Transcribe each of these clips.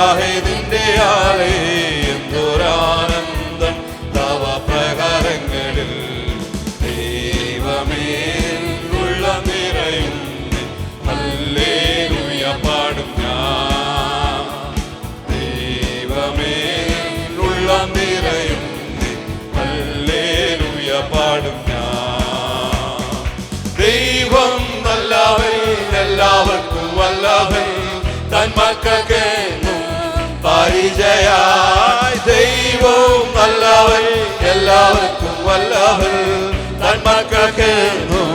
യാഹേദിന്റെ ആലേ എന്തൊരാനന്ദം തവ പ്രകാരങ്ങളിൽ. ദൈവമേ ഉള്ള നിറയും ഹല്ലേലൂയ പാടും ഞാൻ. ദൈവമേ ഉള്ള നിറയും ഹല്ലേലൂയ പാടും ഞാൻ. ദൈവം നല്ലവൻ, എല്ലാവർക്കും വല്ലഭൻ, തൻ മക്കൾക്കെന്നും പരിചയായി. ദൈവം നല്ലവൻ, എല്ലാവർക്കും വല്ലഭൻ, തൻ മക്കൾക്കെന്നും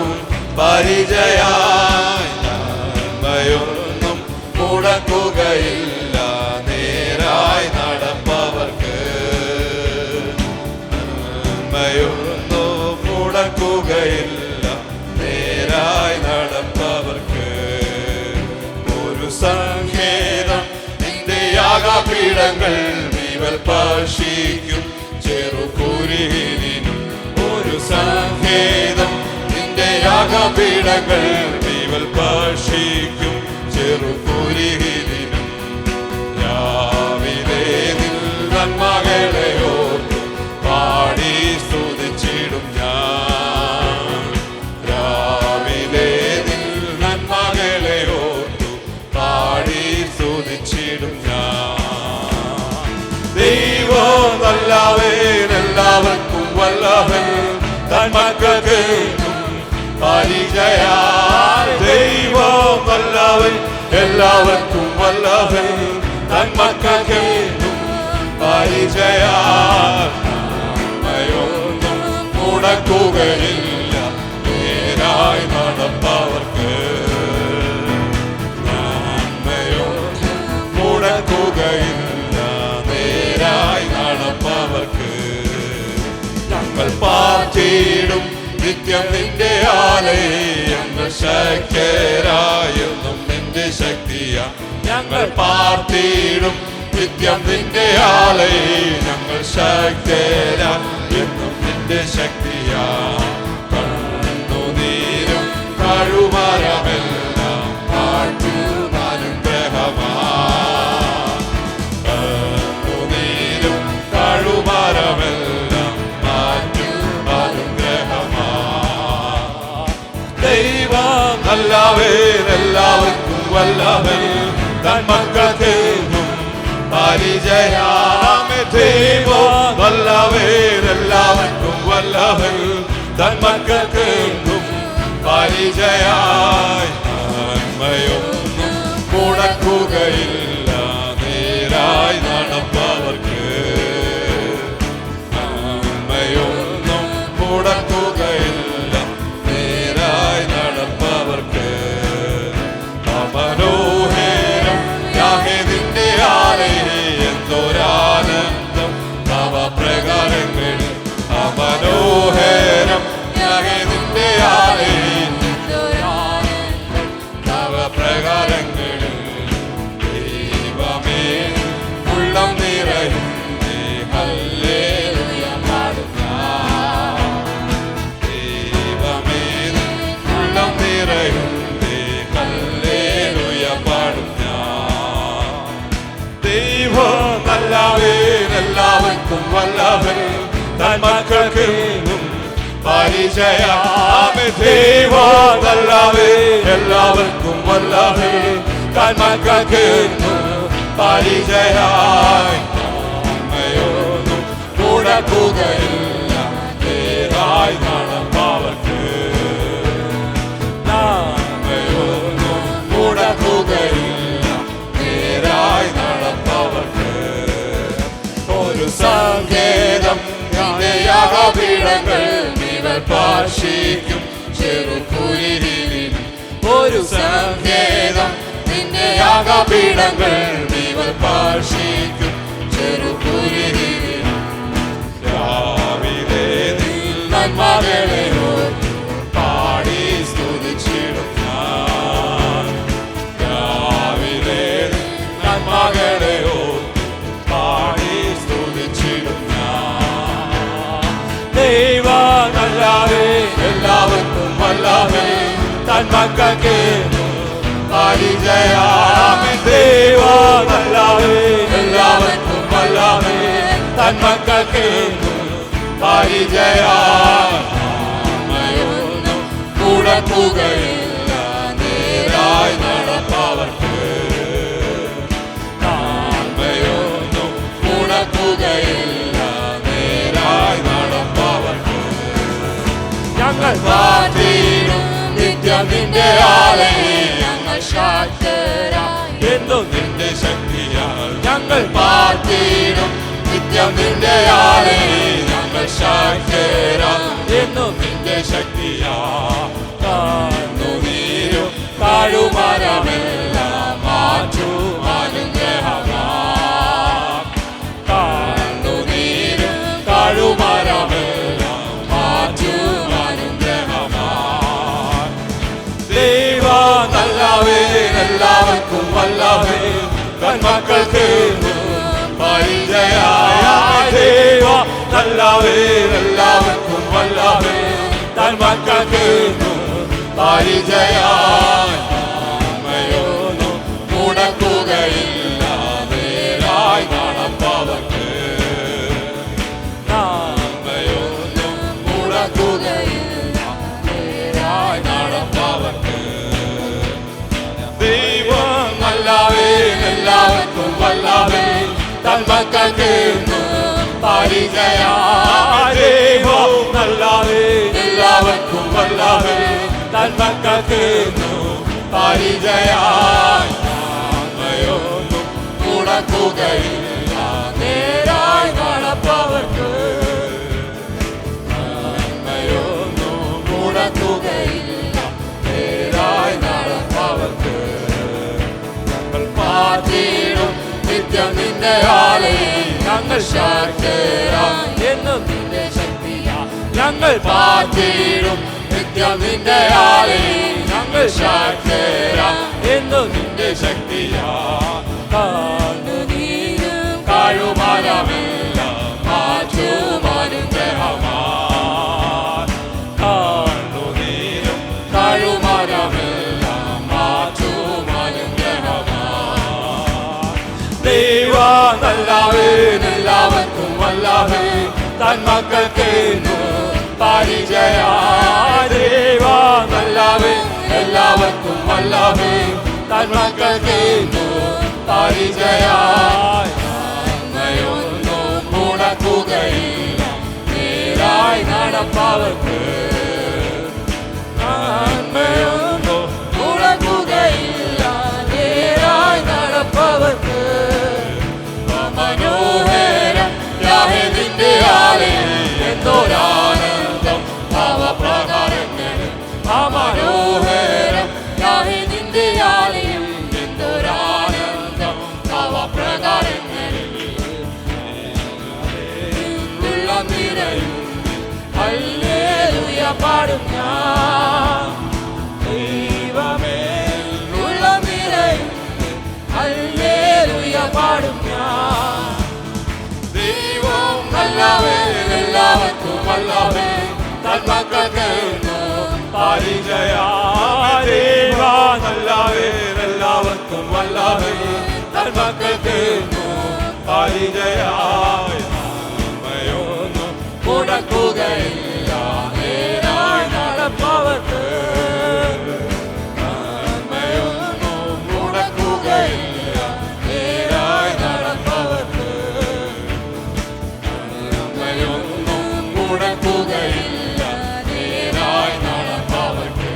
പരിചയായി. നന്മയൊന്നും മുടക്കുകയില്ല നേരായി നടപ്പവർക്ക്. നന്മയൊന്നും മുടക്കുകയില്ല നേരായി നടപ്പവർക്ക്. ഒരു സങ്കേതം നിന്റെ യാഗപീഠങ്ങൾ വിവൽ സ്പർശിക്കും ചെറുകുരിലിനും. ഒരു സങ്കേതം നിന്റെ യാഗപീഠങ്ങൾ വിവൽ സ്പർശിക്കും ചെറുകുരിലിനും. രാവിലെ നിൻ നന്മകളെ ഓർത്തു പാടി സ്തുതിച്ചിടും ഞാൻ. രാവിലെ നിൻ നന്മകളെ ഓർത്തു പാടി സ്തുതിച്ചിടും ഞാൻ. ദൈവം നല്ലവൻ, എല്ലാവർക്കും വല്ലഭൻ, തൻ മക്കൾക്കെന്നും പരിചയായി. ദൈവം നല്ലവൻ, എല്ലാവർക്കും വല്ലഭൻ, തൻ മക്കൾക്കെന്നും പരിചയായി. നന്മയൊന്നും മുടക്കുകയില്ല നേരായി നടപ്പവർക്ക്. നന്മയൊന്നും മുടക്കുകയില്ല നേരായി നടപ്പവർക്ക്. ഞങ്ങൾ പാർത്തിടും നിത്യം നിന്റെ ആലയം, ഞങ്ങൾ ശക്തരായെന്നും നിന്റെ ശക്തിയാ. ഞങ്ങൾ പാർത്തിടും നിത്യം നിന്റെ ആലയം, ഞങ്ങൾ ശക്തരായെന്നും നിന്റെ ശക്തിയാ. കണ്ണുനീരും കഴുമരമെല്ലാം അനുഗ്രഹമാ. കണ്ണുനീരും കഴുമരമെല്ലാം അനുഗ്രഹമാ. ദൈവം നല്ലവൻ, എല്ലാവർക്കും വല്ലഭൻ, തൻ മക്കൾക്കെന്നും പരിചയാമേ. ദൈവം നല്ലവൻ, എല്ലാവർക്കും വല്ലഭൻ, തൻ മക്കൾക്കെന്നും പരിചയായി. നന്മയൊന്നും മുടക്കുകയില്ല നേരായി നടപ്പവർക്ക്. നന്മയൊന്നും മുടക്കുകയില്ല നേരായി നടപ്പവർക്ക്. മനോഹരം യാഹേദിന്റെ ആലയം എന്തൊരാനന്ദം തവ പ്രകാരങ്ങളിൽ. മനോഹരം യാഹേദിന്റെ ആലയം തവ പ്രകാരങ്ങളിൽ. ദൈവമേ ഉള്ളം നിറയും ഹല്ലേലൂയ പാടും ഞാൻ. ദൈവമേ ഉള്ളം നിറയും ഹല്ലേലൂയ പാടും ഞാൻ. ദൈവം നല്ലവൻ, എല്ലാവർക്കും വല്ലഭൻ, തൻ മക്കൾക്കെന്നും പരിചയാമേ. ദൈവം നല്ലവൻ, എല്ലാവർക്കും വല്ലഭൻ, തൻ മക്കൾക്കെന്നും പരിചയായി. നന്മയൊന്നും മുടക്കുകയില്ല നേരായി നടപ്പവർക്ക്. നന്മയൊന്നും മുടക്കുകയില്ല നേരായി നടപ്പവർക്ക്. ഒരു സങ്കേതം നിന്റെ യാഗപീഠങ്ങൾ വിവൽ സ്പർശിക്കും ചെറുകുരിലിനും. ഒരു സങ്കേതം നിന്റെ യാഗപീഠങ്ങൾ വിവൽ സ്പർശിക്കും ചെറുകുരിലിനും. രാവിലെ നിൻ നന്മകളെ ഓർത്തു പാടി സ്തുതിച്ചിടും ഞാൻ. രാവിലെ നിൻ നന്മകളെ ഓർത്തു പാടി സ്തുതിച്ചിടും ഞാൻ. ദൈവം നല്ലവൻ, എല്ലാവർക്കും വല്ലഭൻ, തൻ മക്കൾക്കെന്നും പരിചയാമേ ദൈവം നല്ലവേ എല്ലാവർക്കും വല്ലവേ തൻ മക്കൾക്ക് പരിചയമയൊന്നും മുടക്കുകയില്ല നേരായി നടപ്പവർക്ക് നന്മയൊന്നും മുടക്കുകയില്ല നേരായി നടപ്പവർക്ക് ഞങ്ങൾ കാത്തിടും നിത്യം നിന്റെ ആലയം ഞങ്ങൾ ശക്തരായി എന്നും നിന്റെ ശക്തിയാൽ ഞങ്ങൾ കാത്തിടും നിത്യം നിന്റെ ആലയം ഞങ്ങൾ ശക്തരായി എന്നും നിന്റെ ശക്തിയാൽ കണ്ണുനീരും താഴുമരമെല്ലാം മാറ്റും അനുഗ്രഹമാ കണ്ണുനീരും താഴുമരമെല്ലാം മാറ്റും അനുഗ്രഹമാ ദൈവം നല്ലവേ എല്ലാവർക്കും വല്ലവേ തൻ മക്കൾക്ക് പരിചയമായ ദൈവം നല്ലവേ എല്ലാവർക്കും വല്ലവേ തൻ മക്കൾക്ക് പരിചയമയൊന്നും മുടക്കുകയില്ല നേരായി നടപ്പവർക്ക് നന്മയൊന്നും മുടക്കുകയില്ല നേരായി നടപ്പവർക്ക് ദൈവം നല്ലവേ എല്ലാവർക്കും വല്ലവേ തൻ മക്കൾക്ക് പരിചയമായ ദൈവം നല്ലവേ എല്ലാവർക്കും വല്ലവേ തൻ മക്കൾക്ക് പരിചയമയൊന്നും മുടക്കുകയില്ല നേരായി നടപ്പവർക്ക് നന്മയൊന്നും മുടക്കുകയില്ല നേരായി നടപ്പവർക്ക് ഞങ്ങൾ പാർത്തിടും നിത്യം നിന്റെ ആലയം ഞങ്ങൾ ശക്തരായി എന്നും നിന്റെ ശക്തിയാ ഞങ്ങൾ പാർത്തിടും നിത്യം നിന്റെ ആലയം ഞങ്ങൾ ശക്തരായി എന്നും നിന്റെ ശക്തിയാ കണ്ണുനീരും കാഴുമരമെല്ലാം മാറ്റും അനുഗ്രഹമാ കണ്ണുനീരും കാഴുമരമെല്ലാം മാറ്റും അനുഗ്രഹമാ ദൈവം നല്ലവേ എല്ലാവർക്കും വല്ലവേ തൻ മക്കൾക്ക് പരിചയമായ ദൈവം നല്ലവേ എല്ലാവർക്കും വല്ലവേ തൻ മക്കൾക്ക് പരിചയമയൊന്നും മുടക്കുകയില്ല നേരായി നടപ്പവർക്ക് നന്മയൊന്നും മുടക്കുകയില്ല നേരായി നടപ്പവർക്ക് മനോഹരം യാഹേ നിന്റെ ആലയം എന്തൊരാനന്ദം ഭാവപ്രകാരങ്ങൾ മനോഹരം യാഹേ നിന്റെ ആലയം എന്തൊരാനന്ദം ഭാവപ്രകാരങ്ങൾ ഉള്ളം നിറയും ഹല്ലേലൂയ പാടും ഞാൻ ദൈവമേ ഉള്ളം നിറയും ഹല്ലേലൂയ പാടും ഞാൻ ദൈവം നല്ലവേ എല്ലാവർക്കും വല്ലവേ തൻ മക്കൾക്ക് പരിചയമായ ദൈവം നല്ലവേ എല്ലാവർക്കും വല്ലവേ തൻ മക്കൾക്ക് പരിചയമയൊന്നും മുടക്കുകയില്ല നേരായി നടപ്പവർക്ക് നന്മയൊന്നും മുടക്കുകയില്ല നേരായി നടപ്പവർക്ക് നന്മയൊന്നും മുടക്കുകയില്ല നേരായി നടപ്പവർക്ക്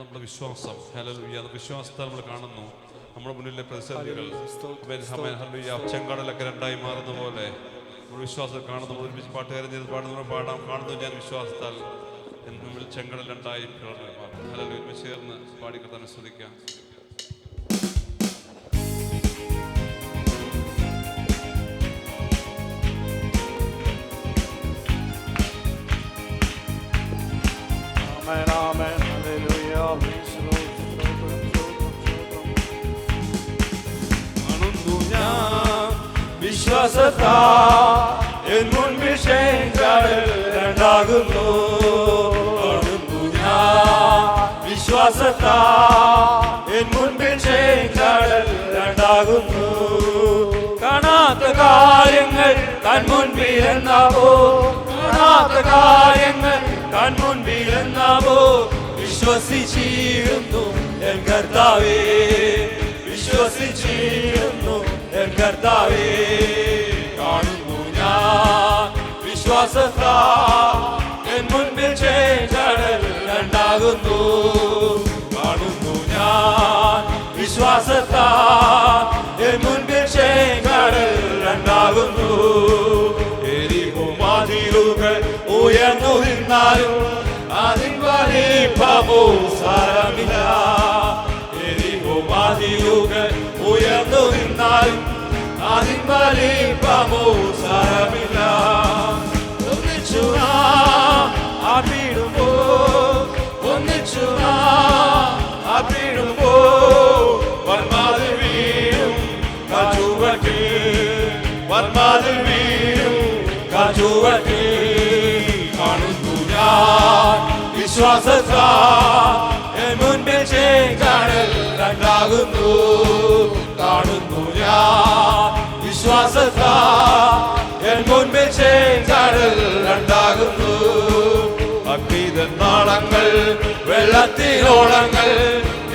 നമ്മുടെ വിശ്വാസം വിശ്വാസത്തെ നമ്മൾ കാണുന്നു. നമ്മുടെ മുന്നിലെ പ്രതിസന്ധികൾ ചെങ്കാടലൊക്കെ രണ്ടായി മാറുന്ന പോലെ നമ്മൾ വിശ്വാസത്തെ കാണുന്നു. ഒരുമിച്ച് പാട്ടുകാരൻ ചെയ്ത് പാടുന്ന പാടാം കാണുന്നു. ഞാൻ വിശ്വാസത്താൽ നമ്മൾ ചെങ്കടൽ രണ്ടായി മാറും. ചേർന്ന് പാടിക്കത്താൻ ശ്രദ്ധിക്കാം. വിശ്വാസത്താ എൻ മുൻപിൽ ചെങ്കടൽ രണ്ടാകുന്നു. വിശ്വാസത്താ എൻ മുൻപിൽ ചെങ്കടൽ രണ്ടാകുന്നു. കാണാത്ത കാര്യങ്ങൾ കൺമുൻപിൽ എന്നാവോ, കാണാത്ത കാര്യങ്ങൾ കൺമുൻപിൽ എന്നാവോ. വിശ്വസിച്ചിരുന്നു എൻ കർത്താവേ, വിശ്വസിച്ചിരുന്നു എൻ കർത്താവേ. കാണുന്നു ഞാൻ വിശ്വാസത്താ എൻ മുൻപിൽ ചെങ്കടൽ രണ്ടാകുന്നു. കാണുന്നു ഞാൻ വിശ്വാസത്താ എൻ മുൻപിൽ ചെങ്കടൽ രണ്ടാകുന്നു. എരിഹോ മതിലുകൾ ഉയർന്നു നിന്നാലും അതിൻ വലിപ്പമോ സാരമില്ല. എരിഹോ മതിലുകൾ ഉയർന്നു നിന്നാലും അതിൻ വലിപ്പമോ സാരമില്ല. ഒന്നിച്ചു ആട്ടിടുമ്പോ, ഒന്നിച്ചു ആട്ടിടുമ്പോ വന്മാതിൽ വീഴും കാറ്റുവട്ടി, വന്മാതിൽ വീഴും കാറ്റുവട്ടി. കാണുന്നു ഞാൻ വിശ്വാസത്താ എൻ മുൻപിൽ ചെങ്കടൽ രണ്ടാകുന്നു. കാണുന്നു ഞാൻ വിശ്വാസത്താ എൻ മുൻപിൽ ചെങ്കടൽ രണ്ടാകുന്നു. അഗ്നിനാളങ്ങൾ വെള്ളത്തിലോളങ്ങൾ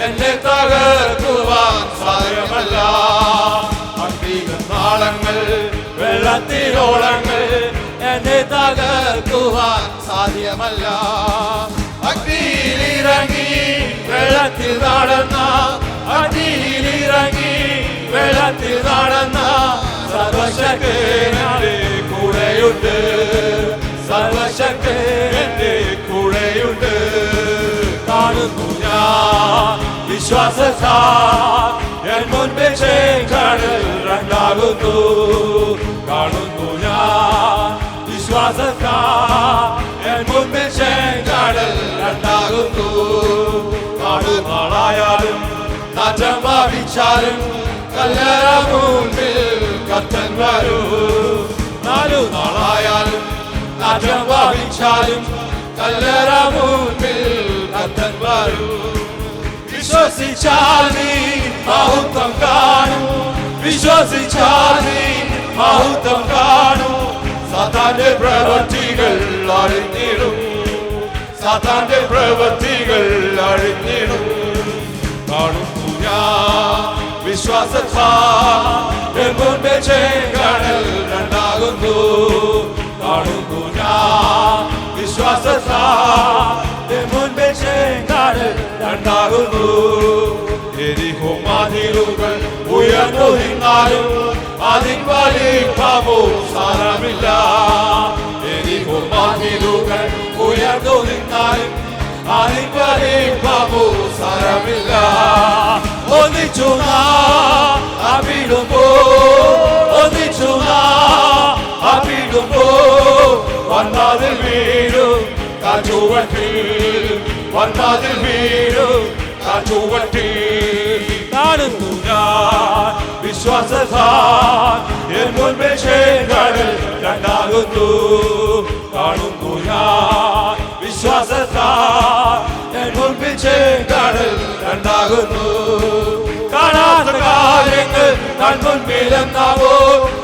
എന്നെ തകർക്കുവാൻ സാധ്യമല്ല. അഗ്നിനാളങ്ങൾ വെള്ളത്തിലോളങ്ങൾ എന്നെ തകർക്കുവാൻ സാധ്യമല്ല. അഗ്നിയിലിറങ്ങി വെള്ളത്തിൽ നടന്ന, അഗ്നിയിലിറങ്ങി വെള്ളത്തിൽ നടന്ന സർവശക്തൻ എന്റെ കൂടെയുണ്ട്, സർവശക്തൻ എന്റെ കൂടെയുണ്ട്. കാണുന്നു ഞാൻ വിശ്വാസത്താൽ എൻ മുൻപിൽ ചെങ്കടൽ രണ്ടാകുന്നു. കാണുന്നു ഞാൻ വിശ്വാസത്താൽ എൻ മുൻപിൽ ചെങ്കടൽ രണ്ടാകുന്നു. നാടുനാളായാലും നാറ്റം ഭാവിച്ചാലും കല്ലറ മുൻപിൽ കർത്തൻ വരും. നാടുനാളായാലും നാറ്റം ഭാവിച്ചാലും കല്ലറ മുൻപിൽ കർത്തൻ വരും. വിശ്വസിച്ചാൽ നീ മഹത്വം കാണും, വിശ്വസിച്ചാൽ നീ മഹത്വം കാണും. സാത്താന്റെ പ്രവൃത്തികൾ അഴിഞ്ഞിടും, സാത്താന്റെ പ്രവൃത്തികൾ അഴിഞ്ഞിടും. കാണുന്നു ഞാൻ വിശ്വാസത്താൽ എൻ മുൻപിൽ ചെങ്കടൽ രണ്ടാകുന്നു. കാണുന്നു ഞാൻ വിശ്വാസത്താൽ എൻ മുൻപിൽ ചെങ്കടൽ രണ്ടാകുന്നു. എരിഹോ മതിലുകൾ ഉയർന്നു നിന്നാലും അതിൻ വലിപ്പമോ സാരമില്ല. എരിഹോ മതിലുകൾ ഉയർന്നു നിന്നാലും അതിൻ വലിപ്പമോ സാരമില്ല. ഒന്നിച്ചു നാം അവിടുമ്പോ, ഒന്നിച്ചു നാം അവിടുമ്പോ വന്മതിൽ വീഴും കാറ്റുവട്ടിൽ, വന്മതിൽ വീഴും കാറ്റുവട്ടിൽ. കാണുന്നു ഞാൻ വിശ്വാസത്താൽ എൻ മുൻപിൽ ചെങ്കടൽ രണ്ടാകുന്നു. കാണുന്നു ഞാൻ വിശ്വാസത്താൽ എൻ മുൻപിൽ ചെങ്കടൽ രണ്ടാകുന്നു. കാണാത്ത കാര്യങ്ങൾ കൺമുൻപിലെന്നാവോ,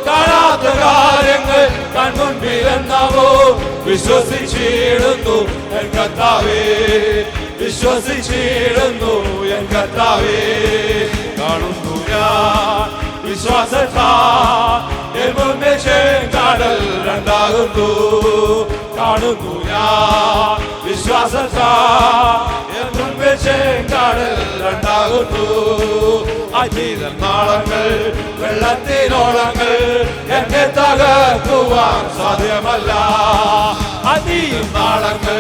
കാണാത്ത കാര്യങ്ങൾ കൺമുൻപിലെന്നാവോ. വിശ്വസിച്ചിടുന്നു എൻ കർത്താവേ, വിശ്വസിച്ചിടുന്നു എൻ കർത്താവേ. കാണുന്നു ഞാൻ വിശ്വാസത്താൽ എൻ മുൻപിൽ ചെങ്കടൽ രണ്ടാകുന്നു. കാണുന്നു ഞാൻ വിശ്വാസത്താൽ എൻ മുൻപിൽ ചെങ്കടൽ രണ്ടാകുന്നു. അജീതൻ നാളങ്ങൾ വെള്ളത്തിനോളങ്ങൾ എന്നെ തകർക്കുവാൻ സാധ്യമല്ല. അജീതൻ നാളങ്ങൾ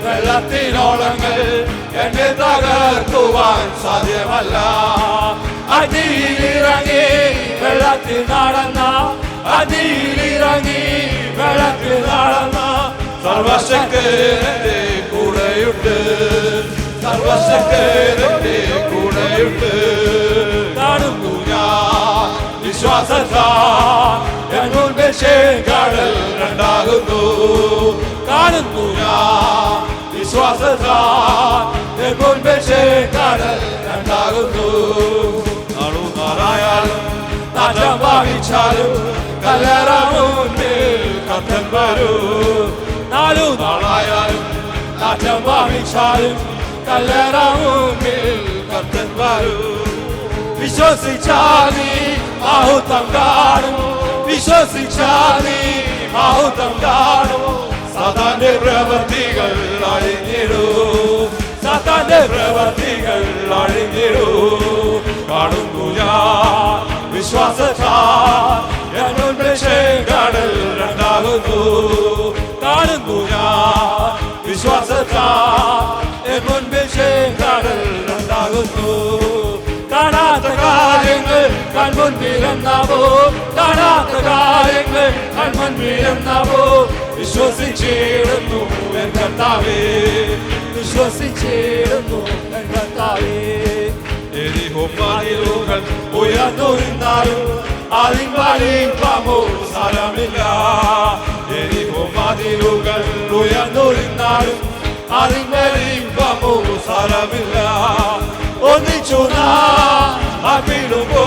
വെള്ളത്തിനോളങ്ങൾ എന്നെ തകർക്കുവാൻ സാധ്യമല്ല. അജീലിറങ്ങി വെള്ളത്തിൽ നടന്ന, അജീലിറങ്ങി വെള്ളത്തിൽ നടന്ന സർവശക്തൻ എന്റെ കൂടെയുണ്ട്, സർവശക്തൻ എന്റെ കൂടെയുണ്ട്. കാണുന്നു ഞാൻ വിശ്വാസത്താൽ എൻ മുൻപിൽ ചെങ്കടൽ രണ്ടാകുന്നു. കാണുന്നു ഞാൻ വിശ്വാസത്താൽ എൻ മുൻപിൽ ചെങ്കടൽ രണ്ടാകുന്നു. നാടുനാളായാലും നാറ്റം ഭാവിച്ചാലും കല്ലറ മുൻപിൽ കർത്തൻ വരും. നാടുനാളായാലും നാറ്റം ഭാവിച്ചാലും കല്ലറ മുൻപിൽ കർത്തൻ വരും. വിശ്വസിച്ചാൽ നീ മഹത്വം കാണും, വിശ്വസിച്ചാൽ നീ മഹത്വം കാണും. സാത്താന്റെ പ്രവൃത്തികൾ അഴിഞ്ഞിടും, സാത്താന്റെ പ്രവൃത്തികൾ അഴിഞ്ഞിടും. കാണുന്നു ഞാൻ വിശ്വാസത്താൽ എൻ മുൻപിൽ ചെങ്കടൽ രണ്ടാകുന്നു. കാണുന്നു ഞാൻ വിശ്വാസത്താൽ എൻ മുൻപിൽ ചെങ്കടൽ രണ്ടാകുന്നു. കാണാത്ത കാര്യങ്ങൾ കൺമുൻപിലെന്നാവോ, കാണാത്ത കാര്യങ്ങൾ കൺമുൻപിലെന്നാവോ. വിശ്വസിച്ചിടുന്നു എൻ കർത്താവേ, വിശ്വസിച്ചിടുന്നു എൻ കർത്താവേ. എരിഹോ മതിലുകൾ ഉയർന്നു നിന്നാലും അതിൻ വലിപ്പമോ സാരമില്ല. എരിഹോ മതിലുകൾ ഉയർന്നു നിന്നാലും അതിൻ വലിപ്പമോ സാരമില്ല. ഒന്നിച്ചു നാം അവിടുമ്പോ,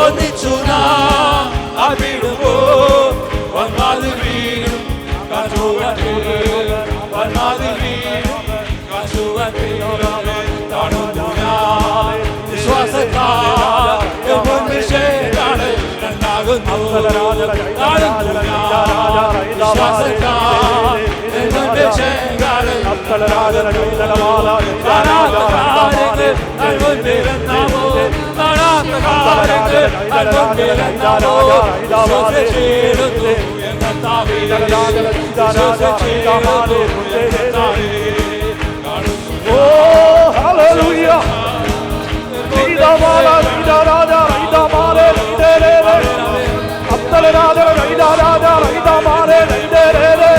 ഒന്നിച്ചു നാം അവിടുമ്പോ വന്മതിൽ വീഴും കാറ്റുവട്ടിൽ, വന്മതിൽ വീഴും കാറ്റുവട്ടിൽ. കാണുന്നു ഞാൻ വിശ്വാസത്താൽ എൻ മുൻപിൽ ചെങ്കടൽ രണ്ടാകുന്നു. കാണുന്നു ഞാൻ വിശ്വാസത്താൽ എന്റെ ചെങ്കടൽ കാണാത്ത കാര്യങ്ങൾ അൽമുൻപിലെന്നാമോ കാണാത്ത കാര്യങ്ങൾ അൽമുൻപിലെന്നാമോ വിശ്വസിച്ചിടുന്നു എന്ന താവേ വിശ്വസിച്ചിടുന്നു എന്ന താവേ. ഓ ഹല്ലേലൂയ ഇദാമാല ഇദാരാജ ഇദാമാലെ ഇദേരേ അബ്ദലരാജ ഇദാരാജ ഇദാമാലെ ഇദേരേ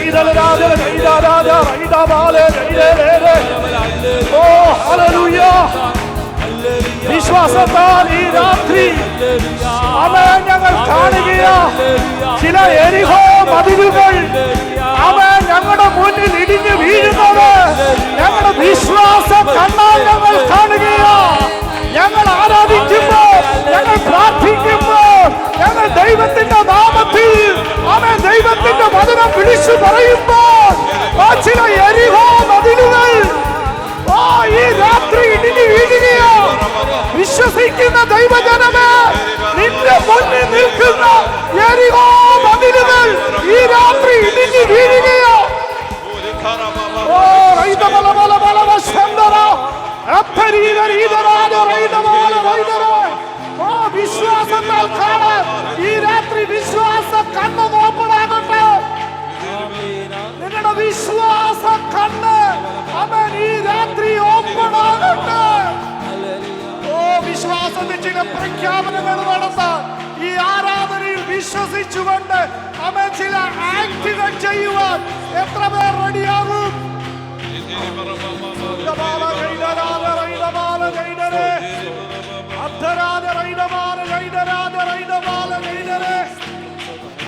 ഇദലരാജ ഇദാരാജ ഇദാമാലെ ഇദേരേ. ഓ ഹല്ലേലൂയ വിശ്വാസത്താൽ ഈ രാത്രി അവൻ ഞങ്ങൾ കാണുകയാണ്. ചില എരിഹോ മതിലുകൾ അവൻ ഞങ്ങളുടെ മുന്നിൽ ഇടിഞ്ഞു വീഴുന്നത് ഞങ്ങളുടെ വിശ്വാസ കണ്ണാൽ ഞങ്ങൾ കാണുകയാണ്. ഞങ്ങൾ ആരാധിക്കുമ്പോൾ, ഞങ്ങൾ പ്രാർത്ഥിക്കുമ്പോൾ, ഞങ്ങൾ ദൈവത്തിന്റെ നാമത്തിൽ അവൻ ദൈവത്തിന്റെ വചനം വിളിച്ചു പറയുമ്പോൾ ആ ചില എരിഹോ മതിലുകൾ ഈ രാത്രി ഇടിഞ്ഞു വീഴുകയോ. വിശ്വസിക്കുന്ന ദൈവജനമേ, നിന്റെ മുന്നിൽ നിൽക്കുന്ന എരിഹോ മതിലുകൾ ഈ രാത്രി ഇടിഞ്ഞു വീഴുകയോ. വിശ്വാസത്താൽ കാണാൻ ഈ രാത്രി വിശ്വാസ കണ്ണ് ഓപ്പണാകട്ടെ. നിങ്ങളുടെ വിശ്വാസ കണ്ണ് അവൻ ഈ രാത്രി ഓപ്പണാകട്ടെ. ഓ വിശ്വാസത്തിൽ ചില പ്രഖ്യാപനങ്ങൾ നടത്താൻ ഈ ആരാധനയിൽ വിശ്വസിച്ചുകൊണ്ട് അവൻ ചില ആക്ടുകൾ ചെയ്യുവാൻ എത്ര പേർ റെഡിയാകും?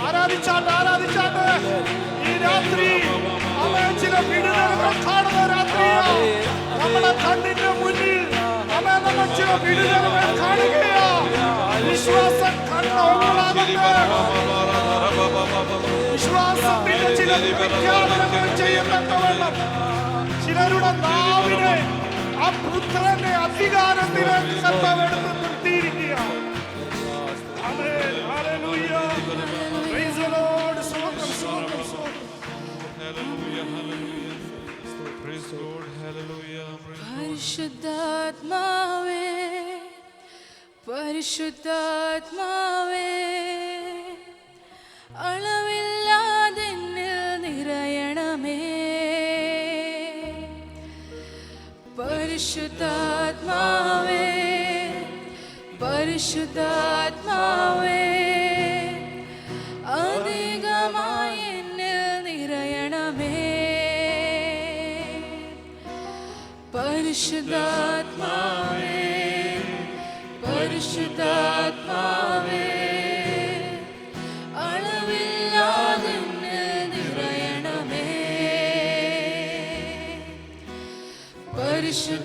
ആരാധിച്ചാട്ട് ഈ രാത്രി അവൻ ചില വിടുതലുകൾ കാണുന്ന രാത്രിയാണ്. നമ്മുടെ കണ്ണിന്റെ മുന്നിൽ അവൻ നമ്മൾ ചില വിടുതലുകൾ കാണുകയാണ്. വിശ്വാസം കണ്ണോളാകട്ടെ. വിശ്വാസത്തിന്റെ ചില പ്രഖ്യാപനങ്ങൾ ചെയ്യത്തക്കവണ്ണം ചിലരുടെ നാവിനെ ആ പുത്രന്റെ അധികാരത്തിലേക്ക് കർത്താവെടുത്ത് നിർത്തിയിരിക്കുകയാണ്. ആമേൻ, ഹല്ലേലൂയ, പ്രൈസ് ദി ലോർഡ്. സ്തോത്രം, സ്തോത്രം, സ്തോത്രം. ഹല്ലേലൂയ, ഹല്ലേലൂയ, പ്രൈസ് ഗോഡ്, ഹല്ലേലൂയ. പരിശുദ്ധാത്മാവേ, പരിശുദ്ധാത്മാവേ, അളവില്ലാതെ നിറയണമേ. പരിശുദ്ധാത്മാവേ, പരിശുദ്ധാത്മാവേ, അധികമായി എന്നിൽ നിറയണമേ. പരിശുദ്ധാത്മാവേ, പരിശുദ്ധാത്മാവേ, അളവില്ലാതെ നിറയണമേ.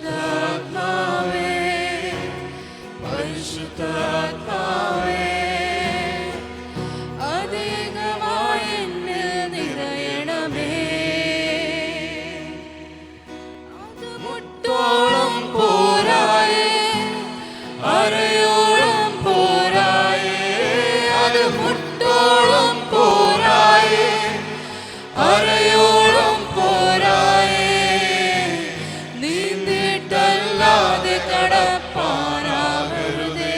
പരിശുദ്ധാത്മാവേ, പരിശുദ്ധാത്മാവേ, അധികമായി എന്നിൽ നിറയണമേ. അത് മുട്ടോളം പോരായേ, അരയോളം പോരായേ. അത് മുട്ടോളം പോരായേ, അരയോളം പോരായേ. നീന്തിട്ടല്ലാതെ കടപ്പാനാകരുതേ,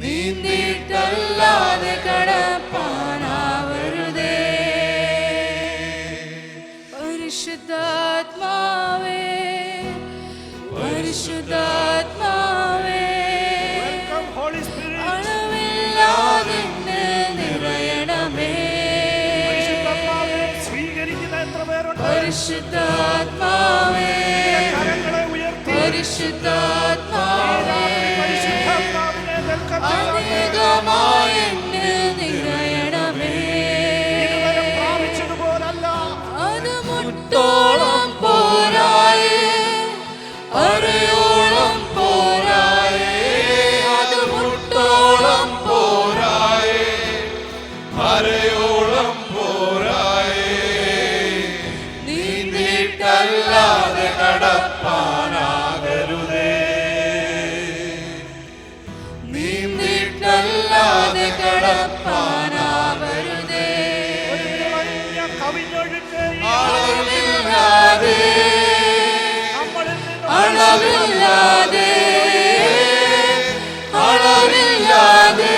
നീന്തിട്ടല്ലാതെ കടപ്പാനാകരുതേ. പരിശുദ്ധാത്മാവേ, പരിശുദ്ധാത്മാവേ, Holy Spirit. അളവില്ലാതെ നിറയണമേ. പരിശുദ്ധാത്മാവേ, സ്വീകരിക്കുന്ന എത്ര പേരുണ്ട്? പരിശുദ്ധാത്മാവേ, കരങ്ങളെ ഉയർത്തി പരിശുദ്ധാത്മാവേ, പരിശുദ്ധാത്മാവിനെ അധികമായി എന്നിൽ നിറയണമേ. ഇതുവരെ പ്രാപിച്ചതുപോലല്ല. അത് മുട്ടോളം പോരായേ, അരയോളം പോരായേ. അത് മുട്ടോളം പോരായേ, അരയോളം പോരായേ. നീന്തിട്ടല്ലാതെ കടപ്പാനാകരുതേ, നീന്തിട്ടല്ലാതെ കടപ്പാൻ കവിഞ്ഞൊഴുക്കുകയും അളവില്ലാതെ നമ്മളിൽ നിന്ന് അളവില്ലാതെ അളവില്ലാതെ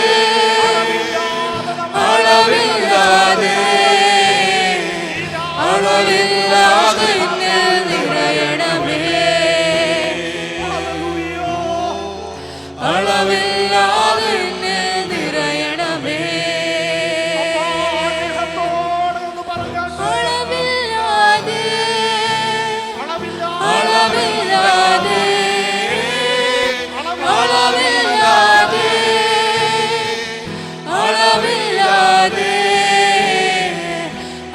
അളവില്ലാതെ അളവില്ലാതെ എന്നിൽ നിറയണമേ അളവില്ലാതെ എന്നിൽ നിറയണമേ ആഗ്രഹത്തോടെ ഒന്ന് പറഞ്ഞാൽ അളവില്ലാതെ അളവില്ലാതെ അളവില്ലാതെ അളവില്ലാതെ അളവില്ലാതെ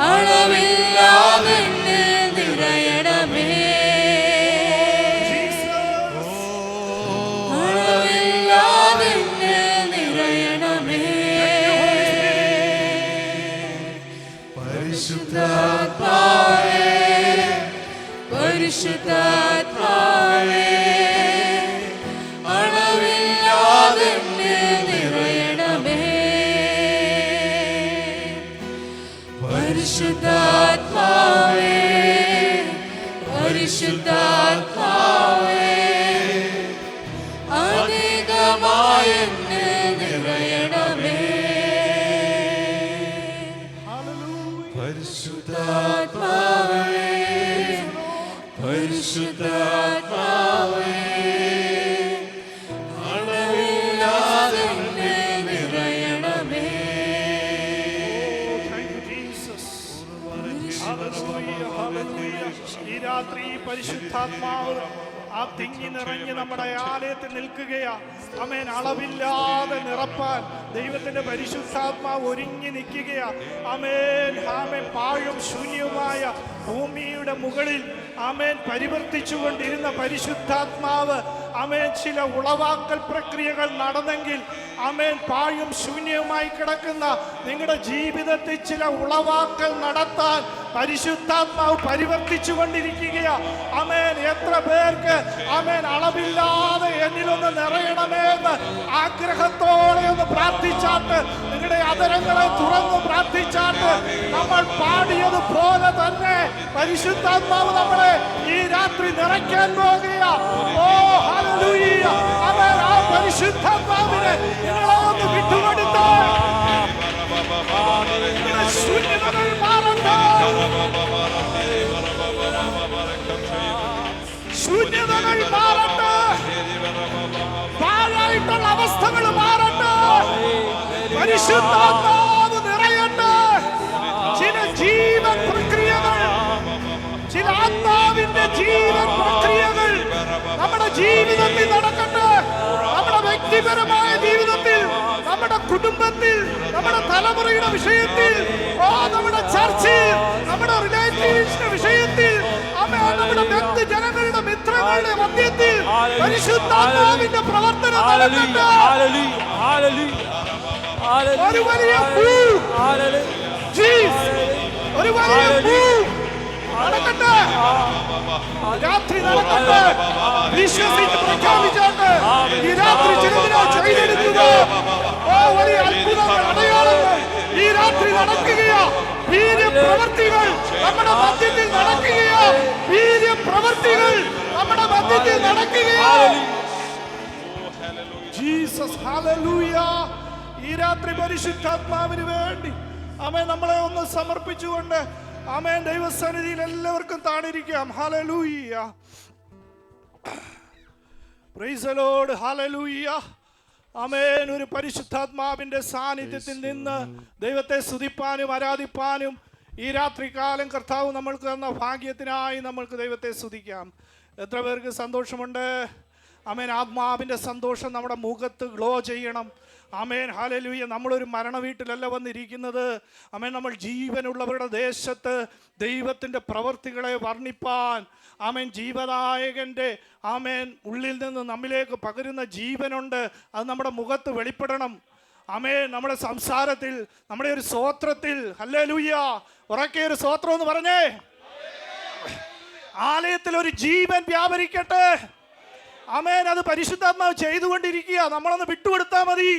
അളവില്ലാതെ എന്നിൽ നിറയണമേ അളവില്ലാതെ എന്നിൽ നിറയണമേ പരിശുദ്ധാത്മാവേ പരിശുദ്ധാത്മാവേ അളവില്ലാതെ എന്നിൽ നിറയണമേ പരിശുദ്ധാത്മാവേ പരിശുദ്ധാത്മാവേ അധികമായി എന്നിൽ നിറയണമേ പരിശുദ്ധാത്മാവേ പരിശുദ്ധാത്മാവേ അളവില്ലാതെ എന്നിൽ നിറയണമേ Thank you, Jesus. Hallelujah, hallelujah. ഈ രാത്രി ഈ പരിശുദ്ധാത്മാവ് ആ തിങ്ങി നിറഞ്ഞ് നമ്മുടെ ആലയത്തിൽ നിൽക്കുകയാ. ആമേൻ. അളവില്ലാതെ നിറപ്പാൻ ദൈവത്തിന്റെ പരിശുദ്ധാത്മാവ് ഒരുങ്ങി നിൽക്കുകയാ. ആമേൻ. ആമേൻ. പാഴും ശൂന്യവുമായ ഭൂമിയുടെ മുകളിൽ ആമേൻ പരിവർത്തിച്ചുകൊണ്ടിരുന്ന പരിശുദ്ധാത്മാവ് ആമേൻ ചില ഉളവാക്കൽ പ്രക്രിയകൾ നടന്നെങ്കിൽ ആമേൻ പാഴും ശൂന്യവുമായി കിടക്കുന്ന നിങ്ങളുടെ ജീവിതത്തിൽ ചില ഉളവാക്കൽ നടത്താൻ പരിശുദ്ധാത്മാവ് പരിവർത്തിച്ചു കൊണ്ടിരിക്കുകയാ. ആമേൻ. എത്ര പേർക്ക് ആമേൻ അളവില്ലാതെ എന്നിലൊന്ന് നിറയണമേ എന്ന് ആഗ്രഹത്തോടെ ഒന്ന് പ്രാർത്ഥിച്ചാട്ട് നിങ്ങളുടെ അതരങ്ങളെ തുറന്ന് പ്രാർത്ഥിച്ചാട്ട് നമ്മൾ പാടിയതുപോലെ തന്നെ പരിശുദ്ധാത്മാവ് നമ്മളെ ഈ രാത്രി നിറയ്ക്കാൻ പോകുകയാ. ഓ ഹല്ലേലൂയ. ആമേൻ. ആ പരിശുദ്ധാത്മാവിനെ നിങ്ങളെ ഒന്ന് വിട്ടുകൊടുത്ത് ശൂന്യതകൾ മാറട്ടെ, ശൂന്യതകൾ മാറട്ടെ, പാഴായിട്ടുള്ള അവസ്ഥകൾ മാറട്ടെ, പരിശുദ്ധാത്മാവ് നിറയട്ടെ. ചില ജീവൻ പ്രക്രിയകൾ, ചില ആത്മാവിന്റെ ജീവൻ പ്രക്രിയകൾ നമ്മുടെ ജീവിതത്തിൽ നടക്കട്ടെ. നമ്മുടെ വ്യക്തിപരമായ ജീവിതത്തിൽ, നമ്മുടെ കുടുംബത്തിൽ, നമ്മുടെ തലമുറയുടെ വിഷയത്തിൽ, നമ്മുടെ ചർച്ചയിൽ, നമ്മുടെ റിലേറ്റീവ്സിന്റെ വിഷയത്തിൽ, നമ്മുടെ വ്യക്തിജനങ്ങളുടെ മിത്രങ്ങളുടെ മധ്യത്തിൽ പരിശുദ്ധാത്മാവിന്റെ പ്രവർത്തനം നടക്കട്ടെ. ഒരു വലിയ ഒരു വലിയ നടക്കട്ടെ. രാത്രി നടക്കട്ടെ. വിശ്വസിച്ച് പ്രഖ്യാപിച്ചാട്ട് ഈ രാത്രി ചിലതിനെ ചെയ്തെടുക്കുക. ഓ വലിയ അത്ഭുതങ്ങൾ, അടയാളങ്ങൾ ഈ രാത്രി നടക്കുകയാ. വീര്യപ്രവർത്തികൾ നമ്മുടെ മധ്യത്തിൽ നടക്കുകയാ. വീര്യപ്രവർത്തികൾ നമ്മുടെ മധ്യത്തിൽ നടക്കുകയാ. Jesus hallelujah. ഈ രാത്രി പരിശുദ്ധാത്മാവിന് വേണ്ടി ആമേൻ നമ്മളെ ഒന്ന് സമർപ്പിച്ചുകൊണ്ട് ആമേൻ ദൈവസന്നിധിയിൽ എല്ലാവർക്കും താണിരിക്കാം. ഹല്ലേലൂയ. Praise the Lord. ഹല്ലേലൂയ. ആമേൻ. ഒരു പരിശുദ്ധാത്മാവിന്റെ സാന്നിധ്യത്തിൽ നിന്ന് ദൈവത്തെ സ്തുതിപ്പാനും ആരാധിപ്പാനും ഈ രാത്രികാലം കർത്താവ് നമ്മൾക്ക് തന്ന ഭാഗ്യത്തിനായി നമ്മൾക്ക് ദൈവത്തെ സ്തുതിക്കാം. എത്ര പേർക്ക് സന്തോഷമുണ്ട്? ആമേൻ. ആത്മാവിന്റെ സന്തോഷം നമ്മുടെ മുഖത്ത് ഗ്ലോ ചെയ്യണം. ആമേൻ. ഹല്ലേലൂയ. നമ്മളൊരു മരണ വീട്ടിലല്ല വന്നിരിക്കുന്നത്. ആമേൻ. നമ്മൾ ജീവനുള്ളവരുടെ ദേശത്ത് ദൈവത്തിൻ്റെ പ്രവർത്തികളെ വർണ്ണിപ്പാൻ ആമേൻ ജീവദായകൻ്റെ ആമേൻ ഉള്ളിൽ നിന്ന് നമ്മിലേക്ക് പകരുന്ന ജീവനുണ്ട്. അത് നമ്മുടെ മുഖത്ത് വെളിപ്പെടണം. ആമേൻ. നമ്മുടെ സംസാരത്തിൽ, നമ്മുടെ ഒരു സ്തോത്രത്തിൽ. ഹല്ലേലൂയ. ഉറക്കെ ഒരു സ്തോത്രം എന്ന് പറഞ്ഞേ. ആലയത്തിൽ ഒരു ജീവൻ വ്യാപരിക്കട്ടെ. ആമേൻ. അത് പരിശുദ്ധാത്മാവ് ചെയ്തുകൊണ്ടിരിക്കുക. നമ്മളൊന്ന് വിട്ടുകൊടുത്താൽ മതി.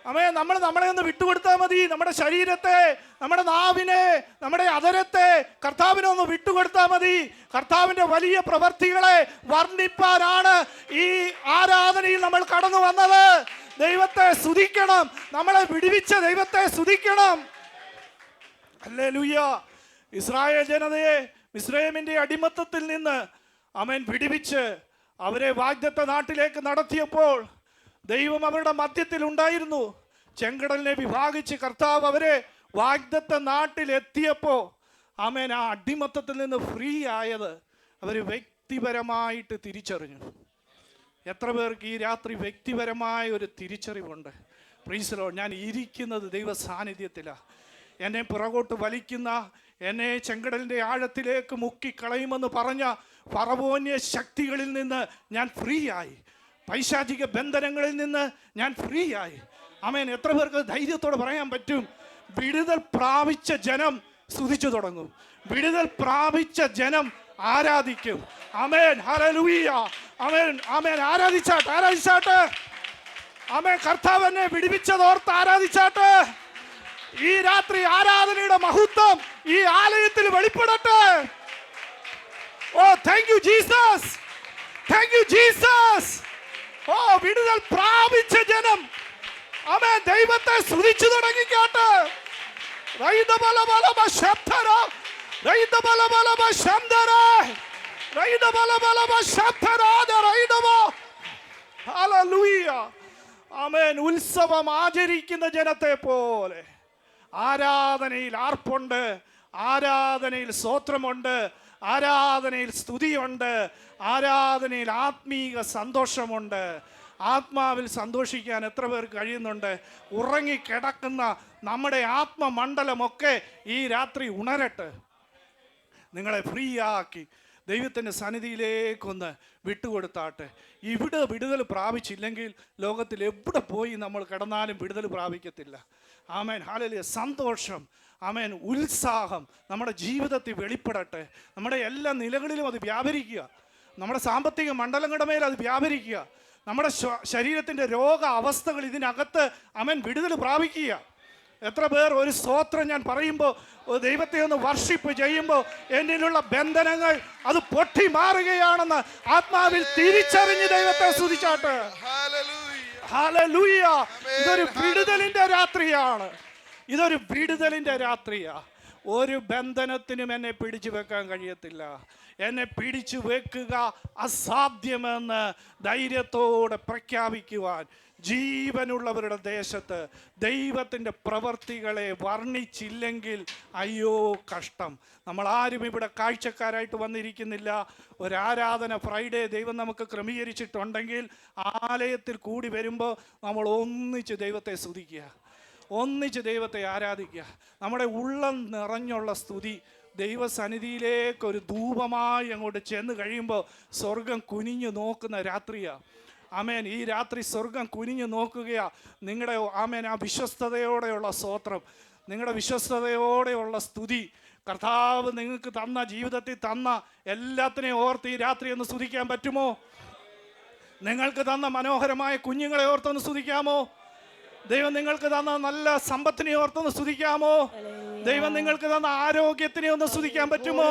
ആമേൻ. നമ്മളെ ഒന്ന് വിട്ടുകൊടുത്താൽ മതി. നമ്മുടെ ശരീരത്തെ, നമ്മുടെ നാവിനെ, നമ്മുടെ അധരത്തെ കർത്താവിനെ ഒന്ന് വിട്ടുകൊടുത്താൽ മതി. കർത്താവിൻ്റെ വലിയ പ്രവർത്തികളെ വർണ്ണിപ്പാനാണ് ഈ ആരാധനയിൽ നമ്മൾ കടന്നു വന്നത്. ദൈവത്തെ സ്തുതിക്കണം. നമ്മളെ വിടുവിച്ച ദൈവത്തെ സ്തുതിക്കണം. ഹല്ലേലൂയ. ഇസ്രായേൽ ജനതയെ മിസ്രയീമിന്റെ അടിമത്തത്തിൽ നിന്ന് ആമേൻ വിടുവിച്ച് അവരെ വാഗ്ദത്ത നാട്ടിലേക്ക് നടത്തിയപ്പോൾ ദൈവം അവരുടെ മധ്യത്തിൽ ഉണ്ടായിരുന്നു. ചെങ്കടലിനെ വിഭാഗിച്ച് കർത്താവ് അവരെ വാഗ്ദത്ത നാട്ടിൽ എത്തിയപ്പോൾ ആമേൻ ആ അടിമത്തത്തിൽ നിന്ന് ഫ്രീ ആയത് അവർ വ്യക്തിപരമായിട്ട് തിരിച്ചറിഞ്ഞു. എത്ര പേർക്ക് ഈ രാത്രി വ്യക്തിപരമായ ഒരു തിരിച്ചറിവുണ്ട്? Price the Lord. ഞാൻ ഇരിക്കുന്നത് ദൈവ സാന്നിധ്യത്തിലാണ്. എന്നെ പുറകോട്ട് വലിക്കുന്ന, എന്നെ ചെങ്കടലിൻ്റെ ആഴത്തിലേക്ക് മുക്കിക്കളയുമെന്ന് പറഞ്ഞ ഫറവോന്യ ശക്തികളിൽ നിന്ന് ഞാൻ ഫ്രീ ആയി. പൈശാചിക ബന്ധനങ്ങളിൽ നിന്ന് ഞാൻ ഫ്രീ ആയി. ആമേൻ. എത്ര പേർക്ക് ധൈര്യത്തോടെ പറയാൻ പറ്റും? വിടുതൽ പ്രാപിച്ച ജനം സ്തുതിച്ചു തുടങ്ങും. വിടുതൽ പ്രാപിച്ച ജനം ആരാധിക്കും. ആമേൻ. ഹല്ലേലൂയ. ആമേൻ. ആമേൻ. ആരാധിച്ചാട്ടെ. ആമേൻ. കർത്താവ് എന്നെ വിടുവിച്ചതോർത്ത് ആരാധിച്ചാട്ടെ. ഈ രാത്രി ആരാധനയുടെ മഹത്വം ഈ ആലയത്തിൽ വെളിപ്പെടട്ടെ. ഓ, thank you Jesus. Thank you Jesus. ഓ, വിടുതൽ പ്രാപിച്ച ജനം ആമേൻ ദൈവത്തെ സ്തുതിച്ചു തുടങ്ങിക്കാട്ടെ. ആമേൻ. ഉത്സവം ആചരിക്കുന്ന ജനത്തെ പോലെ ആരാധനയിൽ ആർപ്പുണ്ട്, ആരാധനയിൽ സ്തോത്രമുണ്ട്, ആരാധനയിൽ സ്തുതിയുണ്ട്, ആരാധനയിൽ ആത്മീക സന്തോഷമുണ്ട്. ആത്മാവിൽ സന്തോഷിക്കാൻ എത്ര പേർക്ക് കഴിയുന്നുണ്ട്? ഉറങ്ങിക്കിടക്കുന്ന നമ്മുടെ ആത്മമണ്ഡലമൊക്കെ ഈ രാത്രി ഉണരട്ടെ. നിങ്ങളെ ഫ്രീ ആക്കി ദൈവത്തിൻ്റെ സന്നിധിയിലേക്കൊന്ന് വിട്ടുകൊടുത്താട്ടെ. ഇവിടെ വിടുതൽ പ്രാപിച്ചില്ലെങ്കിൽ ലോകത്തിൽ എവിടെ പോയി നമ്മൾ കിടന്നാലും വിടുതൽ പ്രാപിക്കത്തില്ല. ആമേൻ. ഹല്ലേലൂയ. സന്തോഷം, ആമേൻ, ഉത്സാഹം നമ്മുടെ ജീവിതത്തിൽ വെളിപ്പെടട്ടെ. നമ്മുടെ എല്ലാ നിലകളിലും അത് വ്യാപരിക്കുക. നമ്മുടെ സാമ്പത്തിക മണ്ഡലങ്ങളുടെ മേൽ അത് വ്യാപരിക്കുക. നമ്മുടെ ശരീരത്തിൻ്റെ രോഗ അവസ്ഥകൾ ഇതിനകത്ത് ആമേൻ വിടുതൽ പ്രാപിക്കുക. എത്ര പേർ ഒരു സ്തോത്രം ഞാൻ പറയുമ്പോൾ, ദൈവത്തെ ഒന്ന് വർഷിപ്പ് ചെയ്യുമ്പോൾ എന്നിലുള്ള ബന്ധനങ്ങൾ അത് പൊട്ടി മാറുകയാണെന്ന് ആത്മാവിൽ തിരിച്ചറിഞ്ഞ് ദൈവത്തെ സ്തുതിച്ചാട്ടെ. ഹല്ലേലൂയ. ഇതൊരു വിടുതലിന്റെ രാത്രിയാണ്. ഇതൊരു വിടുതലിന്റെ രാത്രിയാ. ഒരു ബന്ധനത്തിനും എന്നെ പിടിച്ചു വെക്കാൻ കഴിയത്തില്ല. എന്നെ പിടിച്ചു വെക്കുക അസാധ്യമെന്ന് ധൈര്യത്തോടെ പ്രഖ്യാപിക്കുവാൻ ജീവനുള്ളവരുടെ ദേശത്ത് ദൈവത്തിൻ്റെ പ്രവർത്തികളെ വർണ്ണിച്ചില്ലെങ്കിൽ അയ്യോ കഷ്ടം. നമ്മളാരും ഇവിടെ കാഴ്ചക്കാരായിട്ട് വന്നിരിക്കുന്നില്ല. ഒരാരാധന ഫ്രൈഡേ ദൈവം നമുക്ക് ക്രമീകരിച്ചിട്ടുണ്ടെങ്കിൽ ആലയത്തിൽ കൂടി വരുമ്പോൾ നമ്മൾ ഒന്നിച്ച് ദൈവത്തെ സ്തുതിക്കുക, ഒന്നിച്ച് ദൈവത്തെ ആരാധിക്കുക. നമ്മുടെ ഉള്ളം നിറഞ്ഞുള്ള സ്തുതി ദൈവസന്നിധിയിലേക്കൊരു ധൂപമായി അങ്ങോട്ട് ചെന്ന് കഴിയുമ്പോൾ സ്വർഗം കുനിഞ്ഞു നോക്കുന്ന രാത്രിയാണ്. ആമേൻ. ഈ രാത്രി സ്വർഗം കുനിഞ്ഞു നോക്കുകയാ. നിങ്ങളുടെ ആമേൻ ആ വിശ്വസ്തയോടെയുള്ള സ്തോത്രം, നിങ്ങളുടെ വിശ്വസ്തയോടെയുള്ള സ്തുതി, കർത്താവ് നിങ്ങൾക്ക് തന്ന ജീവിതത്തിൽ തന്ന എല്ലാത്തിനെയും ഓർത്ത് ഈ രാത്രി ഒന്ന് സ്തുതിക്കാൻ പറ്റുമോ? നിങ്ങൾക്ക് തന്ന മനോഹരമായ കുഞ്ഞുങ്ങളെ ഓർത്തൊന്ന് സ്തുതിക്കാമോ? ദൈവം നിങ്ങൾക്ക് തന്ന നല്ല സമ്പത്തിനെ ഓർത്തൊന്ന് സ്തുതിക്കാമോ? ദൈവം നിങ്ങൾക്ക് തന്ന ആരോഗ്യത്തിനെ ഒന്ന് സ്തുതിക്കാൻ പറ്റുമോ?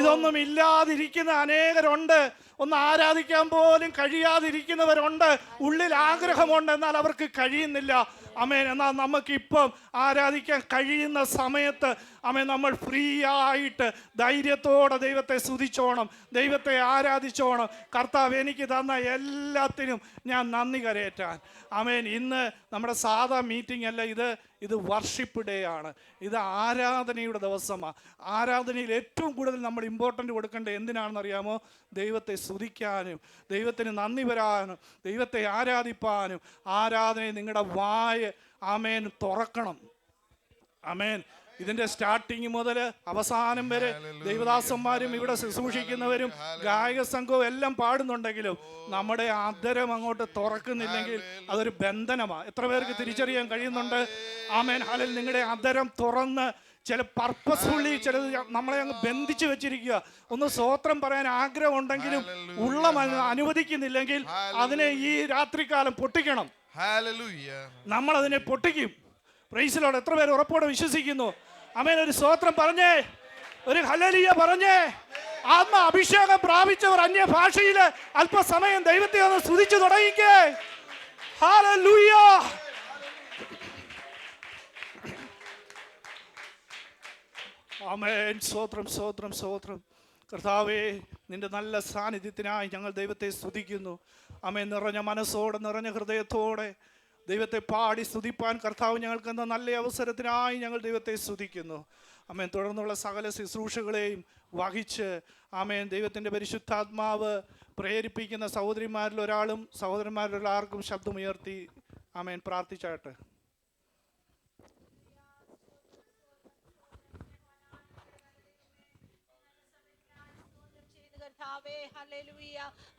ഇതൊന്നും ഇല്ലാതിരിക്കുന്ന അനേകരുണ്ട്. ഒന്ന് ആരാധിക്കാൻ പോലും കഴിയാതിരിക്കുന്നവരുണ്ട്. ഉള്ളിൽ ആഗ്രഹമുണ്ട്, എന്നാൽ അവർക്ക് കഴിയുന്നില്ല. ആമേൻ. എന്നാൽ നമുക്കിപ്പം ആരാധിക്കാൻ കഴിയുന്ന സമയത്ത് ആമേൻ നമ്മൾ ഫ്രീ ആയിട്ട് ധൈര്യത്തോടെ ദൈവത്തെ സ്തുതിച്ചോണം, ദൈവത്തെ ആരാധിച്ചോണം. കർത്താവ് എനിക്ക് തന്ന എല്ലാത്തിനും ഞാൻ നന്ദി കരയറ്റാൻ. ആമേൻ. ഇന്ന് നമ്മുടെ സാധാ മീറ്റിംഗ് അല്ല, ഇത് വർഷിപ്പ് ഡേ ആണ്. ഇത് ആരാധനയുടെ ദിവസമാണ്. ആരാധനയിൽ ഏറ്റവും കൂടുതൽ നമ്മൾ ഇമ്പോർട്ടൻ്റ് കൊടുക്കേണ്ടത് എന്തിനാണെന്ന് അറിയാമോ? ദൈവത്തെ സ്തുതിക്കാനും ദൈവത്തിന് നന്ദി വരാനും ദൈവത്തെ ആരാധിപ്പാനും. ആരാധനയിൽ നിങ്ങളുടെ വായ ആമേൻ തുറക്കണം. ആമേൻ. ഇതിൻ്റെ സ്റ്റാർട്ടിങ് മുതൽ അവസാനം വരെ ദൈവദാസന്മാരും ഇവിടെ ശുശ്രൂഷിക്കുന്നവരും ഗായക സംഘവും എല്ലാം പാടുന്നുണ്ടെങ്കിലും നമ്മുടെ അധരം അങ്ങോട്ട് തുറക്കുന്നില്ലെങ്കിൽ അതൊരു ബന്ധനമാണ്. എത്ര പേർക്ക് തിരിച്ചറിയാൻ കഴിയുന്നുണ്ട്? ആമേൻ. ഹല്ലേലൂയ. നിങ്ങളുടെ അധരം തുറന്ന് ചില പർപ്പസ്ഫുള്ളി ചിലത് നമ്മളെ അങ്ങ് ബന്ധിച്ച് വെച്ചിരിക്കുക. ഒന്ന് സ്തോത്രം പറയാൻ ആഗ്രഹം ഉണ്ടെങ്കിലും ഉള്ളം അനുവദിക്കുന്നില്ലെങ്കിൽ അതിനെ ഈ രാത്രികാലം പൊട്ടിക്കണം. Hallelujah. നമ്മൾ അതിനെ പൊട്ടിക്കും. Praise Lord. എത്ര പേര് ഉറപ്പോടെ വിശ്വസിക്കുന്നു? ആമേൻ. ഒരു സ്തോത്രം പറഞ്ഞേ, ഒരു ഹല്ലേലൂയ പറഞ്ഞേ. ആത്മ അഭിഷേകം പ്രാപിച്ചവർ അന്യ ഭാഷയിൽ അല്പസമയം ദൈവത്തെ ഒന്ന് സ്തുതിച്ചു തുടങ്ങിക്കേ. ഹല്ലേലൂയ. ആമേൻ. സ്തോത്രം സ്തോത്രം സ്തോത്രം. കർത്താവേ, നിന്റെ നല്ല സാന്നിധ്യത്തിനായി ഞങ്ങൾ ദൈവത്തെ സ്തുതിക്കുന്നു. ആമേൻ. നിറഞ്ഞ മനസ്സോടെ നിറഞ്ഞ ഹൃദയത്തോടെ ദൈവത്തെ പാടി സ്തുതിപ്പാൻ കർത്താവ് ഞങ്ങൾക്ക് എന്ന നല്ല അവസരത്തിനായി ഞങ്ങൾ ദൈവത്തെ സ്തുതിക്കുന്നു. ആമേൻ. തുടർന്നുള്ള സകല ശുശ്രൂഷകളെയും വഹിച്ച് ആമേൻ ദൈവത്തിൻ്റെ പരിശുദ്ധാത്മാവ് പ്രേരിപ്പിക്കുന്ന സഹോദരിമാരിൽ ഒരാളും സഹോദരന്മാരിൽ ആർക്കും ശബ്ദമുയർത്തി ആമേൻ പ്രാർത്ഥിച്ചാട്ടെ.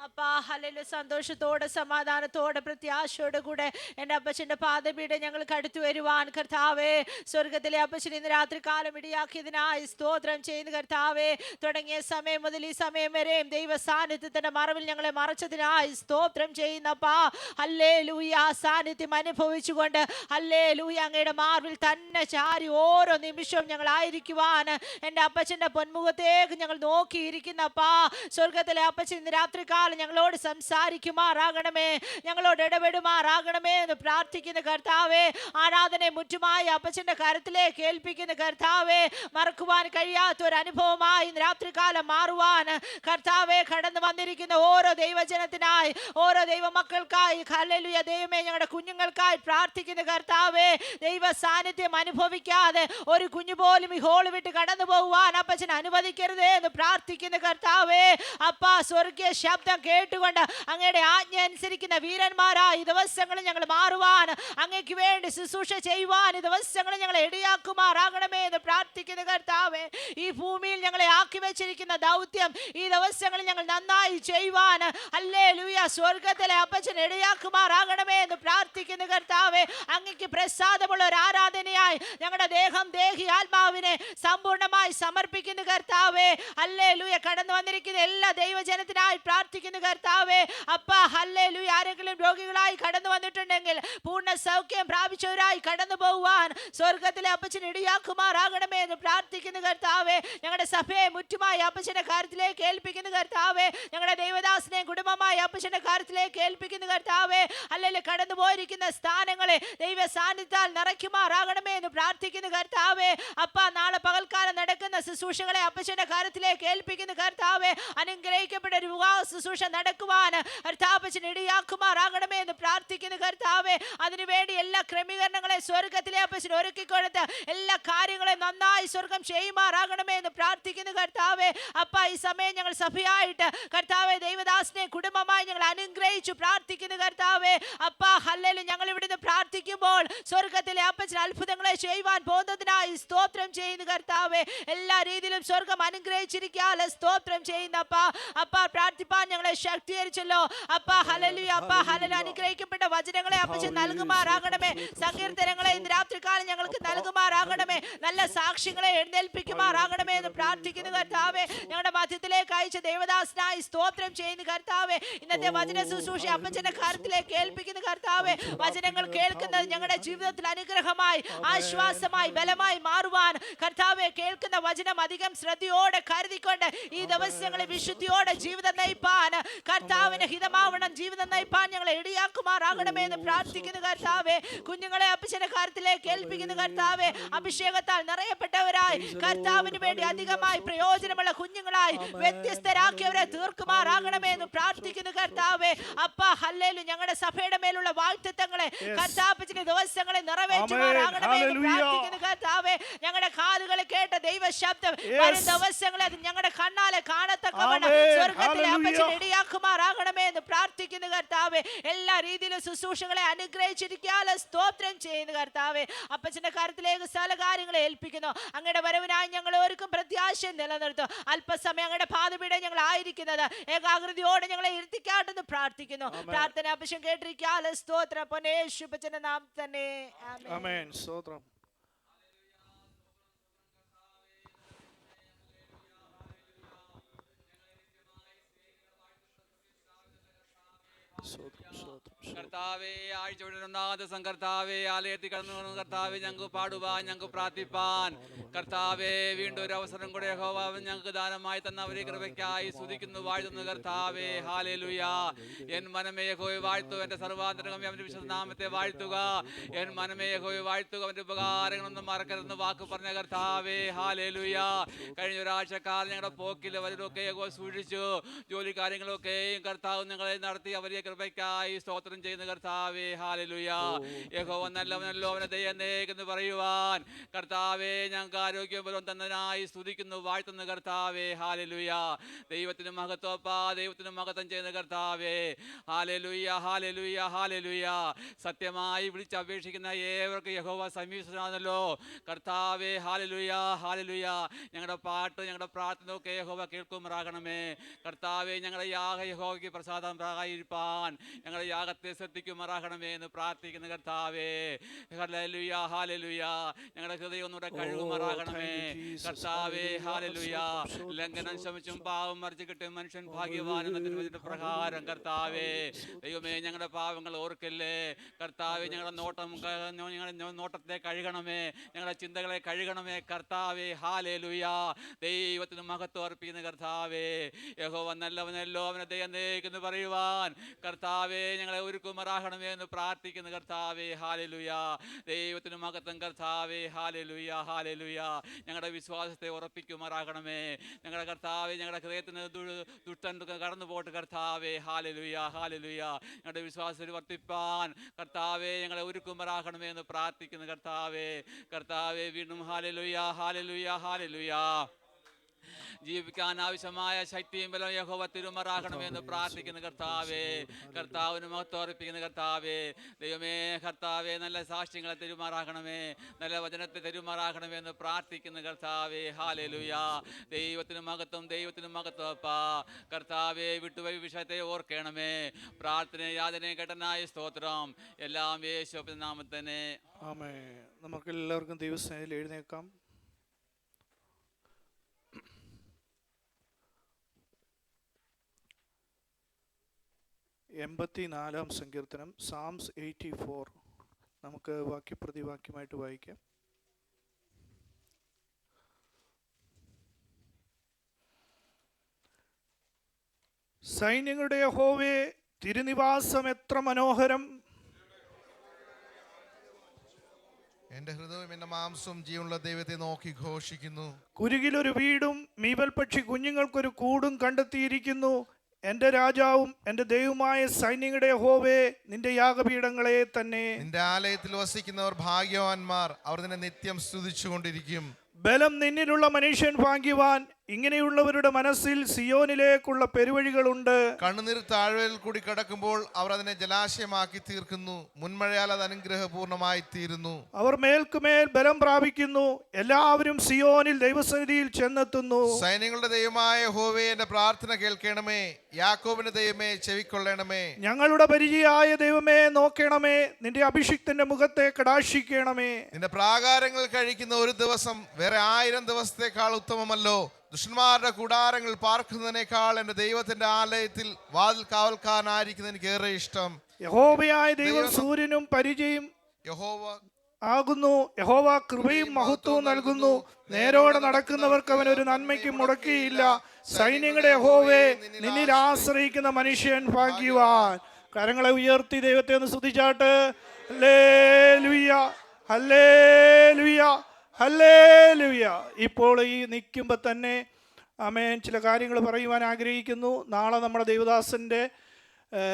അപ്പാ ഹല്ലേലൂയ. സന്തോഷത്തോടെ സമാധാനത്തോടെ പ്രത്യാശയോടെ കൂടെ എൻ്റെ അപ്പച്ചൻ്റെ പാദപീഠ ഞങ്ങൾക്ക് അടുത്തു വരുവാൻ കർത്താവേ, സ്വർഗത്തിലെ അപ്പച്ചൻ ഇന്ന് രാത്രി കാലം ഇടിയാക്കിയതിനായി സ്തോത്രം ചെയ്യുന്നു കർത്താവേ. തുടങ്ങിയ സമയം മുതൽ ഈ സമയം വരെയും ദൈവ സാന്നിധ്യത്തിൻ്റെ മറവിൽ ഞങ്ങളെ മറച്ചതിനായി സ്തോത്രം ചെയ്യുന്നപ്പാ. ഹല്ലേലൂയ. ആ സാന്നിധ്യം അനുഭവിച്ചുകൊണ്ട് ഹല്ലേലൂയ അങ്ങയുടെ മാർവിൽ തന്നെ ചാരി ഓരോ നിമിഷവും ഞങ്ങളായിരിക്കുവാൻ എൻ്റെ അപ്പച്ചൻ്റെ പൊന്മുഖത്തേക്ക് ഞങ്ങൾ നോക്കിയിരിക്കുന്നപ്പാ. സ്വർഗത്തിലെ അപ്പച്ചൻ ഇന്ന് രാത്രികാലം ഞങ്ങളോട് സംസാരിക്കുമാറാകണമേ, ഞങ്ങളോട് ഇടപെടുമാറാകണമേ എന്ന് പ്രാർത്ഥിക്കുന്ന കർത്താവേ. ആരാധന മുറ്റുമായി അപ്പച്ചൻ്റെ കരത്തിലേക്ക് ഏൽപ്പിക്കുന്ന കർത്താവേ. മറക്കുവാൻ കഴിയാത്ത ഒരു അനുഭവമായി ഇന്ന് രാത്രികാലം മാറുവാൻ കർത്താവേ കടന്നു വന്നിരിക്കുന്ന ഓരോ ദൈവജനത്തിനായി, ഓരോ ദൈവമക്കൾക്കായി ഹല്ലേലൂയ ദൈവമേ ഞങ്ങളുടെ കുഞ്ഞുങ്ങൾക്കായി പ്രാർത്ഥിക്കുന്ന കർത്താവേ. ദൈവ സാന്നിധ്യം അനുഭവിക്കാതെ ഒരു കുഞ്ഞു പോലും ഈ ഹോൾ വിട്ട് കടന്നു പോകുവാൻ അപ്പച്ചൻ അനുവദിക്കരുതേ എന്ന് പ്രാർത്ഥിക്കുന്ന കർത്താവേ. അപ്പാ, സ്വർഗീയ ശബ്ദം കേട്ടുകൊണ്ട് അങ്ങയുടെ ആജ്ഞ അനുസരിക്കുന്ന വീരന്മാരായി ദിവസങ്ങളിൽ ഞങ്ങൾ മാറുവാൻ, അങ്ങയ്ക്ക് വേണ്ടി ശുശ്രൂഷ ചെയ്യുവാൻ ദിവസങ്ങളിൽ ഞങ്ങളെ ഇടയാക്കുമാറാകണമേ എന്ന് പ്രാർത്ഥിക്കുന്ന കർത്താവേ. ഈ ഭൂമിയിൽ ഞങ്ങളെ ആക്കി വെച്ചിരിക്കുന്ന ദൗത്യം ഈ ദിവസങ്ങളിൽ ഞങ്ങൾ നന്നായി ചെയ്യുവാൻ ഹല്ലേലൂയ സ്വർഗത്തിലെ അപ്പച്ചൻ ഇടയാക്കുമാറാകണമേ എന്ന് പ്രാർത്ഥിക്കുന്ന കർത്താവേ. അങ്ങയ്ക്ക് പ്രസാദമുള്ള ഒരു ആരാധനയായി ഞങ്ങളുടെ ദേഹം ദേഹി ആത്മാവിനെ സമ്പൂർണ്ണമായി സമർപ്പിക്കുന്ന കർത്താവേ. ഹല്ലേലൂയ. കടന്നു വന്നിരിക്കുന്ന എല്ലാ ദൈവജനത്തിനായി പ്രാർത്ഥിക്കുന്ന കർത്താവേ. അപ്പാ ഹല്ലേലൂയ. ആരെങ്കിലും രോഗികളായി കടന്നു വന്നിട്ടുണ്ടെങ്കിൽ പൂർണ്ണ സൗഖ്യം പ്രാപിച്ചവരായി കടന്നു പോകുവാൻ സ്വർഗത്തിലെ അപ്പച്ചൻ ഇടയാക്കുമാറാകണമേ എന്ന് പ്രാർത്ഥിക്കുന്ന കർത്താവേ. ഞങ്ങളുടെ സഭയെ മുറ്റുമായി അപ്പച്ചന്റെ കാര്യത്തിലേക്ക് ഏൽപ്പിക്കുന്ന കർത്താവേ. ഞങ്ങളുടെ ദൈവദാസനെ കുടുംബമായി അപ്പച്ചന്റെ കാര്യത്തിലേക്ക് ഏൽപ്പിക്കുന്ന കർത്താവേ. അല്ലെങ്കിൽ കടന്നു പോയിരിക്കുന്ന സ്ഥാനങ്ങളെ ദൈവ സാന്നിധ്യത്താൽ നിറയ്ക്കുമാറാകണമേ എന്ന് പ്രാർത്ഥിക്കുന്ന കർത്താവേ. അപ്പാ, നാളെ പകൽക്കാലം നടക്കുന്ന ശുശ്രൂഷകളെ അപ്പച്ചന്റെ കാര്യത്തിലേക്ക് ഏൽപ്പിക്കുന്ന കർത്താവേ. അനുഗ്രഹിക്കപ്പെട്ട ഒരു വിവാഹ ശുശ്രൂഷ നടക്കുവാൻ കർത്താപ്പച്ചൻ ഇടയാക്കുമാറാകണമേ എന്ന് പ്രാർത്ഥിക്കുന്ന കർത്താവേ. അതിനുവേണ്ടി എല്ലാ ക്രമീകരണങ്ങളെ സ്വർഗത്തിലെ അപ്പച്ചൻ ഒരുക്കിക്കൊടുത്ത് എല്ലാ കാര്യങ്ങളെയും നന്നായി സ്വർഗം ചെയ്യുമാറാകണമേ എന്ന് പ്രാർത്ഥിക്കുന്ന കർത്താവേ. അപ്പാ, ഈ സമയം ഞങ്ങൾ സഭയായിട്ട് കർത്താവേ ദൈവദാസനെ കുടുംബമായി ഞങ്ങൾ അനുഗ്രഹിച്ചു പ്രാർത്ഥിക്കുന്ന കർത്താവേ. അപ്പാ ഹല്ലേലൂയ. ഞങ്ങൾ ഇവിടുന്ന് പ്രാർത്ഥിക്കുമ്പോൾ സ്വർഗത്തിലെ അപ്പച്ചൻ അത്ഭുതങ്ങളെ ചെയ്യുവാൻ പോകുന്നതിനായി സ്തോത്രം ചെയ്യുന്ന കർത്താവേ. എല്ലാ രീതിയിലും സ്വർഗം അനുഗ്രഹിച്ചിരിക്കാതെ സ്തോത്രം ചെയ്യുന്നപ്പാ. അപ്പാ, പ്രാർത്ഥിപ്പാൻ ഞങ്ങളെ ശക്തീകരിച്ചല്ലോ അപ്പാ. ഹല്ലേലൂയ. അപ്പാ ഹല്ലേലൂയ. അനുഗ്രഹിക്കപ്പെട്ട വചനങ്ങളെ അപ്പച്ചൻ നൽകുമാറാകണമേ. സങ്കീർത്തനങ്ങളെ ഇന്ന് രാത്രികാലം ഞങ്ങൾക്ക് നൽകുമാറാകണമേ. നല്ല സാക്ഷ്യങ്ങളെ എഴുന്നേൽപ്പിക്കുമാറാകണമേ എന്ന് പ്രാർത്ഥിക്കുന്ന കർത്താവേ. ഞങ്ങളുടെ മധ്യത്തിലേക്ക് അയച്ച ദേവദാസനായി സ്തോത്രം ചെയ്യുന്ന കർത്താവേ. ഇന്നത്തെ വചന ശുശ്രൂഷ അപ്പച്ചന്റെ കാര്യത്തിലേക്ക് ഏൽപ്പിക്കുന്ന കർത്താവേ. വചനങ്ങൾ കേൾക്കുന്നത് ഞങ്ങളുടെ ജീവിതത്തിൽ അനുഗ്രഹമായി ആശ്വാസമായി ബലമായി മാറുവാൻ കർത്താവെ കേൾക്കുന്ന വചനം അധികം ശ്രദ്ധയോടെ കരുതിക്കൊണ്ട് ഈ ദിവസങ്ങളെ വിശുദ്ധിയോടെ ജീവിതം നയിപ്പാൻ കർത്താവിന് ഹിതമാവണം ജീവിതം നയിപ്പാൻ ഞങ്ങളെ ഇടയാക്കുമാറാകണമേ എന്ന് പ്രാർത്ഥിക്കുന്ന കർത്താവെ. കുഞ്ഞുങ്ങളെ അപ്പച്ചന്റെ കാര്യത്തിലേക്ക് ഏൽപ്പിക്കുന്ന കർത്താവെ. അഭിഷേകത്താൽ നിറയപ്പെട്ടവരായി കർത്താവിന് വേണ്ടി അധികമായി പ്രയോജനമുള്ള കുഞ്ഞുങ്ങളായി വ്യത്യസ്തരാക്കിയവരെ തീർക്കുമാറാകണമേ എന്ന് പ്രാർത്ഥിക്കുന്ന കർത്താവെ. അപ്പാ ഹല്ലേലൂയ. ഞങ്ങളുടെ സഭയുടെ മേലുള്ള വാഗ്ദത്തങ്ങളെ കർത്താപ്പച്ചന്റെ ദിവസങ്ങളെ നിറവേറ്റുമാറാകണമേ എന്ന് പ്രാർത്ഥിക്കുന്ന കർത്താവെ. ഞങ്ങളുടെ കാതുകളെ കേട്ട ദൈവ ശബ്ദം വരും ദിവസങ്ങളെ അത് ഞങ്ങളുടെ കണ്ണാലെ കാണത്തക്കവണ്ണം സ്വർഗ്ഗത്തിലെ അപ്പച്ചൻ ഇടയാക്കുമാറാകണമേ എന്ന് പ്രാർത്ഥിക്കുന്ന കർത്താവെ. എല്ലാ രീതിയിലും ശുശ്രൂഷകളെ അനുഗ്രഹിച്ചിരിക്കാതെ സ്തോത്രം ചെയ്യുന്ന കർത്താവെ. അപ്പച്ചന്റെ കാര്യത്തിലേക്ക് സകല കാര്യങ്ങളെ ഏൽപ്പിക്കുന്നു. അങ്ങയുടെ വരവിനായി ഞങ്ങൾ ഓർക്കും പ്രത്യാശ നിലനിർത്തും. അല്പസമയം അങ്ങയുടെ പാദപീഠം ഞങ്ങൾ ആയിരിക്കുന്നത് ഏകാഗ്രതയോടെ ഞങ്ങളെ ഇരുത്തിക്കാട്ടെന്ന് പ്രാർത്ഥിക്കുന്നു. പ്രാർത്ഥന അപ്പച്ചൻ കേട്ടിരിക്കാതെ സ്തോത്രം പൊന്നേശുപ്പച്ചന്റെ നാം തന്നെ ആമേൻ. സ്തോത്രം. കർത്താവേ ആഴ്ച ദിവസം കർത്താവേ ആലയത്തിൽ കടന്നു കർത്താവെ ഞങ്ങൾക്ക് പാടുവാൻ ഞങ്ങൾക്ക് പ്രാർത്ഥിപ്പാൻ കർത്താവേ വീണ്ടും ഒരു അവസരം കൂടെ യഹോവ ഞങ്ങൾക്ക് ദാനമായി തന്ന അവരെ കൃപയ്ക്കായി സ്തുതിക്കുന്നു വാഴ്ത്തുന്നു കർത്താവേ ഹല്ലേലൂയ. എൻ മനമേ യഹോവയെ വാഴ്ത്തുക, എൻ്റെ സർവാന്തരംഗമേ അവൻ്റെ വിശുദ്ധനാമത്തെ വാഴ്ത്തുക. എൻ മനമേ യഹോവയെ വാഴ്ത്തുക, അവൻ്റെ ഉപകാരങ്ങളൊന്നും മറക്കരുതെന്ന് വാക്ക് പറഞ്ഞ കർത്താവേ ഹല്ലേലൂയ. കഴിഞ്ഞ ഒരാഴ്ചക്കാലം ഞങ്ങളുടെ പോക്കിൽ അവരൊക്കെ യഹോവ സൂക്ഷിച്ചു, ജോലി കാര്യങ്ങളൊക്കെയും കർത്താവ് ഞങ്ങളെ നടത്തി അവരെ കൃപയ്ക്കായി സ്തോത്രം ചെയ്യുന്ന കർത്താവേ ഹല്ലേലൂയ. യഹോവ നല്ലവനല്ലോ, അവനെ ദയന്നേക്കെന്ന് പറയുവാൻ കർത്താവേ ഞങ്ങൾക്ക് ആരോഗ്യം ബലം തന്നതിനായി സ്തുതിക്കുന്നു വാഴ്ത്തുന്ന കർത്താവേ ഹല്ലേലൂയ. ദൈവത്തിന് മഹത്വപ്പാ, ദൈവത്തിന് മഹത്വം ചെയ്യുന്ന കർത്താവേ ഹല്ലേലൂയ ഹല്ലേലൂയ ഹല്ലേലൂയ. സത്യമായി വിളിച്ചപേക്ഷിക്കുന്ന ഏവർക്കും യഹോവ സമീപസ്ഥനാണല്ലോ കർത്താവേ ഹല്ലേലൂയ ഹല്ലേലൂയ. ഞങ്ങളുടെ പാട്ട് ഞങ്ങളുടെ പ്രാർത്ഥന ഒക്കെ യഹോവ കേൾക്കുമാറാകണമേ കർത്താവേ. ഞങ്ങളുടെ യാഗ യഹോവയ്ക്ക് പ്രസാദമായിരിക്കാൻ ഞങ്ങളുടെ യാഗത്തെ ശ്രദ്ധിക്കുമാറാകണമേ എന്ന് പ്രാർത്ഥിക്കുന്ന കർത്താവേ ഹല്ലേലൂയ ഹല്ലേലൂയ. ഞങ്ങളുടെ ഹൃദയം ഒന്നുകൂടെ കഴുകുമാറാകണമേ കർത്താവേ ഹല്ലേലൂയ. ലംഘനം ശ്രമിച്ചും പാവം മറിച്ച് കിട്ടിയ മനുഷ്യൻ ഭാഗ്യവാൻ എന്ന പ്രകാരം കർത്താവേ ദൈവമേ ഞങ്ങളുടെ പാവങ്ങൾ ഓർക്കല്ലേ കർത്താവേ. ഞങ്ങളുടെ ഞങ്ങളുടെ നോട്ടത്തെ കഴുകണമേ, ഞങ്ങളുടെ ചിന്തകളെ കഴുകണമേ കർത്താവേ ഹല്ലേലൂയ. ദൈവത്തിന് മഹത്വം അർപ്പിക്കുന്ന കർത്താവേ യഹോവ നല്ലവനല്ലോ, അവനെ ദയന്നേക്കെന്ന് പറയുവാൻ കർത്താവേ ഞങ്ങളെ ഒരുക്കുമാറാകണമേ എന്ന് പ്രാർത്ഥിക്കുന്ന കർത്താവേ ഹല്ലേലൂയ. ദൈവത്തിന് മഹത്വം കർത്താവേ ഹല്ലേലൂയ ഹല്ലേലൂയ. ഞങ്ങളുടെ വിശ്വാസത്തെ ഉറപ്പിക്കുമാറാകണമേ ഞങ്ങളുടെ കർത്താവേ. ഞങ്ങളുടെ ഹൃദയത്തിന് ദുഷ്ടൻ കടന്നു പോട്ട് കർത്താവേ ഹല്ലേലൂയ ഹല്ലേലൂയ. ഞങ്ങളുടെ വിശ്വാസത്തിൽ വർത്തിപ്പാൻ കർത്താവേ ഞങ്ങളെ ഒരുക്കുമാറാകണമേ എന്ന് പ്രാർത്ഥിക്കുന്ന കർത്താവേ കർത്താവേ വീണ്ടും ഹല്ലേലൂയ ഹല്ലേലൂയ ഹല്ലേലൂയ. ജീവിക്കാൻ ആവശ്യമായ ശക്തിയും ബലം യഹോവ തിരുമാറാകണമെന്ന് പ്രാർത്ഥിക്കുന്ന കർത്താവേ കർത്താവിന് മഹത്വം അർപ്പിക്കുന്ന കർത്താവേ ദൈവമേ കർത്താവേ. നല്ല സാക്ഷ്യങ്ങളെ തിരുമാറാകണമേ, നല്ല വചനത്തെ തിരുമാറാകണമേ എന്ന് പ്രാർത്ഥിക്കുന്ന കർത്താവേ ഹല്ലേലൂയ. ദൈവത്തിന് മഹത്വം ദൈവത്തിന് മഹത്വം അപ്പാ കർത്താവേ. വിട്ടുപോയ വിഷയത്തെ ഓർക്കണമേ. പ്രാർത്ഥന യാതനയും കേട്ടനായ സ്തോത്രം എല്ലാം യേശുവിന്റെ നാമത്തിൽ തന്നെ ആമേൻ. നമുക്ക് എല്ലാവർക്കും ദൈവസ്നേഹത്തിൽ എഴുന്നേൽക്കാം. എൺപത്തിനാലാം സങ്കീർത്തനം സാംസ് 84 നമുക്ക് വാക്യപ്രതിവാക്യമായിട്ട് വായിക്കാം. സൈന്യങ്ങളുടെ യഹോവേ, തിരുനിവാസം എത്ര മനോഹരം! എന്റെ ഹൃദയം എന്റെ മാംസവും ജീവനുള്ള ദൈവത്തെ നോക്കി ഘോഷിക്കുന്നു. കുരുകിലൊരു വീടും മീവൽ പക്ഷി കുഞ്ഞുങ്ങൾക്കൊരു കൂടും കണ്ടെത്തിയിരിക്കുന്നു. എന്റെ രാജാവും എന്റെ ദൈവമായ സൈന്യങ്ങളുടെ യഹോവേ, നിന്റെ യാഗപീഠങ്ങളെ തന്നെ. നിന്റെ ആലയത്തിൽ വസിക്കുന്നവർ ഭാഗ്യവാന്മാർ, അവർ നിന്നെ നിത്യം സ്തുതിച്ചുകൊണ്ടിരിക്കും. ബലം നിന്നിലുള്ള മനുഷ്യൻ ഭാഗ്യവാൻ, ഇങ്ങനെയുള്ളവരുടെ മനസ്സിൽ സിയോനിലേക്കുള്ള പെരുവഴികളുണ്ട്. കണ്ണുനീർ താഴ്വരയിൽ കൂടി കടക്കുമ്പോൾ അവർ അതിനെ ജലാശയമാക്കി തീർക്കുന്നു. മുൻമഴയാൽ അത് അനുഗ്രഹപൂർണമായി തീരുന്നു. അവർ മേൽക്കുമേൽ ബലം പ്രാപിക്കുന്നു. എല്ലാവരും സിയോനിൽ ദൈവസന്നിധിയിൽ ചെന്നെത്തുന്നു. സൈന്യങ്ങളുടെ ദൈവമായ യഹോവേ, എന്റെ പ്രാർത്ഥന കേൾക്കണമേ. യാക്കോബിന്റെ ദൈവമേ, ചെവിക്കൊള്ളണമേ. ഞങ്ങളുടെ പരിചയായ ദൈവമേ, നോക്കണമേ. നിന്റെ അഭിഷിക്തന്റെ മുഖത്തെ കടാക്ഷിക്കണമേ. നിന്റെ പ്രാകാരങ്ങൾ കഴിക്കുന്ന ഒരു ദിവസം വേറെ 1000 ദിവസത്തെക്കാൾ ഉത്തമമല്ലോ. ദുഷ്ടന്മാരുടെ കൂടാരങ്ങൾ പാർക്കുന്നതിനേക്കാൾ എന്റെ ദൈവത്തിന്റെ ആലയത്തിൽ വാതിൽ കാവൽക്കാരനായിരിക്കുന്ന എനിക്ക് ഏറെ ഇഷ്ടം. യഹോവയായ ദൈവം സൂര്യനും പരിചയും യഹോവ ആകുന്നു. യഹോവ കൃപയും മഹത്വവും നൽകുന്നു. നേരോടെ നടക്കുന്നവർക്ക് അവൻ ഒരു നന്മയ്ക്കും മുടക്കിയില്ല. സൈന്യങ്ങളുടെ യഹോവേ, നിന്നിൽ ആശ്രയിക്കുന്ന മനുഷ്യൻ ഭാഗ്യവാൻ. കരങ്ങളെ ഉയർത്തി ദൈവത്തെ ഒന്ന് സ്തുതിച്ചാട്ട്. ഹല്ലേലൂയ ഹല്ലേലൂയ ഹല്ലേലൂയ. ഇപ്പോൾ ഈ നിൽക്കുമ്പോൾ തന്നെ ആമേൻ ചില കാര്യങ്ങൾ പറയുവാൻ ആഗ്രഹിക്കുന്നു. നാളെ നമ്മുടെ ദേവദാസൻ്റെ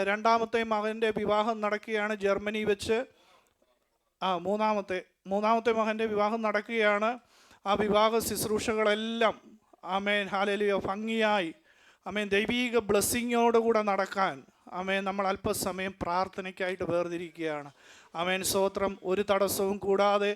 രണ്ടാമത്തെ മകൻ്റെ വിവാഹം നടക്കുകയാണ് ജർമ്മനി വെച്ച്. മൂന്നാമത്തെ മകൻ്റെ വിവാഹം നടക്കുകയാണ്. ആ വിവാഹ ശുശ്രൂഷകളെല്ലാം ആമേൻ ഹല്ലേലൂയ ഭംഗിയായി ആമേൻ ദൈവീക ബ്ലെസ്സിങ്ങോടുകൂടെ നടക്കാൻ ആമേൻ നമ്മൾ അല്പസമയം പ്രാർത്ഥനയ്ക്കായിട്ട് വേർതിരിക്കുകയാണ്. ആമേൻ സ്തോത്രം. ഒരു തടസ്സവും കൂടാതെ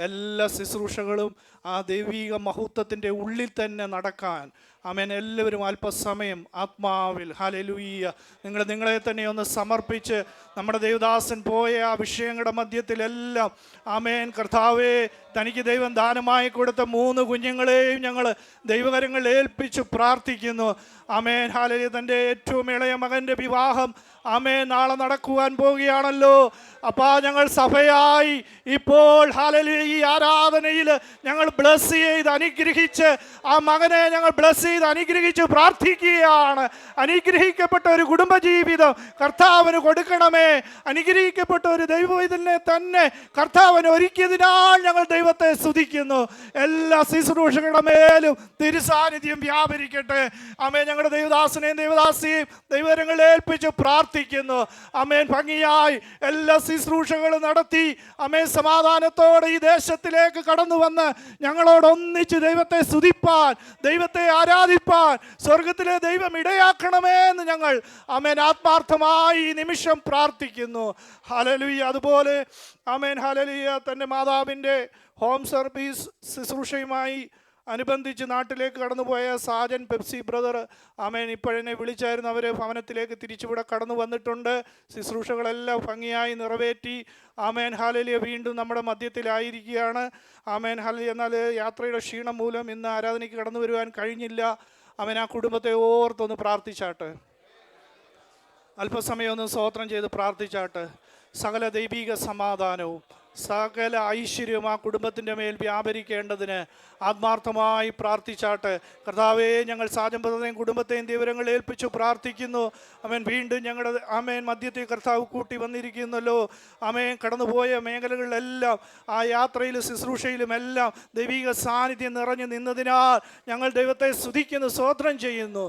എല്ലാ ശുശ്രൂഷകളും ആ ദൈവീക മഹത്വത്തിൻ്റെ ഉള്ളിൽ തന്നെ നടക്കാൻ ആമേൻ. എല്ലാവരും അല്പസമയം ആത്മാവിൽ ഹല്ലേലൂയ നിങ്ങളെ തന്നെ ഒന്ന് സമർപ്പിച്ച് നമ്മുടെ ദേവദാസൻ പോയ ആ വിഷയങ്ങളുടെ മധ്യത്തിലെല്ലാം ആമേൻ കർത്താവേ തനിക്ക് ദൈവം ദാനമായി കൊടുത്ത 3 കുഞ്ഞുങ്ങളെയും ഞങ്ങൾ ദൈവകരങ്ങളിൽ ഏൽപ്പിച്ച് പ്രാർത്ഥിക്കുന്നു. Amen hallelujah. തൻ്റെ ഏറ്റവും ഇളയ മകൻ്റെ വിവാഹം ആമേൻ നാളെ നടക്കുവാൻ പോവുകയാണല്ലോ. അപ്പാ ഞങ്ങൾ സഭയായി ഇപ്പോൾ ഹല്ലേലൂയ ഈ ആരാധനയിൽ ഞങ്ങൾ ബ്ലസ് ചെയ്ത് അനുഗ്രഹിച്ച് ആ മകനെ ഞങ്ങൾ ബ്ലസ് ചെയ്ത് അനുഗ്രഹിച്ച് പ്രാർത്ഥിക്കുകയാണ്. അനുഗ്രഹിക്കപ്പെട്ട ഒരു കുടുംബജീവിതം കർത്താവിന് കൊടുക്കണമേ. അനുഗ്രഹിക്കപ്പെട്ട ഒരു ദൈവവൈതലിനെ തന്നെ കർത്താവിന് ഒരുക്കിയതിനാൽ ഞങ്ങൾ ദൈവത്തെ സ്തുതിക്കുന്നു. എല്ലാ ശുശ്രൂഷകളുടെ മേലും തിരുസാന്നിധ്യം വ്യാപരിക്കട്ടെ. ആമേൻ. ഞങ്ങളുടെ ദൈവദാസനെയും ദൈവദാസിയെയും ദൈവകരങ്ങളിൽ ഏൽപ്പിച്ച് പ്രാർത്ഥിക്കുന്നു. ആമേൻ. ഭംഗിയായി എല്ലാ ശുശ്രൂഷകളും നടത്തി ആമേൻ സമാധാനത്തോടെ ഈ ദേശത്തിലേക്ക് കടന്നു വന്ന് ഞങ്ങളോടൊന്നിച്ച് ദൈവത്തെ സ്തുതിപ്പാൻ, ദൈവത്തെ ആരാധിപ്പാൻ സ്വർഗത്തിലെ ദൈവം ഇടയാക്കണമേ എന്ന് ഞങ്ങൾ ആമേൻ ആത്മാർത്ഥമായി ഈ നിമിഷം പ്രാർത്ഥിക്കുന്നു. ഹല്ലേലൂയ. അതുപോലെ ആമേൻ ഹല്ലേലൂയ തൻ്റെ മാതാവിൻ്റെ ഹോം സർവീസ് ശുശ്രൂഷയുമായി അനുബന്ധിച്ച് നാട്ടിലേക്ക് കടന്നുപോയ സാജൻ പെപ്സി ബ്രദർ ആമേൻ ഇപ്പോഴെന്നെ വിളിച്ചായിരുന്നു. അവർ ഭവനത്തിലേക്ക് തിരിച്ചുകൂടെ കടന്നു വന്നിട്ടുണ്ട്. ശുശ്രൂഷകളെല്ലാം ഭംഗിയായി നിറവേറ്റി ആമേൻ ഹല്ലേലൂയ വീണ്ടും നമ്മുടെ മധ്യത്തിലായിരിക്കുകയാണ്. Amen hallelujah. എന്നാൽ യാത്രയുടെ ക്ഷീണം മൂലം ഇന്ന് ആരാധനയ്ക്ക് കടന്നു വരുവാൻ കഴിഞ്ഞില്ല. ആമേൻ. ആ കുടുംബത്തെ ഓർത്തൊന്ന് പ്രാർത്ഥിച്ചാട്ടെ. അല്പസമയം ഒന്ന് സ്തോത്രം ചെയ്ത് പ്രാർത്ഥിച്ചാട്ടെ. സകല ദൈവിക സമാധാനവും സകല ഐശ്വര്യവും ആ കുടുംബത്തിൻ്റെ മേൽ വ്യാപരിക്കേണ്ടതിന് ആത്മാർത്ഥമായി പ്രാർത്ഥിച്ചാട്ടെ. കർത്താവേ ഞങ്ങൾ സാജംപതയും കുടുംബത്തെയും ദൈവങ്ങളിൽ ഏൽപ്പിച്ചു പ്രാർത്ഥിക്കുന്നു. ആമേൻ. വീണ്ടും ഞങ്ങളുടെ ആമേൻ മധ്യത്തിൽ കർത്താവ് കൂട്ടി വന്നിരിക്കുന്നല്ലോ. ആമേൻ. കടന്നുപോയ മേഖലകളിലെല്ലാം ആ യാത്രയിലും ശുശ്രൂഷയിലും എല്ലാം ദൈവിക സാന്നിധ്യം നിറഞ്ഞു നിന്നതിനാൽ ഞങ്ങൾ ദൈവത്തെ സ്തുതിക്കുന്നു, സ്തോത്രം ചെയ്യുന്നു.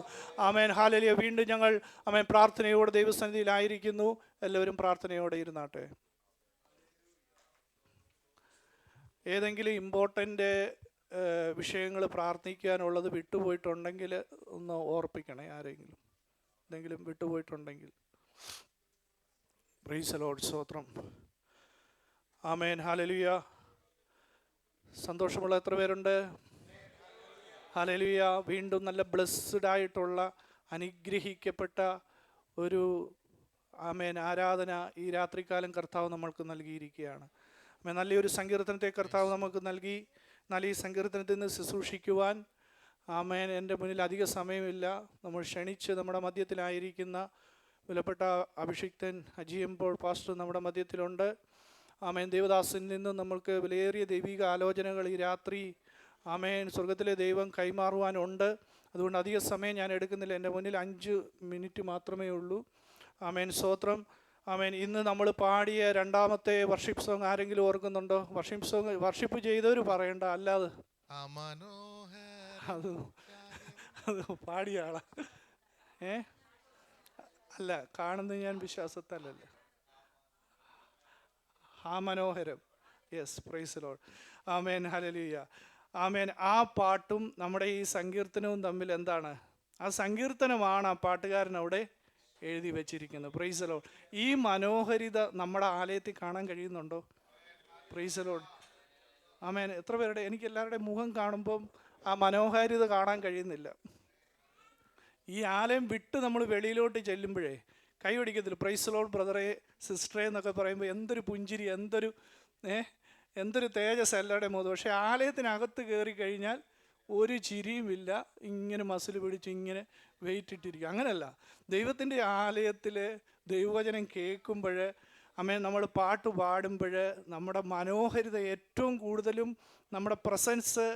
Amen hallelujah. വീണ്ടും ഞങ്ങൾ ആമേൻ പ്രാർത്ഥനയോടെ ദൈവസന്നിധിയിലായിരിക്കുന്നു. എല്ലാവരും പ്രാർത്ഥനയോടെ ഇരുന്നാട്ടെ. ഏതെങ്കിലും ഇമ്പോർട്ടൻ്റ് വിഷയങ്ങൾ പ്രാർത്ഥിക്കാനുള്ളത് വിട്ടുപോയിട്ടുണ്ടെങ്കിൽ ഒന്ന് ഓർപ്പിക്കണേ. ആരെങ്കിലും എന്തെങ്കിലും വിട്ടുപോയിട്ടുണ്ടെങ്കിൽ. Price the Lord. സ്തോത്രം. ആമേൻ ഹല്ലേലൂയ. സന്തോഷമുള്ള എത്ര പേരുണ്ട്? ഹല്ലേലൂയ. വീണ്ടും നല്ല ബ്ലെസ്ഡ് ആയിട്ടുള്ള അനുഗ്രഹിക്കപ്പെട്ട ഒരു ആമേൻ ആരാധന ഈ രാത്രികാലം കർത്താവ് നമ്മൾക്ക് നൽകിയിരിക്കുകയാണ്. നല്ലൊരു സങ്കീർത്തനത്തെ കർത്താവ് നമുക്ക് നൽകി. എന്നാൽ ഈ സങ്കീർത്തനത്തിൽ നിന്ന് ശുശ്രൂഷിക്കുവാൻ ആമേൻ എൻ്റെ മുന്നിൽ അധിക സമയമില്ല. നമ്മൾ ക്ഷണിച്ച് നമ്മുടെ മധ്യത്തിലായിരിക്കുന്ന വിലപ്പെട്ട അഭിഷിക്തൻ അജിയമ്പോൾ പാസ്റ്റർ നമ്മുടെ മധ്യത്തിലുണ്ട്. ആമേൻ. ദേവദാസിൽ നിന്നും നമ്മൾക്ക് വിലയേറിയ ദൈവിക ആലോചനകൾ ഈ രാത്രി ആമേൻ സ്വർഗത്തിലെ ദൈവം കൈമാറുവാനുണ്ട്. അതുകൊണ്ട് അധിക സമയം ഞാൻ എടുക്കുന്നില്ല. എൻ്റെ മുന്നിൽ 5 മിനിറ്റ് മാത്രമേ ഉള്ളൂ. ആമേൻ. സ്തോത്രം. ആമേൻ. ഇന്ന് നമ്മൾ പാടിയ 2ാമത്തെ വർഷിപ്പ് സോങ് ആരെങ്കിലും ഓർക്കുന്നുണ്ടോ? വർഷിപ്പ് സോങ് വർഷിപ്പ് ചെയ്തവർ പറയണ്ട, അല്ലാതെ അത് പാടിയ ആളാ. അല്ല, കാണുന്നത് ഞാൻ വിശ്വാസത്തല്ലല്ലേ. ആ മനോഹരം. Yes, praise the Lord. ആമേൻ ഹല്ലേലൂയ. ആമേൻ. ആ പാട്ടും നമ്മുടെ ഈ സങ്കീർത്തനവും തമ്മിൽ എന്താണ്? ആ സങ്കീർത്തനമാണ് ആ പാട്ടുകാരൻ അവിടെ എഴുതി വെച്ചിരിക്കുന്നത്. Praise the Lord. ഈ മനോഹരിത നമ്മുടെ ആലയത്തിൽ കാണാൻ കഴിയുന്നുണ്ടോ? Praise the Lord. ആമേൻ. എത്ര പേരുടെ എനിക്ക് എല്ലാവരുടെയും മുഖം കാണുമ്പം ആ മനോഹാരിത കാണാൻ കഴിയുന്നില്ല. ഈ ആലയം വിട്ട് നമ്മൾ വെളിയിലോട്ട് ചെല്ലുമ്പോഴേ കൈ പിടിക്കത്തില്ല. പ്രൈസ് ദി ലോർഡ് ബ്രദറെ, സിസ്റ്ററെ എന്നൊക്കെ പറയുമ്പോൾ എന്തൊരു പുഞ്ചിരി, എന്തൊരു തേജസ് എല്ലാവരുടെയും മുഖത്ത്. പക്ഷേ ആലയത്തിനകത്ത് കയറി കഴിഞ്ഞാൽ ഒരു ചിരിയുമില്ല. ഇങ്ങനെ മസിൽ പിടിച്ച് ഇങ്ങനെ വെയിറ്റ് ഇട്ടിരിക്കുക. അങ്ങനെയല്ല. ദൈവത്തിൻ്റെ ആലയത്തിൽ ദൈവവചനം കേൾക്കുമ്പോൾ അമ്മേ നമ്മൾ പാട്ട് പാടുമ്പോൾ നമ്മുടെ മനോഹരിത ഏറ്റവും കൂടുതലും നമ്മുടെ പ്രസൻസ്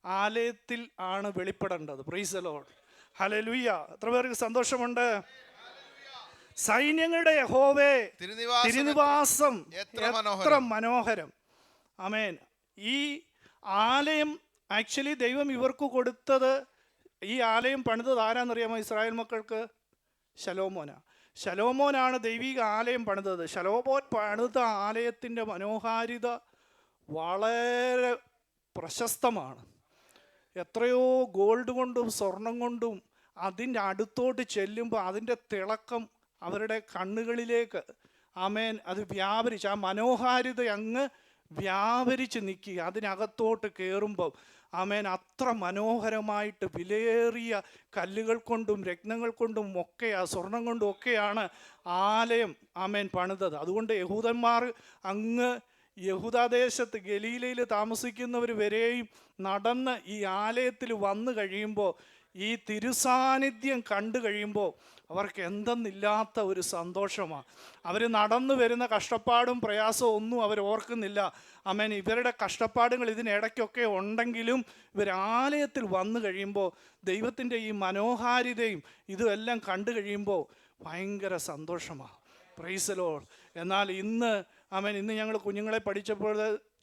ആലയത്തിൽ ആണ് വെളിപ്പെടേണ്ടത്. Praise the Lord. ഹല്ലേലൂയ. എത്ര പേർക്ക് സന്തോഷമുണ്ട്? സൈന്യങ്ങളുടെ യഹോവേ, തിരുനിവാസം എത്ര മനോഹരം. ആമേൻ. ഈ ആലയം ആക്ച്വലി ദൈവം ഇവർക്ക് കൊടുത്തത്, ഈ ആലയം പണിതത് ആരാന്നറിയാമോ? ഇസ്രായേൽ മക്കൾക്ക് ശലോമോനാണ് ദൈവിക ആലയം പണിതത്. ശലോമോൻ പണിത ആലയത്തിൻ്റെ മനോഹാരിത വളരെ പ്രശസ്തമാണ്. എത്രയോ ഗോൾഡ് കൊണ്ടും സ്വർണം കൊണ്ടും അതിൻ്റെ അടുത്തോട്ട് ചെല്ലുമ്പോൾ അതിൻ്റെ തിളക്കം അവരുടെ കണ്ണുകളിലേക്ക് ആമേൻ അത് വ്യാപരിച്ച്, ആ മനോഹാരിത അങ്ങ് വ്യാപരിച്ച് നിൽക്കുക. അതിനകത്തോട്ട് കയറുമ്പം ആമേൻ, അത്ര മനോഹരമായിട്ട് വിലയേറിയ കല്ലുകൾ കൊണ്ടും രത്നങ്ങൾ കൊണ്ടും സ്വർണം കൊണ്ടും ഒക്കെയാണ് ആലയം ആമേൻ പണിതത്. അതുകൊണ്ട് യഹൂദന്മാർ അങ്ങ് യഹൂദദേശത്ത് ഗലീലയിൽ താമസിക്കുന്നവർ വരെയും നടന്ന് ഈ ആലയത്തിൽ വന്നു കഴിയുമ്പോൾ, ഈ തിരുസാന്നിധ്യം കണ്ടു കഴിയുമ്പോൾ അവർക്ക് എന്തെന്നില്ലാത്ത ഒരു സന്തോഷമാണ്. അവർ നടന്നു വരുന്ന കഷ്ടപ്പാടും പ്രയാസവും ഒന്നും അവർ ഓർക്കുന്നില്ല. ആമേൻ, ഇവരുടെ കഷ്ടപ്പാടുകൾ ഇതിനിടയ്ക്കൊക്കെ ഉണ്ടെങ്കിലും ഇവർ ആലയത്തിൽ വന്നു കഴിയുമ്പോൾ ദൈവത്തിൻ്റെ ഈ മനോഹാരിതയും ഇതുമെല്ലാം കണ്ടു കഴിയുമ്പോൾ ഭയങ്കര സന്തോഷമാണ്. Price the Lord. എന്നാൽ ഇന്ന് ഞങ്ങൾ കുഞ്ഞുങ്ങളെ പഠിച്ചപ്പോൾ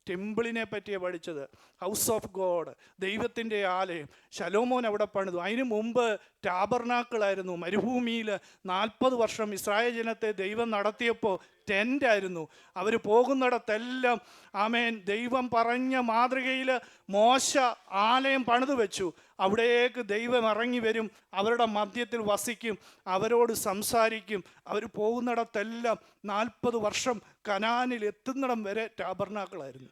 ടെമ്പിളിനെ പറ്റിയാണ് പഠിച്ചത്. ഹൗസ് ഓഫ് ഗോഡ്, ദൈവത്തിൻ്റെ ആലയം. ശലോമോൻ അവിടെ പണിതു. അതിനു മുമ്പ് ടാബർനാക്കിളായിരുന്നു. മരുഭൂമിയിൽ 40 വർഷം ഇസ്രായേൽ ജനത്തെ ദൈവം നടത്തിയപ്പോൾ ടെൻ്റായിരുന്നു. അവർ പോകുന്നിടത്തെല്ലാം ആമേൻ ദൈവം പറഞ്ഞ മാതൃകയിൽ മോശ ആലയം പണിതു വെച്ചു. അവിടേക്ക് ദൈവം ഇറങ്ങി വരും, അവരുടെ മധ്യത്തിൽ വസിക്കും, അവരോട് സംസാരിക്കും. അവർ പോകുന്നിടത്തെല്ലാം 40 വർഷം കനാനിൽ എത്തുന്നിടം വരെ ടാബർനാക്കിളായിരുന്നു.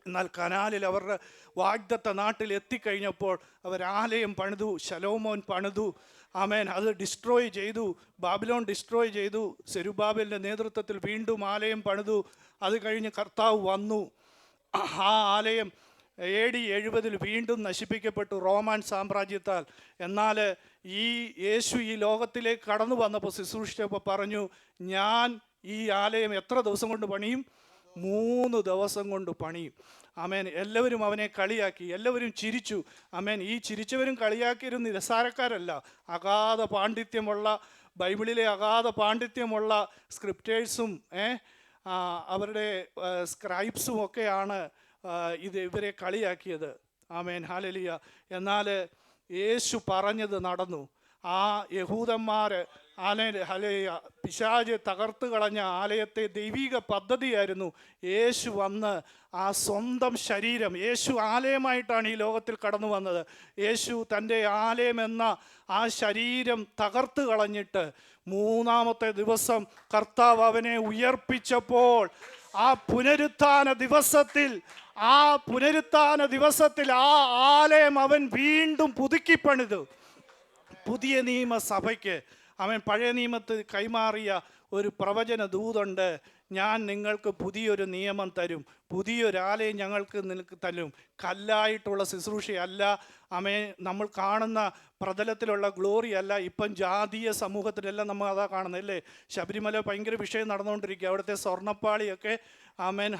എന്നാൽ കനാലിൽ അവരുടെ വാഗ്ദത്ത നാട്ടിൽ എത്തിക്കഴിഞ്ഞപ്പോൾ അവർ ആലയം പണിതു. ശലോമോൻ പണിതു. ആമേൻ, അത് ഡിസ്ട്രോയ് ചെയ്തു. ബാബിലോൺ ഡിസ്ട്രോയ് ചെയ്തു. സെരുബാബേലിൻ്റെ നേതൃത്വത്തിൽ വീണ്ടും ആലയം പണിതു. അത് കഴിഞ്ഞ് കർത്താവ് വന്നു. ആ ആലയം AD 70 വീണ്ടും നശിപ്പിക്കപ്പെട്ടു റോമാൻ സാമ്രാജ്യത്താൽ. എന്നാൽ യേശു ഈ ലോകത്തിലേക്ക് കടന്നു വന്നപ്പോൾ ശുശ്രൂഷിച്ചപ്പോൾ പറഞ്ഞു, ഞാൻ ഈ ആലയം എത്ര ദിവസം കൊണ്ട് പണിയും? 3 ദിവസം കൊണ്ട് പണിയും. ആമേൻ. എല്ലാവരും അവനെ കളിയാക്കി, എല്ലാവരും ചിരിച്ചു. ആമേൻ. ഈ ചിരിച്ചവരും കളിയാക്കിയിരുന്ന നിരസാരക്കാരല്ല, അഗാധ പാണ്ഡിത്യമുള്ള, ബൈബിളിലെ അഗാധ പാണ്ഡിത്യമുള്ള സ്ക്രിപ്റ്റേഴ്സും അവരുടെ സ്ക്രൈബ്സും ഒക്കെയാണ് ഇവരെ കളിയാക്കിയത്. ആമേൻ, ഹല്ലേലൂയ. എന്നാൽ യേശു പറഞ്ഞത് നടന്നു. ആ യഹൂദന്മാർ ഹല്ലേലൂയ പിശാച് തകർത്ത് കളഞ്ഞ ആലയത്തെ ദൈവിക പദ്ധതിയായിരുന്നു. യേശു വന്ന് ആ സ്വന്തം ശരീരം, യേശു ആലയമായിട്ടാണ് ഈ ലോകത്തിൽ കടന്നു വന്നത്. യേശു തൻ്റെ ആലയം എന്ന ആ ശരീരം തകർത്ത് കളഞ്ഞിട്ട് 3-ാമത്തെ ദിവസം കർത്താവ് അവനെ ഉയർപ്പിച്ചപ്പോൾ ആ പുനരുത്ഥാന ദിവസത്തിൽ ആ ആലയം അവൻ വീണ്ടും പുതുക്കിപ്പണിതു. പുതിയ നിയമസഭയ്ക്ക് അവൻ പഴയ നിയമത്തിൽ കൈമാറിയ ഒരു പ്രവചന ദൂതുണ്ട്. ഞാൻ നിങ്ങൾക്ക് പുതിയൊരു നിയമം തരും, പുതിയൊരാലയം ഞങ്ങൾക്ക് തരും. കല്ലായിട്ടുള്ള ശുശ്രൂഷയല്ല, നമ്മൾ കാണുന്ന പ്രതലത്തിലുള്ള ഗ്ലോറി അല്ല. ഇപ്പം ജാതീയ സമൂഹത്തിലെല്ലാം നമ്മൾ അതാ കാണുന്നത് അല്ലേ. ശബരിമല ഭയങ്കര വിഷയം നടന്നുകൊണ്ടിരിക്കുക. അവിടുത്തെ സ്വർണ്ണപ്പാളിയൊക്കെ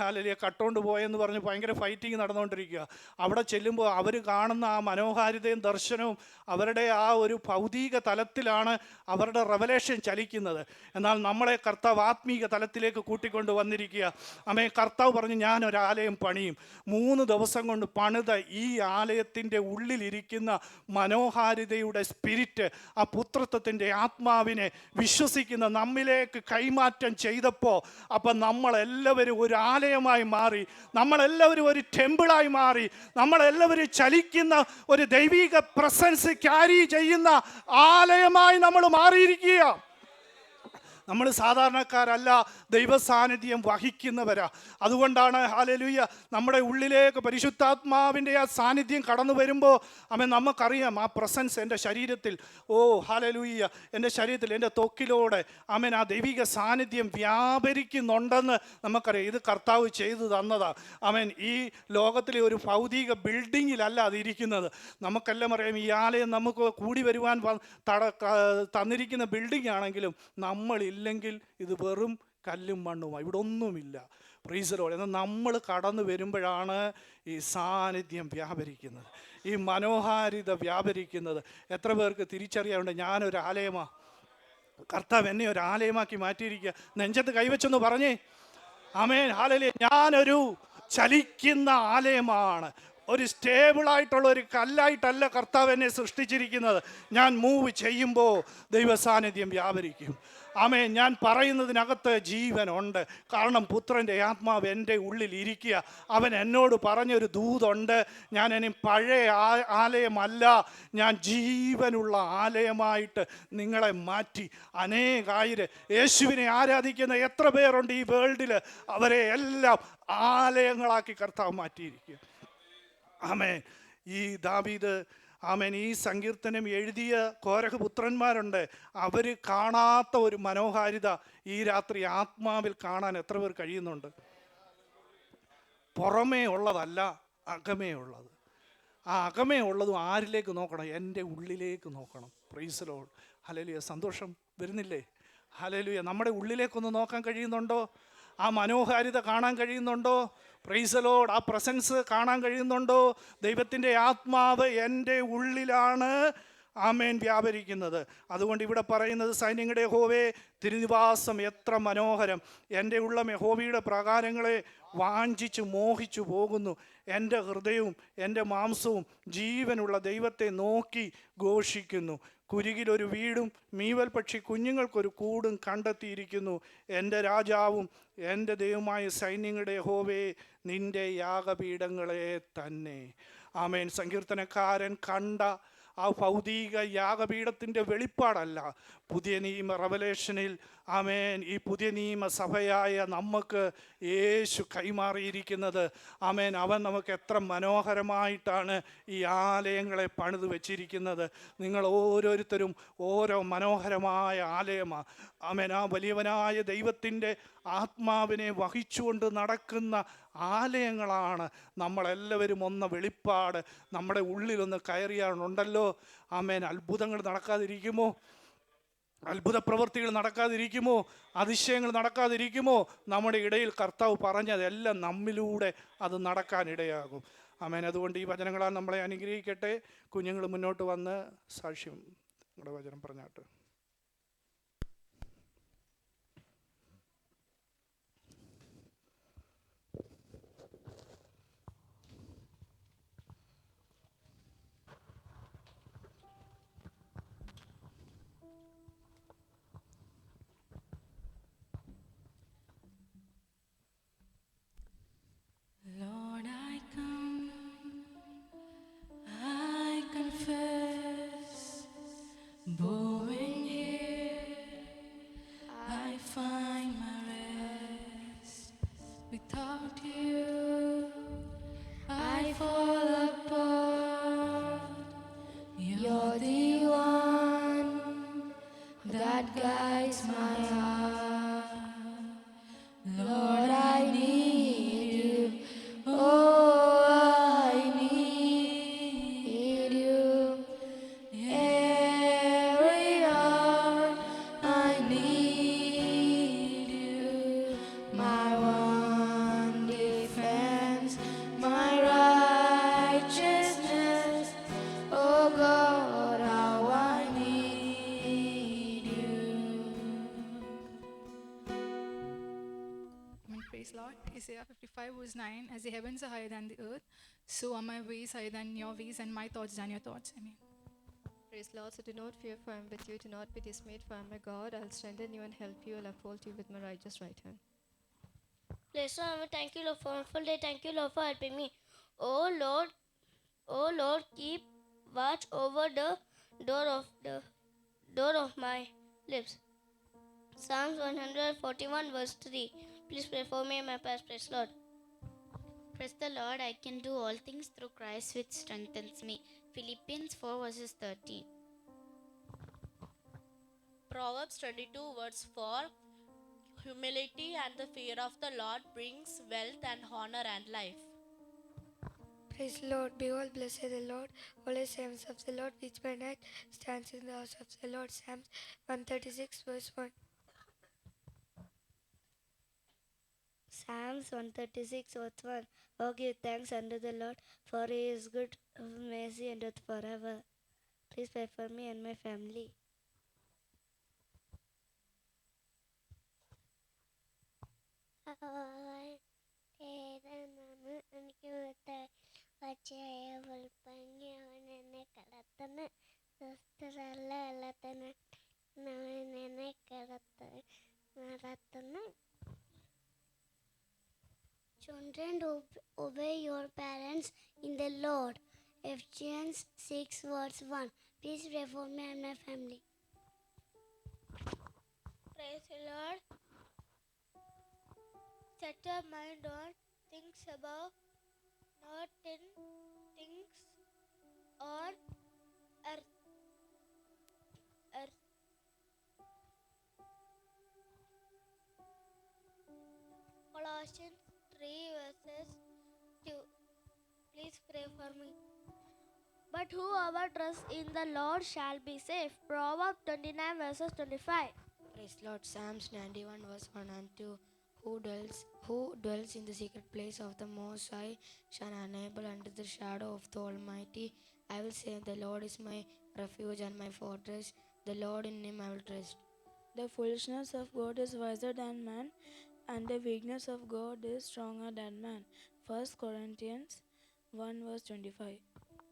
ഹല്ലേലൂയ കട്ടുകൊണ്ട് പോയെന്ന് പറഞ്ഞ് ഭയങ്കര ഫൈറ്റിങ് നടന്നുകൊണ്ടിരിക്കുക. അവിടെ ചെല്ലുമ്പോൾ അവർ കാണുന്ന ആ മനോഹാരിതയും ദർശനവും അവരുടെ ആ ഒരു ഭൗതിക തലത്തിലാണ് അവരുടെ റെവലേഷൻ ചലിക്കുന്നത്. എന്നാൽ നമ്മളെ കർത്താവ് ആത്മീക തലത്തിലേക്ക് കൂട്ടിക്കൊണ്ട് വന്നിരിക്കുക. കർത്താവ് പറഞ്ഞു, ഞാനൊരാലയം പണിയും. 3 ദിവസം കൊണ്ട് പണിത ഈ ആലയത്തിൻ്റെ ഉള്ളിലിരിക്കുന്ന മനോഹാരിതയുടെ സ്പിരിറ്റ്, ആ പുത്രത്വത്തിൻ്റെ ആത്മാവിനെ വിശ്വസിക്കുന്ന നമ്മിലേക്ക് കൈമാറ്റം ചെയ്തപ്പോൾ അപ്പം നമ്മളെല്ലാവരും ഒരു ആലയമായി മാറി, നമ്മളെല്ലാവരും ഒരു ടെമ്പിളായി മാറി, നമ്മളെല്ലാവരും ചലിക്കുന്ന ഒരു ദൈവിക പ്രസൻസ് ക്യാരി ചെയ്യുന്ന ആലയമായി നമ്മൾ മാറിയിരിക്കുക. നമ്മൾ സാധാരണക്കാരല്ല, ദൈവസാന്നിധ്യം വഹിക്കുന്നവരാ. അതുകൊണ്ടാണ് ഹല്ലേലൂയ നമ്മുടെ ഉള്ളിലേക്ക് പരിശുദ്ധാത്മാവിൻ്റെ ആ സാന്നിധ്യം കടന്നു വരുമ്പോൾ നമുക്കറിയാം ആ പ്രസൻസ് എൻ്റെ ശരീരത്തിൽ, ഹല്ലേലൂയ, എൻ്റെ ശരീരത്തിൽ, എൻ്റെ ത്വക്കിലൂടെ ആ ദൈവിക സാന്നിധ്യം വ്യാപരിക്കുന്നുണ്ടെന്ന് നമുക്കറിയാം. ഇത് കർത്താവ് ചെയ്തു തന്നതാ. ഈ ലോകത്തിലെ ഒരു ഭൗതിക ബിൽഡിങ്ങിലല്ല അതിരിക്കുന്നത്. നമുക്കെല്ലാം അറിയാം ഈ ആലയം നമുക്ക് കൂടി വരുവാൻ തന്നിരിക്കുന്ന ബിൽഡിംഗ് ആണെങ്കിലും നമ്മളില്ലെങ്കിൽ ഇത് വെറും കല്ലും മണ്ണുമായി, ഇവിടെ ഒന്നുമില്ല. Price the Lord. എന്നാൽ നമ്മൾ കടന്നു വരുമ്പോഴാണ് ഈ സാന്നിധ്യം വ്യാപരിക്കുന്നത്, ഈ മനോഹാരിത വ്യാപരിക്കുന്നത്. എത്ര പേർക്ക് തിരിച്ചറിയാറുണ്ട്, ഞാനൊരു ആലയമാണ്, കർത്താവ് എന്നെ ഒരു ആലയമാക്കി മാറ്റിയിരിക്കുക. നെഞ്ചത്ത് കൈവച്ചെന്ന് പറഞ്ഞേ. ആമേൻ, ഹല്ലേലൂയ. ഞാനൊരു ചലിക്കുന്ന ആലയമാണ്. ഒരു സ്റ്റേബിളായിട്ടുള്ള ഒരു കല്ലായിട്ടല്ല കർത്താവ് എന്നെ സൃഷ്ടിച്ചിരിക്കുന്നത്. ഞാൻ മൂവ് ചെയ്യുമ്പോൾ ദൈവ സാന്നിധ്യം വ്യാപരിക്കും. ആമേൻ. ഞാൻ പറയുന്നതിനകത്ത് ജീവനുണ്ട്. കാരണം പുത്രൻ്റെ ആത്മാവ് എൻ്റെ ഉള്ളിൽ ഇരിക്കുക. അവൻ എന്നോട് പറഞ്ഞൊരു ദൂതുണ്ട്. ഞാൻ ഇനി പഴയ ആലയമല്ല, ഞാൻ ജീവനുള്ള ആലയമായിട്ട് നിങ്ങളെ മാറ്റി. അനേകായിരം യേശുവിനെ ആരാധിക്കുന്ന എത്ര പേരുണ്ട് ഈ വേൾഡിൽ, അവരെ എല്ലാം ആലയങ്ങളാക്കി കർത്താവ് മാറ്റിയിരിക്കുക. ആമേൻ. ഈ ദാവീദ് ആമേൻ ഈ സങ്കീർത്തനം എഴുതിയ കോരഹ് പുത്രന്മാരുണ്ട്. അവർ കാണാത്ത ഒരു മനോഹാരിത ഈ രാത്രി ആത്മാവിൽ കാണാൻ എത്ര പേർ കഴിയുന്നുണ്ട്? പുറമേ ഉള്ളതല്ല, അകമേ ഉള്ളത്. ആ അകമേ ഉള്ളതും ആരിലേക്ക് നോക്കണം? എൻ്റെ ഉള്ളിലേക്ക് നോക്കണം. Praise Lord. ഹല്ലേലൂയ. സന്തോഷം വരുന്നില്ലേ? ഹല്ലേലൂയ. നമ്മുടെ ഉള്ളിലേക്കൊന്ന് നോക്കാൻ കഴിയുന്നുണ്ടോ? ആ മനോഹാരിത കാണാൻ കഴിയുന്നുണ്ടോ? Praise Lord. ആ പ്രസൻസ് കാണാൻ കഴിയുന്നുണ്ടോ? ദൈവത്തിൻ്റെ ആത്മാവ് എൻ്റെ ഉള്ളിലാണ് ആമേൻ വ്യാപരിക്കുന്നത്. അതുകൊണ്ട് ഇവിടെ പറയുന്നത്, സൈന്യങ്ങളുടെ യഹോവേ തിരുനിവാസം എത്ര മനോഹരം, എൻ്റെ ഉള്ളം യഹോവയുടെ പ്രകാരങ്ങളെ വാഞ്ചിച്ച് മോഹിച്ചു പോകുന്നു. എൻ്റെ ഹൃദയവും എൻ്റെ മാംസവും ജീവനുള്ള ദൈവത്തെ നോക്കി ഘോഷിക്കുന്നു. കുരുകിലൊരു വീടും മീവൽ പക്ഷി കുഞ്ഞുങ്ങൾക്കൊരു കൂടും കണ്ടെത്തിയിരിക്കുന്നു. എൻ്റെ രാജാവും എൻ്റെ ദൈവമായ സൈന്യങ്ങളുടെ യഹോവേ നിൻ്റെ യാഗപീഠങ്ങളെ തന്നെ. ആമേൻ. സങ്കീർത്തനക്കാരൻ കണ്ട ആ ഭൗതിക യാഗപീഠത്തിൻ്റെ വെളിപ്പാടല്ല പുതിയ നിയമ റെവലേഷനിൽ ആമേൻ ഈ പുതിയ നിയമ സഭയായ നമുക്ക് യേശു കൈമാറിയിരിക്കുന്നത്. ആമേൻ. അവൻ നമുക്ക് എത്ര മനോഹരമായിട്ടാണ് ഈ ആലയങ്ങളെ പണിത് വെച്ചിരിക്കുന്നത്. നിങ്ങൾ ഓരോരുത്തരും ഓരോ മനോഹരമായ ആലയമാണ്. ആമേൻ. ആ വലിയവനായ ദൈവത്തിൻ്റെ ആത്മാവിനെ വഹിച്ചുകൊണ്ട് നടക്കുന്ന ആലയങ്ങളാണ് നമ്മളെല്ലാവരും. ഒന്ന് വെളിപ്പാട് നമ്മുടെ ഉള്ളിലൊന്ന് കയറിയാണുണ്ടല്ലോ. ആമേൻ. അത്ഭുതങ്ങൾ നടക്കാതിരിക്കുമോ? അത്ഭുത പ്രവൃത്തികൾ നടക്കാതിരിക്കുമോ? അതിശയങ്ങൾ നടക്കാതിരിക്കുമോ? നമ്മുടെ ഇടയിൽ കർത്താവ് പറഞ്ഞതെല്ലാം നമ്മിലൂടെ അത് നടക്കാനിടയാകും. ആമേൻ. അതുകൊണ്ട് ഈ വചനങ്ങളാൽ നമ്മളെ അനുഗ്രഹിക്കട്ടെ. കുഞ്ഞുങ്ങൾ മുന്നോട്ട് വന്ന് സാക്ഷ്യം നിങ്ങളുടെ വചനം പറഞ്ഞാട്ട്. Lord, I come, I confess, bowing here, I find my rest. Without you, I fall apart. You're the one that guides my heart. Lord, I need you. Oh, I need you. Every hour I need you. My one defense, my righteousness. Oh God, how I need you. Praise Lord. Isaiah 55 verse 9. As the heavens are higher than the earth, so are my ways higher than your ways, and my thoughts than your thoughts. Amen. Praise Lord. So do not fear, for I am with you. Do not be dismayed, for I am your God. I'll strengthen you and help you. I'll uphold you with my righteous right hand. Bless you, thank you, Lord, for a full day. Thank you, Lord, for helping me. Oh Lord, keep watch over the door of my lips. Psalms 141 verse 3. Please pray for me and my past. Praise Lord. Praise the Lord, I can do all things through Christ which strengthens me. Philippians 4 verses 13. Proverbs 22 verse 4. Humility and the fear of the Lord brings wealth and honor and life. Praise the Lord. Behold, blessed the Lord, all the servants of the Lord, which by night stands in the house of the Lord. Psalms 136 verse 1. Psalms 136 verse 1. Oh, give thanks unto the Lord, for he is good, his mercy endureth forever. Please pray for me and my family. Children, obey your parents in the Lord. Ephesians 6 verse 1. Please pray for me and my family. Praise the Lord. Set your mind on things above, not in things on earth. Colossians 3 verses 2. Please pray for me. But whoever trusts in the Lord shall be safe. Proverbs 29 verses 25. Praise Lord. Psalms 91 verse 1 and 2. Who dwells in the secret place of the Most High shall enable under the shadow of the Almighty. I will say, the Lord is my refuge and my fortress. The Lord, in him I will trust. The foolishness of God is wiser than man, and the weakness of God is stronger than man. 1 Corinthians 1 verse 25.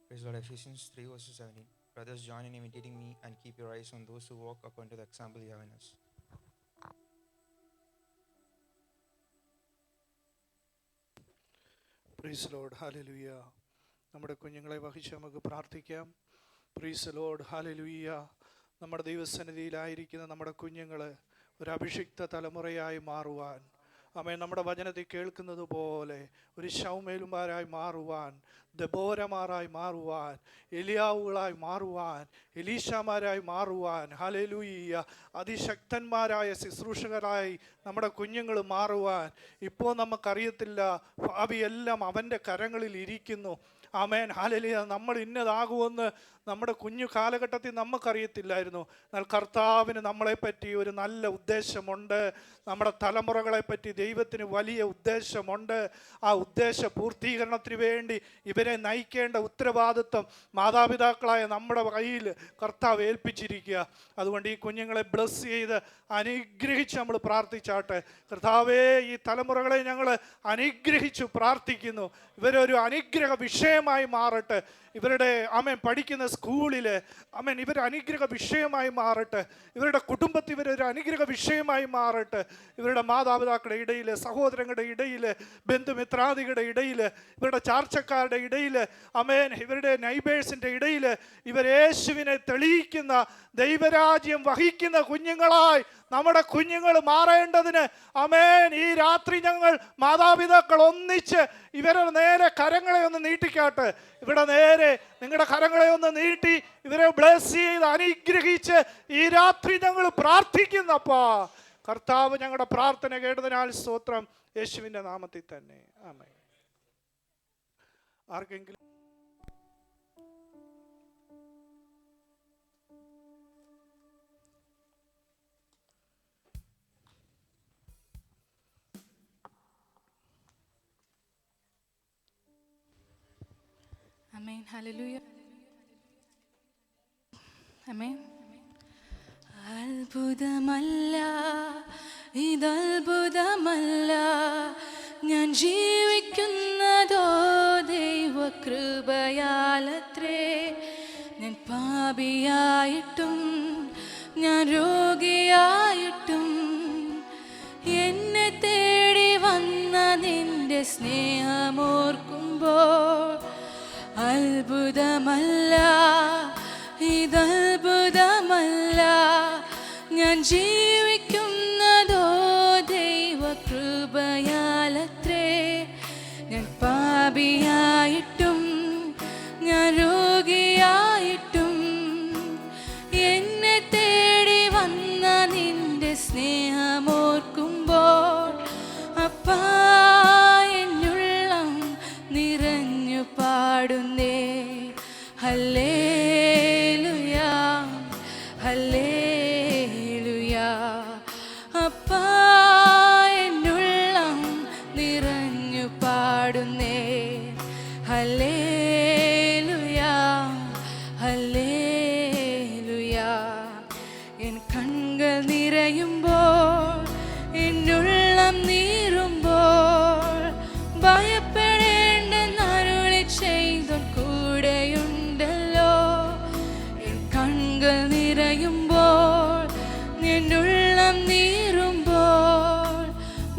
Praise Lord. Ephesians 3 verses 17. Brothers, join in imitating me and keep your eyes on those who walk according to the example you have in us. Praise Lord, hallelujah. നമ്മുടെ കുഞ്ഞുങ്ങളെ വഹിച്ച് നമുക്ക് പ്രാർത്ഥിക്കാം. Praise Lord, hallelujah. നമ്മുടെ ദൈവസന്നിധിയിലായിരിക്കുന്ന നമ്മുടെ കുഞ്ഞുങ്ങൾ ഒരു അഭിഷിക്ത തലമുറയായി മാറുവാൻ, ആമേൻ, നമ്മുടെ വചനത്തിൽ കേൾക്കുന്നത് പോലെ ഒരു ശൗമേലുമാരായി മാറുവാൻ, ദബോരമാരായി മാറുവാൻ, എലിയാവുകളായി മാറുവാൻ, എലീശാമാരായി മാറുവാൻ, ഹല്ലേലൂയ, അതിശക്തന്മാരായ ശുശ്രൂഷകരായി നമ്മുടെ കുഞ്ഞുങ്ങൾ മാറുവാൻ. ഇപ്പോൾ നമുക്കറിയത്തില്ല, ഭാവിയെല്ലാം അവൻ്റെ കരങ്ങളിൽ ഇരിക്കുന്നു. ആമേൻ, ഹല്ലേലൂയ. നമ്മൾ ഇന്നതാകുമെന്ന് നമ്മുടെ കുഞ്ഞു കാലഘട്ടത്തിൽ നമുക്കറിയത്തില്ലായിരുന്നു. എന്നാൽ കർത്താവിന് നമ്മളെപ്പറ്റി ഒരു നല്ല ഉദ്ദേശമുണ്ട്. നമ്മുടെ തലമുറകളെപ്പറ്റി ദൈവത്തിന് വലിയ ഉദ്ദേശമുണ്ട്. ആ ഉദ്ദേശ പൂർത്തീകരണത്തിന് വേണ്ടി ഇവരെ നയിക്കേണ്ട ഉത്തരവാദിത്വം മാതാപിതാക്കളായ നമ്മുടെ കയ്യിൽ കർത്താവ് ഏൽപ്പിച്ചിരിക്കുക. അതുകൊണ്ട് ഈ കുഞ്ഞുങ്ങളെ ബ്ലസ് ചെയ്ത് അനുഗ്രഹിച്ച് നമ്മൾ പ്രാർത്ഥിച്ചാട്ടെ. കർത്താവേ, ഈ തലമുറകളെ ഞങ്ങൾ അനുഗ്രഹിച്ചു പ്രാർത്ഥിക്കുന്നു. ഇവരൊരു അനുഗ്രഹ വിഷയമായി മാറട്ടെ. ഇവരുടെ ആമേൻ പഠിക്കുന്ന സ്കൂളിൽ ആമേൻ ഇവർ അനുഗ്രഹ വിഷയമായി മാറട്ടെ. ഇവരുടെ കുടുംബത്തിൽ ഇവരൊരു അനുഗ്രഹ വിഷയമായി മാറട്ടെ. ഇവരുടെ മാതാപിതാക്കളുടെ ഇടയിൽ, സഹോദരങ്ങളുടെ ഇടയിൽ, ബന്ധുമിത്രാദികളുടെ ഇടയിൽ, ഇവരുടെ ചാർച്ചക്കാരുടെ ഇടയിൽ, ആമേൻ ഇവരുടെ നൈബേഴ്സിൻ്റെ ഇടയിൽ ഇവർ യേശുവിനെ തെളിയിക്കുന്ന, ദൈവരാജ്യം വഹിക്കുന്ന കുഞ്ഞുങ്ങളായി നമ്മുടെ കുഞ്ഞുങ്ങൾ മാറേണ്ടതിന് ആമേൻ ഈ രാത്രി ഞങ്ങൾ മാതാപിതാക്കൾ ഒന്നിച്ച് ഇവരുടെ നേരെ കരങ്ങളെ ഒന്ന് നീട്ടിക്കാട്ടെ. ഇവിടെ നേരെ നിങ്ങളുടെ കരങ്ങളെ ഒന്ന് നീട്ടി ഇവരെ ബ്ലെസ് ചെയ്ത് അനുഗ്രഹിച്ച് ഈ രാത്രി ഞങ്ങൾ പ്രാർത്ഥിക്കുന്നപ്പാ. കർത്താവ് ഞങ്ങളുടെ പ്രാർത്ഥന കേട്ടതിനാൽ സ്തോത്രം. യേശുവിൻ്റെ നാമത്തിൽ തന്നെ ആമേൻ. ആർക്കെങ്കിലും Amen. Hallelujah. Amen. അത്ഭുതമല്ല, ഇതത്ഭുതമല്ല, ഞാൻ ജീവിക്കുന്നതോ ദൈവകൃപയാലത്രേ. ഞാൻ പാപിയായിട്ടും ഞാൻ രോഗിയായിട്ടും എന്നെ തേടി വന്ന നിന്റെ സ്നേഹമോർക്കുമ്പോൾ അത്ഭുതമല്ല, ഇതത്ഭുതമല്ല, ഞാൻ ജീവിക്കുന്നതോ ദൈവകൃപയാലത്രേ. ഞാൻ പാപിയായിട്ടും ഞാൻ രോഗിയായിട്ടും എന്നെ തേടി വന്ന നിന്റെ സ്നേഹമോർക്കുമ്പോൾ അപ്പാ എന്നുള്ളം നിറഞ്ഞു പാടുന്നേ ഹല്ലേലൂയാ, ഹല്ലേലൂയാ. അപ്പാ എന്നുള്ളം നിറഞ്ഞു പാടുന്നേ ഹല്ലേലൂയാ, ഹല്ലേലൂയാ. എൻ കണ്ണുകൾ നിറയുമ്പോൾ, എന്നുള്ളം നീറുമ്പോൾ, ഭയപ്പെടേണ്ടെന്നരുളി ചെയ്തോൻ കൂടെയുണ്ടല്ലോ. എൻ കണ്ണുകൾ നിറയുമ്പോൾ, എന്നുള്ളം നീറുമ്പോൾ,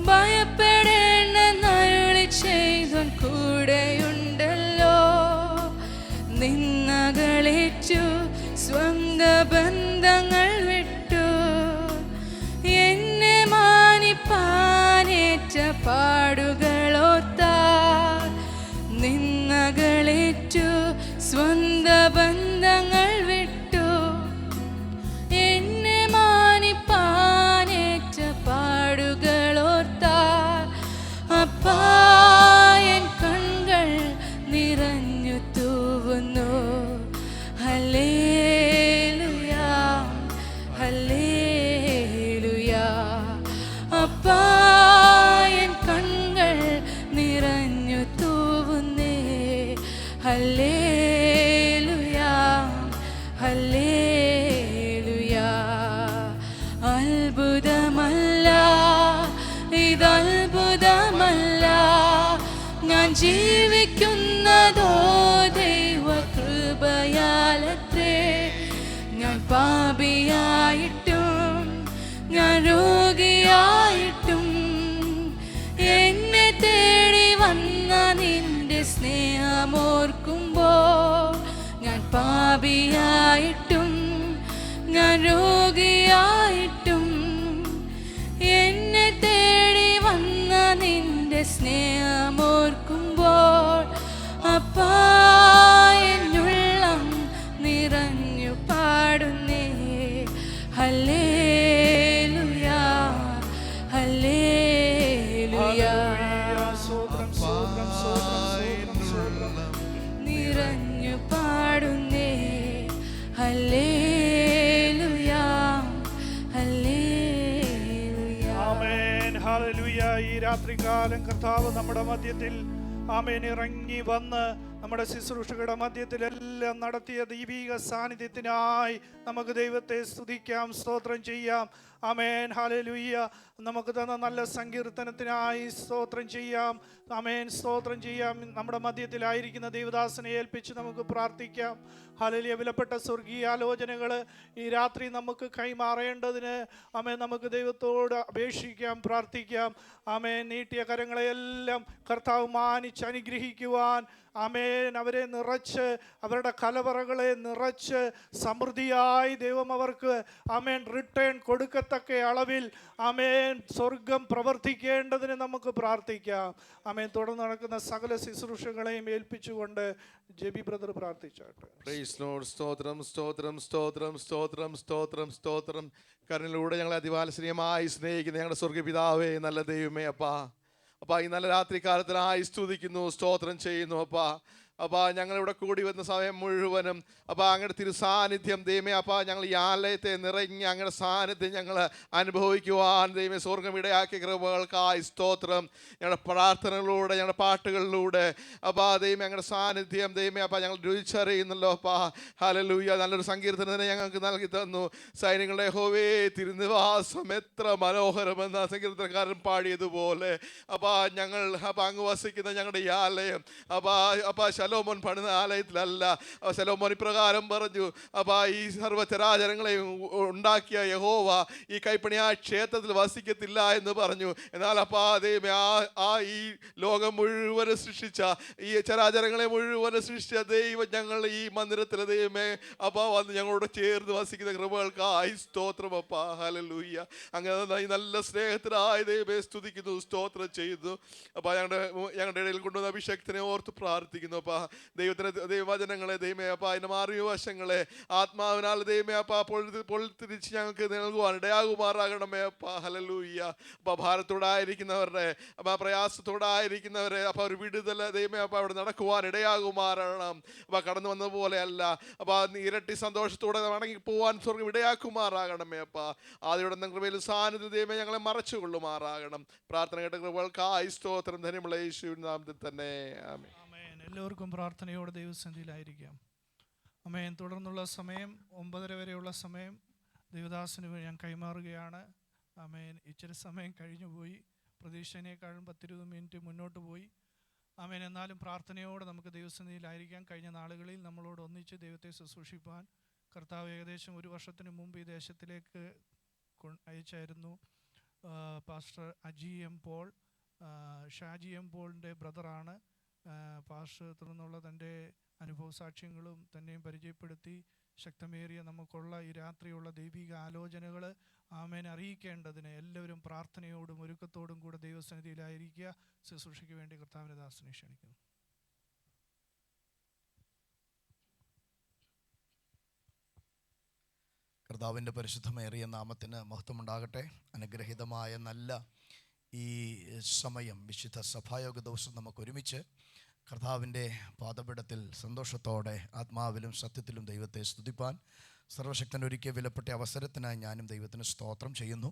ഭയപ്പെടേണ്ടെന്നരുളി ചെയ്തോൻ കൂടെയുണ്ടല്ലോ. നിന്നകളേറ്റു സ്വന്ത ബന്ധങ്ങൾ വിട്ടു എന്നെ മാനിപ്പാനേറ്റ പാടുകളോർത്താൽ, നിന്നകളേറ്റു സ്വന്ത ജീവിക്കുന്നതോ ദൈവകൃപയാലത്രേ. ഞാൻ പാപിയായിട്ടും ഞാൻ രോഗിയായിട്ടും എന്നെ തേടി വന്ന നിന്റെ സ്നേഹമോർക്കുമ്പോൾ, ഞാൻ പാപിയായിട്ടും ഞാൻ രോഗിയായിട്ടും എന്നെ തേടി വന്ന നിന്റെ സ്നേഹമോർക്കുമ്പോൾ, അപ്പാ എന്നുള്ളം നിറഞ്ഞു പാടുന്നേ ഹല്ലേലൂയാ ഹല്ലേലൂയാ. നിറഞ്ഞു പാടുന്നേ ഹല്ലേലൂയാ ഹല്ലേലൂയാ. Amen hallelujah. ഈ രാത്രികാലം കർത്താവ് നമ്മുടെ മധ്യത്തിൽ ആമേൻ ഇറങ്ങി വന്ന് നമ്മുടെ ശുശ്രൂഷകളുടെ മധ്യത്തിലെല്ലാം നടത്തിയ ദൈവിക സാന്നിധ്യത്തിനായി നമുക്ക് ദൈവത്തെ സ്തുതിക്കാം, സ്തോത്രം ചെയ്യാം. Amen hallelujah. നമുക്ക് തന്ന നല്ല സങ്കീർത്തനത്തിനായി സ്തോത്രം ചെയ്യാം. ആമേൻ സ്തോത്രം ചെയ്യാം. നമ്മുടെ മധ്യത്തിലായിരിക്കുന്ന ദൈവദാസനെ ഏൽപ്പിച്ച് നമുക്ക് പ്രാർത്ഥിക്കാം. ഹല്ലേലൂയ. വിലപ്പെട്ട സ്വർഗീയ ആലോചനകൾ ഈ രാത്രി നമുക്ക് കൈമാറേണ്ടതിന് ആമേൻ നമുക്ക് ദൈവത്തോട് അപേക്ഷിക്കാം, പ്രാർത്ഥിക്കാം. ആമേൻ നീട്ടിയ കരങ്ങളെയെല്ലാം കർത്താവ് മാനിച്ച് അനുഗ്രഹിക്കുവാൻ, ആമേൻ അവരെ നിറച്ച് അവരുടെ കലവറകളെ നിറച്ച് സമൃദ്ധിയായി ദൈവം അവർക്ക് ആമേൻ റിട്ടേൺ കൊടുക്കത്തക്ക അളവിൽ ആമേൻ സ്വർഗം പ്രവർത്തിക്കേണ്ടതിന് നമുക്ക് പ്രാർത്ഥിക്കാം. ആമേൻ തുടർന്ന് നടക്കുന്ന സകല ശുശ്രൂഷകളെയും ഏൽപ്പിച്ചുകൊണ്ട് ജെബി ബ്രദർ പ്രാർത്ഥിച്ചാട്ടെ. Praise Lord. സ്തോത്രം സ്തോത്രം സ്തോത്രം സ്തോത്രം സ്തോത്രം സ്തോത്രം. കരുണയിലൂടെ ഞങ്ങളെ അതിവാത്സല്യമായി സ്നേഹിക്കുന്ന ഞങ്ങളുടെ സ്വർഗ്ഗപിതാവേ, നല്ല ദൈവമേ, അപ്പാ ഈ നല്ല രാത്രി കാലത്തിനായി സ്തുതിക്കുന്നു, സ്തോത്രം ചെയ്യുന്നു. ഞങ്ങളിവിടെ കൂടി വന്ന സമയം മുഴുവനും അങ്ങയുടെ തിരുസാന്നിധ്യം ദൈവമേ ഞങ്ങൾ ഈ ആലയത്തെ നിറഞ്ഞ് അങ്ങയുടെ സാന്നിധ്യം ഞങ്ങൾ അനുഭവിക്കുവാൻ ദൈവമേ സ്വർഗം ഇടയാക്കിയ കൃപകൾക്കായി സ്തോത്രം. ഞങ്ങളുടെ പ്രാർത്ഥനകളിലൂടെ ഞങ്ങളുടെ പാട്ടുകളിലൂടെ ദൈവമേ അങ്ങയുടെ സാന്നിധ്യം ദൈവമേ ഞങ്ങൾ രുചിച്ചറിയുന്നല്ലോ. ഹല്ലേലൂയ. നല്ലൊരു സങ്കീർത്തനത്തിനെ ഞങ്ങൾക്ക് നൽകി തന്നു. സൈന്യങ്ങളുടെ യഹോവേ തിരുനിവാസം എത്ര മനോഹരമെന്ന സങ്കീർത്തനക്കാരൻ പാടിയതുപോലെ ഞങ്ങൾ അങ്ങ് വസിക്കുന്ന ഞങ്ങളുടെ ഈ ആലയം ശലോമോൻ പണിത ആലയത്തിലല്ല. ശലോമോൻ ഇപ്രകാരം പറഞ്ഞു, ഈ സർവ്വചരാചരങ്ങളെയും ഉണ്ടാക്കിയ യഹോവ ഈ കൈപ്പണിയായ ക്ഷേത്രത്തിൽ വസിക്കത്തില്ല എന്ന് പറഞ്ഞു. എന്നാൽ ദൈവമേ ഈ ലോകം മുഴുവനും സൃഷ്ടിച്ച ഈ ചരാചരങ്ങളെ മുഴുവനും സൃഷ്ടിച്ച ദൈവം ഞങ്ങൾ ഈ മന്ദിരത്തിൽ ദൈവമേ വന്ന് ഞങ്ങളോട് ചേർന്ന് വസിക്കുന്ന കൃപകൾക്കായി സ്തോത്രം. ഹല്ലേലൂയ. അങ്ങനെ ഈ നല്ല സ്നേഹത്തിനായി ദൈവമേ സ്തുതിക്കുന്നു, സ്തോത്രം ചെയ്യുന്നു. ഞങ്ങളുടെ ഇടയിൽ കൊണ്ടുവന്ന അഭിഷേകത്തിനെ ഓർത്ത് പ്രാർത്ഥിക്കുന്നു. ദൈവത്തിന് ദൈവവചനങ്ങളെ ദൈവമേ അതിൻ്റെ മാറിയ വശങ്ങളെ ആത്മാവിനാൽ ദൈവമേ പൊളിത്തിരിച്ച് ഞങ്ങൾക്ക് നൽകുവാൻ ഇടയാകുമാറാകണമേ. ഹല്ലേലൂയ. ഭാരത്തോടായിരിക്കുന്നവരുടെ പ്രയാസത്തോടായിരിക്കുന്നവരെ ഒരു വിടുതൽ ദൈവമേ അവിടെ നടക്കുവാൻ ഇടയാകുമാറാകണം. കടന്നു വന്ന പോലെയല്ല ഇരട്ടി സന്തോഷത്തോടെ മടങ്ങി പോവാൻ സ്വർഗം ഇടയാക്കുമാറാകണമേ. ആദ്യയുടെ കൃപയിൽ സാന്നിധ്യം ദൈവമേ ഞങ്ങളെ മറച്ചുകൊള്ളുമാറാകണം. പ്രാർത്ഥന കേട്ട കൃപകൾക്കായി സ്തോത്രം. ധന്യമുള്ള യേശുവിൻ നാമത്തിൽ തന്നെ ആമേൻ. എല്ലാവർക്കും പ്രാർത്ഥനയോടെ ദൈവസന്നിധിയിലായിരിക്കാം. ആമേൻ. തുടർന്നുള്ള സമയം 9:30 വരെയുള്ള സമയം ദൈവദാസന് ഞാൻ കൈമാറുകയാണ്. ആമേൻ. ഇച്ചിരി സമയം കഴിഞ്ഞു പോയി, പ്രതീക്ഷേനേക്കാളും 10-20 മിനിറ്റ് മുന്നോട്ട് പോയി. ആമേൻ. എന്നാലും പ്രാർത്ഥനയോടെ നമുക്ക് ദൈവസന്നിധിയിലായിരിക്കാം. കഴിഞ്ഞ നാളുകളിൽ നമ്മളോട് ഒന്നിച്ച് ദൈവത്തെ ശുശ്രൂഷിപ്പാൻ കർത്താവ് ഏകദേശം 1 വർഷത്തിന് മുമ്പ് ഈ ദേശത്തിലേക്ക് അയച്ചായിരുന്നു. Pastor Aji M Paul, Shaji M പോളിൻ്റെ ബ്രദറാണ്. പാസ്റ്റർ തുടർന്നുള്ള തൻ്റെ അനുഭവ സാക്ഷ്യങ്ങളും തന്നെയും പരിചയപ്പെടുത്തി ശക്തമേറിയ നമുക്കുള്ള ഈ രാത്രിയുള്ള ദൈവിക ആലോചനകൾ ആമേൻ അറിയിക്കേണ്ടതിന് എല്ലാവരും പ്രാർത്ഥനയോടും ഒരുക്കത്തോടും കൂടെ ദൈവസന്നിധിയിലായിരിക്കുക. ശുശ്രൂഷയ്ക്ക് വേണ്ടി കർത്താവിൻ്റെ ദാസനെ ക്ഷണിക്കുന്നു. കർത്താവിൻ്റെ പരിശുദ്ധമേറിയ നാമത്തിന് മഹത്വമുണ്ടാകട്ടെ. അനുഗ്രഹീതമായ നല്ല ഈ സമയം വിശുദ്ധ സഭായോഗ ദിവസം നമുക്ക് ഒരുമിച്ച് കർത്താവിൻ്റെ പാദപീഠത്തിൽ സന്തോഷത്തോടെ ആത്മാവിലും സത്യത്തിലും ദൈവത്തെ സ്തുതിപ്പാൻ സർവശക്തൻ ഒരുക്കിയ വിലപ്പെട്ട അവസരത്തിനായി ഞാനും ദൈവത്തിന് സ്തോത്രം ചെയ്യുന്നു.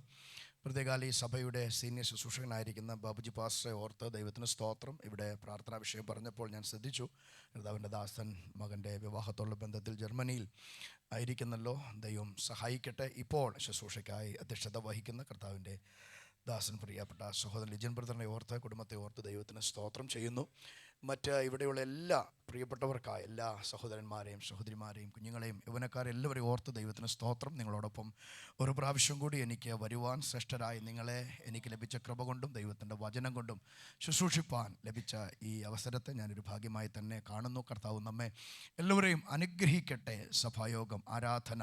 പ്രത്യേകാല ഈ സഭയുടെ സീനിയർ ശുശ്രൂഷകനായിരിക്കുന്ന ബാബുജി പാസ്റ്ററെ ഓർത്ത് ദൈവത്തിന് സ്തോത്രം. ഇവിടെ പ്രാർത്ഥനാ വിഷയം പറഞ്ഞപ്പോൾ ഞാൻ ശ്രദ്ധിച്ചു, കർത്താവിൻ്റെ ദാസൻ മകൻ്റെ വിവാഹത്തോടുള്ള ബന്ധത്തിൽ ജർമ്മനിയിൽ ആയിരിക്കുന്നല്ലോ. ദൈവം സഹായിക്കട്ടെ. ഇപ്പോൾ ശുശ്രൂഷയ്ക്കായി അധ്യക്ഷത വഹിക്കുന്ന കർത്താവിൻ്റെ ദാസൻ പ്രിയപ്പെട്ട സഹോദരൻ ലിജൻ ബ്രദറിനെ ഓർത്ത് കുടുംബത്തെ ഓർത്ത് ദൈവത്തിന് സ്തോത്രം ചെയ്യുന്നു. മറ്റ് ഇവിടെയുള്ള എല്ലാ പ്രിയപ്പെട്ടവർക്കായ എല്ലാ സഹോദരന്മാരെയും സഹോദരിമാരെയും കുഞ്ഞുങ്ങളെയും യൗവനക്കാരെല്ലാവരെയും ഓർത്ത് ദൈവത്തിന് സ്തോത്രം. നിങ്ങളോടൊപ്പം ഒരു പ്രാവശ്യം കൂടി എനിക്ക് വരുവാൻ ശ്രേഷ്ഠരായി നിങ്ങളെ എനിക്ക് ലഭിച്ച കൃപ കൊണ്ടും ദൈവത്തിൻ്റെ വചനം കൊണ്ടും ശുശ്രൂഷിപ്പാൻ ലഭിച്ച ഈ അവസരത്തെ ഞാനൊരു ഭാഗ്യമായി തന്നെ കാണുന്നു. കർത്താവ് നമ്മെ എല്ലാവരെയും അനുഗ്രഹിക്കട്ടെ. സഭായോഗം ആരാധന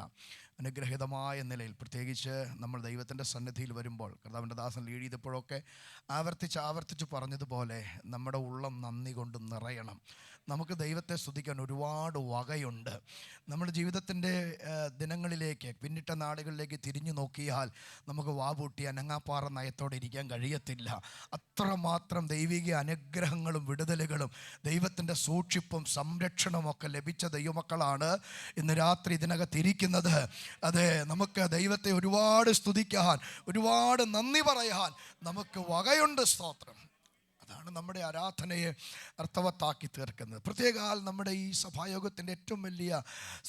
അനുഗ്രഹീതമായ നിലയിൽ, പ്രത്യേകിച്ച് നമ്മൾ ദൈവത്തിൻ്റെ സന്നിധിയിൽ വരുമ്പോൾ, കർത്താവിൻ്റെ ദാസൻ ലീഡ് ചെയ്തപ്പോഴൊക്കെ ആവർത്തിച്ച് പറഞ്ഞതുപോലെ നമ്മുടെ ഉള്ളം നന്ദി കൊണ്ട് നിറയണം. നമുക്ക് ദൈവത്തെ സ്തുതിക്കാൻ ഒരുപാട് വകയുണ്ട്. നമ്മുടെ ജീവിതത്തിൻ്റെ ദിനങ്ങളിലേക്ക്, പിന്നിട്ട നാടുകളിലേക്ക് തിരിഞ്ഞു നോക്കിയാൽ നമുക്ക് വാപൂട്ടി അനങ്ങാപ്പാറ നയത്തോടെ ഇരിക്കാൻ കഴിയത്തില്ല. അത്രമാത്രം ദൈവിക അനുഗ്രഹങ്ങളും വിടുതലുകളും ദൈവത്തിൻ്റെ സൂക്ഷിപ്പും സംരക്ഷണവും ഒക്കെ ലഭിച്ച ദൈവമക്കളാണ് ഇന്ന് രാത്രി ഇതിനകത്തിരിക്കുന്നത്. അതെ, നമുക്ക് ദൈവത്തെ ഒരുപാട് സ്തുതിക്കാൻ, ഒരുപാട് നന്ദി പറയാൻ നമുക്ക് വകയുണ്ട്. സ്തോത്രം. അതാണ് നമ്മുടെ ആരാധനയെ അർത്ഥവത്താക്കി തീർക്കുന്നത്. പ്രത്യേകാൽ നമ്മുടെ ഈ സഭായോഗത്തിൻ്റെ ഏറ്റവും വലിയ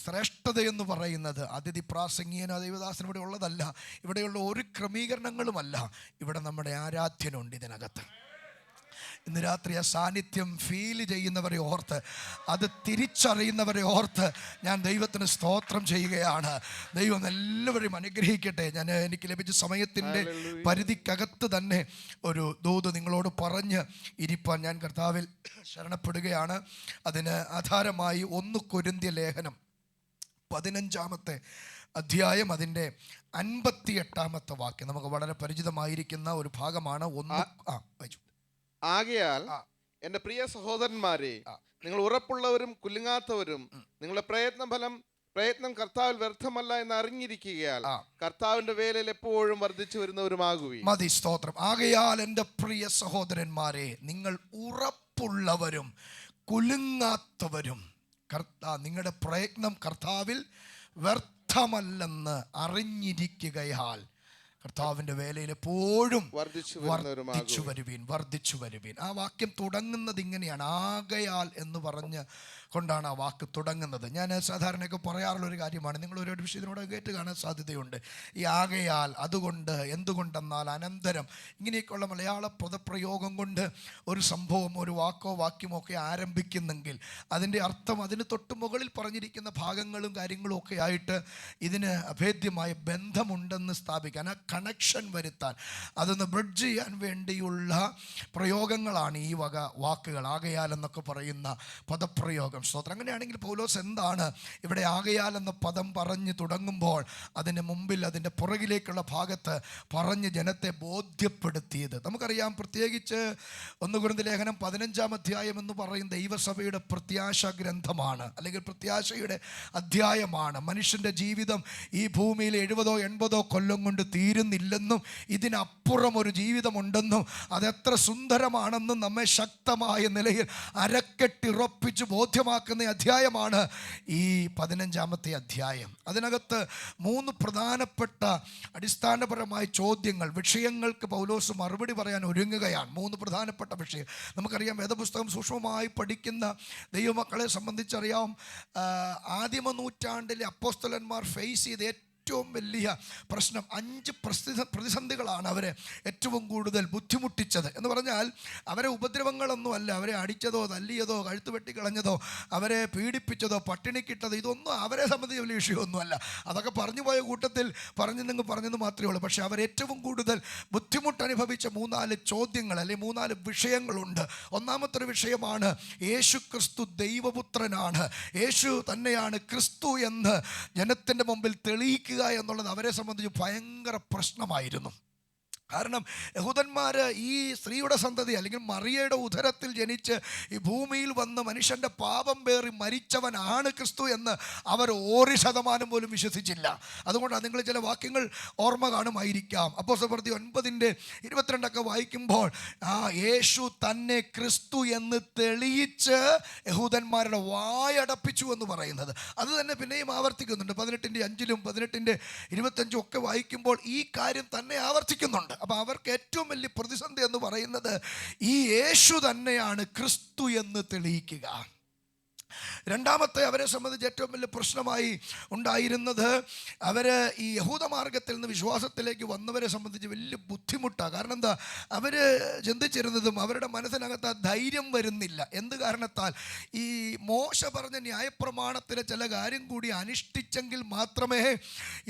ശ്രേഷ്ഠതയെന്ന് പറയുന്നത് അതിഥി പ്രാസംഗികനോ ദൈവദാസനും ഇവിടെ ഉള്ളതല്ല, ഇവിടെയുള്ള ഒരു ക്രമീകരണങ്ങളുമല്ല. ഇവിടെ നമ്മുടെ ആരാധ്യനുണ്ട് ഇതിനകത്ത്. ഇന്ന് രാത്രി ആ സാന്നിധ്യം ഫീൽ ചെയ്യുന്നവരെ ഓർത്ത്, അത് തിരിച്ചറിയുന്നവരെ ഓർത്ത് ഞാൻ ദൈവത്തിന് സ്തോത്രം ചെയ്യുകയാണ്. ദൈവം എല്ലാവരെയും അനുഗ്രഹിക്കട്ടെ. എനിക്ക് ലഭിച്ച സമയത്തിൻ്റെ പരിധിക്കകത്ത് തന്നെ ഒരു ദൂത് നിങ്ങളോട് പറഞ്ഞ് ഇരിപ്പാൻ ഞാൻ കർത്താവിൽ ശരണപ്പെടുകയാണ്. അതിന് ആധാരമായി 1 കൊരിന്ത്യർ ലേഖനം 15-ാമത്തെ അധ്യായം അതിൻ്റെ 58-ാമത്തെ വാക്യം നമുക്ക് വളരെ പരിചിതമായിരിക്കുന്ന ഒരു ഭാഗമാണ്. വായിച്ചു. ആകയാൽ എൻ്റെ പ്രിയ സഹോദരന്മാരെ, നിങ്ങൾ ഉറപ്പുള്ളവരും കുലുങ്ങാത്തവരും, നിങ്ങളുടെ പ്രയത്നം കർത്താവിൽ വ്യർത്ഥമല്ല എന്ന് അറിഞ്ഞിരിക്കുകയാൽ കർത്താവിന്റെ വേലയിൽ എപ്പോഴും വർദ്ധിച്ചു വരുന്നവരുമാകുവീൻ. മതി. സ്തോത്രം. ആകയാൽ എൻ്റെ പ്രിയ സഹോദരന്മാരെ, നിങ്ങൾ ഉറപ്പുള്ളവരും കുലുങ്ങാത്തവരും, നിങ്ങളുടെ പ്രയത്നം കർത്താവിൽ വ്യർത്ഥമല്ലെന്ന് അറിഞ്ഞിരിക്കുകയാൽ കർത്താവിൻ്റെ വേലയിൽ എപ്പോഴും വർദ്ധിച്ചു വരുവീൻ. ആ വാക്യം തുടങ്ങുന്നത് ഇങ്ങനെയാണ്. ആകയാൽ എന്ന് പറഞ്ഞ് കൊണ്ടാണ് ആ വാക്ക് തുടങ്ങുന്നത്. ഞാൻ സാധാരണയൊക്കെ പറയാറുള്ള ഒരു കാര്യമാണ്, നിങ്ങൾ ഒരു വിഷയത്തിനോട് കേട്ട് കാണാൻ സാധ്യതയുണ്ട്. ഈ ആകയാൽ, അതുകൊണ്ട്, എന്തുകൊണ്ടെന്നാൽ, അനന്തരം, ഇങ്ങനെയൊക്കെയുള്ള മലയാള പദപ്രയോഗം കൊണ്ട് ഒരു സംഭവം, ഒരു വാക്കോ വാക്യമോ ഒക്കെ ആരംഭിക്കുന്നെങ്കിൽ അതിൻ്റെ അർത്ഥം അതിന് തൊട്ട് മുകളിൽ പറഞ്ഞിരിക്കുന്ന ഭാഗങ്ങളും കാര്യങ്ങളും ഒക്കെ ആയിട്ട് ഇതിന് അഭേദ്യമായ ബന്ധമുണ്ടെന്ന് സ്ഥാപിക്കാൻ, ആ കണക്ഷൻ വരുത്താൻ, അതൊന്ന് ബ്രിഡ്ജ് ചെയ്യാൻ വേണ്ടിയുള്ള പ്രയോഗങ്ങളാണ് ഈ വക വാക്കുകൾ. ആകയാൽ എന്നൊക്കെ പറയുന്ന പദപ്രയോഗം. സ്തോത്രം. അങ്ങനെയാണെങ്കിൽ പൗലോസ് എന്താണ് ഇവിടെ ആകയാൽ എന്ന പദം പറഞ്ഞ് തുടങ്ങുമ്പോൾ അതിന് മുമ്പിൽ, അതിൻ്റെ പുറകിലേക്കുള്ള ഭാഗത്ത് പറഞ്ഞ് ജനത്തെ ബോധ്യപ്പെടുത്തിയത്? നമുക്കറിയാം, പ്രത്യേകിച്ച് 1 കൊരിന്ത്യർ ലേഖനം 15-ാം അധ്യായം എന്ന് പറയും ദൈവസഭയുടെ പ്രത്യാശ ഗ്രന്ഥമാണ്, അല്ലെങ്കിൽ പ്രത്യാശയുടെ അധ്യായമാണ്. മനുഷ്യൻ്റെ ജീവിതം ഈ ഭൂമിയിൽ 70-80 കൊല്ലം കൊണ്ട് തീരുന്നില്ലെന്നും ഇതിനപ്പുറം ഒരു ജീവിതമുണ്ടെന്നും അതെത്ര സുന്ദരമാണെന്നും നമ്മെ ശക്തമായ നിലയിൽ അരക്കെട്ടിറപ്പിച്ച് ബോധ്യമാക്കുന്ന അധ്യായമാണ് ഈ 15-ാമത്തെ അധ്യായം. അതിനകത്ത് 3 പ്രധാനപ്പെട്ട അടിസ്ഥാനപരമായ ചോദ്യങ്ങൾ, വിഷയങ്ങൾക്ക് പൗലോസ് മറുപടി പറയാൻ ഒരുങ്ങുകയാണ്. 3 പ്രധാനപ്പെട്ട വിഷയം. നമുക്കറിയാം, വേദപുസ്തകം സൂക്ഷ്മമായി പഠിക്കുന്ന ദൈവമക്കളെ സംബന്ധിച്ചറിയാം, ആദിമ നൂറ്റാണ്ടിലെ അപ്പോസ്തലന്മാർ ഫേസ് ചെയ്ത ഏറ്റവും വലിയ പ്രശ്നം, 5 പ്രതിസന്ധികളാണ് അവരെ ഏറ്റവും കൂടുതൽ ബുദ്ധിമുട്ടിച്ചത്. എന്ന് പറഞ്ഞാൽ അവരെ ഉപദ്രവങ്ങളൊന്നുമല്ല, അവരെ അടിച്ചതോ തല്ലിയതോ കഴുത്ത് വെട്ടിക്കളഞ്ഞതോ അവരെ പീഡിപ്പിച്ചതോ പട്ടിണിക്കിട്ടതോ ഇതൊന്നും അവരെ സംബന്ധിച്ച വലിയ വിഷയമൊന്നുമല്ല. അതൊക്കെ പറഞ്ഞു പോയ കൂട്ടത്തിൽ പറഞ്ഞെന്ന് മാത്രമേ ഉള്ളൂ. പക്ഷേ അവരേറ്റവും കൂടുതൽ ബുദ്ധിമുട്ടനുഭവിച്ച 3-4 ചോദ്യങ്ങൾ, അല്ലെങ്കിൽ 3-4 വിഷയങ്ങളുണ്ട്. ഒന്നാമത്തെ ഒരു വിഷയമാണ് യേശു ക്രിസ്തു ദൈവപുത്രനാണ്, യേശു തന്നെയാണ് ക്രിസ്തു എന്ന് ജനത്തിൻ്റെ മുമ്പിൽ തെളിയിക്കുക എന്നുള്ളത് അവരെ സംബന്ധിച്ച് ഭയങ്കര പ്രശ്നമായിരുന്നു. കാരണം യഹൂദന്മാർ ഈ സ്ത്രീയുടെ സന്തതി, അല്ലെങ്കിൽ മറിയയുടെ ഉദരത്തിൽ ജനിച്ച് ഈ ഭൂമിയിൽ വന്ന് മനുഷ്യൻ്റെ പാപം പേറി മരിച്ചവനാണ് ക്രിസ്തു എന്ന് അവർ 1% പോലും വിശ്വസിച്ചില്ല. അതുകൊണ്ടാണ് നിങ്ങൾ ചില വാക്യങ്ങൾ ഓർമ്മ കാണുമായിരിക്കാം. അപ്പോസ്തലപ്രവൃത്തി 9:22 വായിക്കുമ്പോൾ യേശു തന്നെ ക്രിസ്തു എന്ന് തെളിയിച്ച് യഹൂദന്മാരുടെ വായടപ്പിച്ചു എന്ന് പറയുന്നത് അത് തന്നെ പിന്നെയും ആവർത്തിക്കുന്നുണ്ട്. 18:5 18:25 ഒക്കെ വായിക്കുമ്പോൾ ഈ കാര്യം തന്നെ ആവർത്തിക്കുന്നുണ്ട്. അപ്പോൾ അവർക്ക് ഏറ്റവും വലിയ പ്രതിസന്ധി എന്ന് പറയുന്നത് ഈ യേശു തന്നെയാണ് ക്രിസ്തു എന്ന് തെളിയിക്കുക. രണ്ടാമത്തെ അവരെ സംബന്ധിച്ച് ഏറ്റവും വലിയ പ്രശ്നമായി ഉണ്ടായിരുന്നത്, അവർ ഈ യഹൂദമാർഗത്തിൽ നിന്ന് വിശ്വാസത്തിലേക്ക് വന്നവരെ സംബന്ധിച്ച് വലിയ ബുദ്ധിമുട്ടാണ്. കാരണം എന്താ, അവർ ചിന്തിച്ചിരുന്നതും അവരുടെ മനസ്സിനകത്ത് ആ ധൈര്യം വരുന്നില്ല. എന്ത് കാരണത്താൽ? ഈ മോശ പറഞ്ഞ ന്യായപ്രമാണത്തിലെ ചില കാര്യം കൂടി അനുഷ്ഠിച്ചെങ്കിൽ മാത്രമേ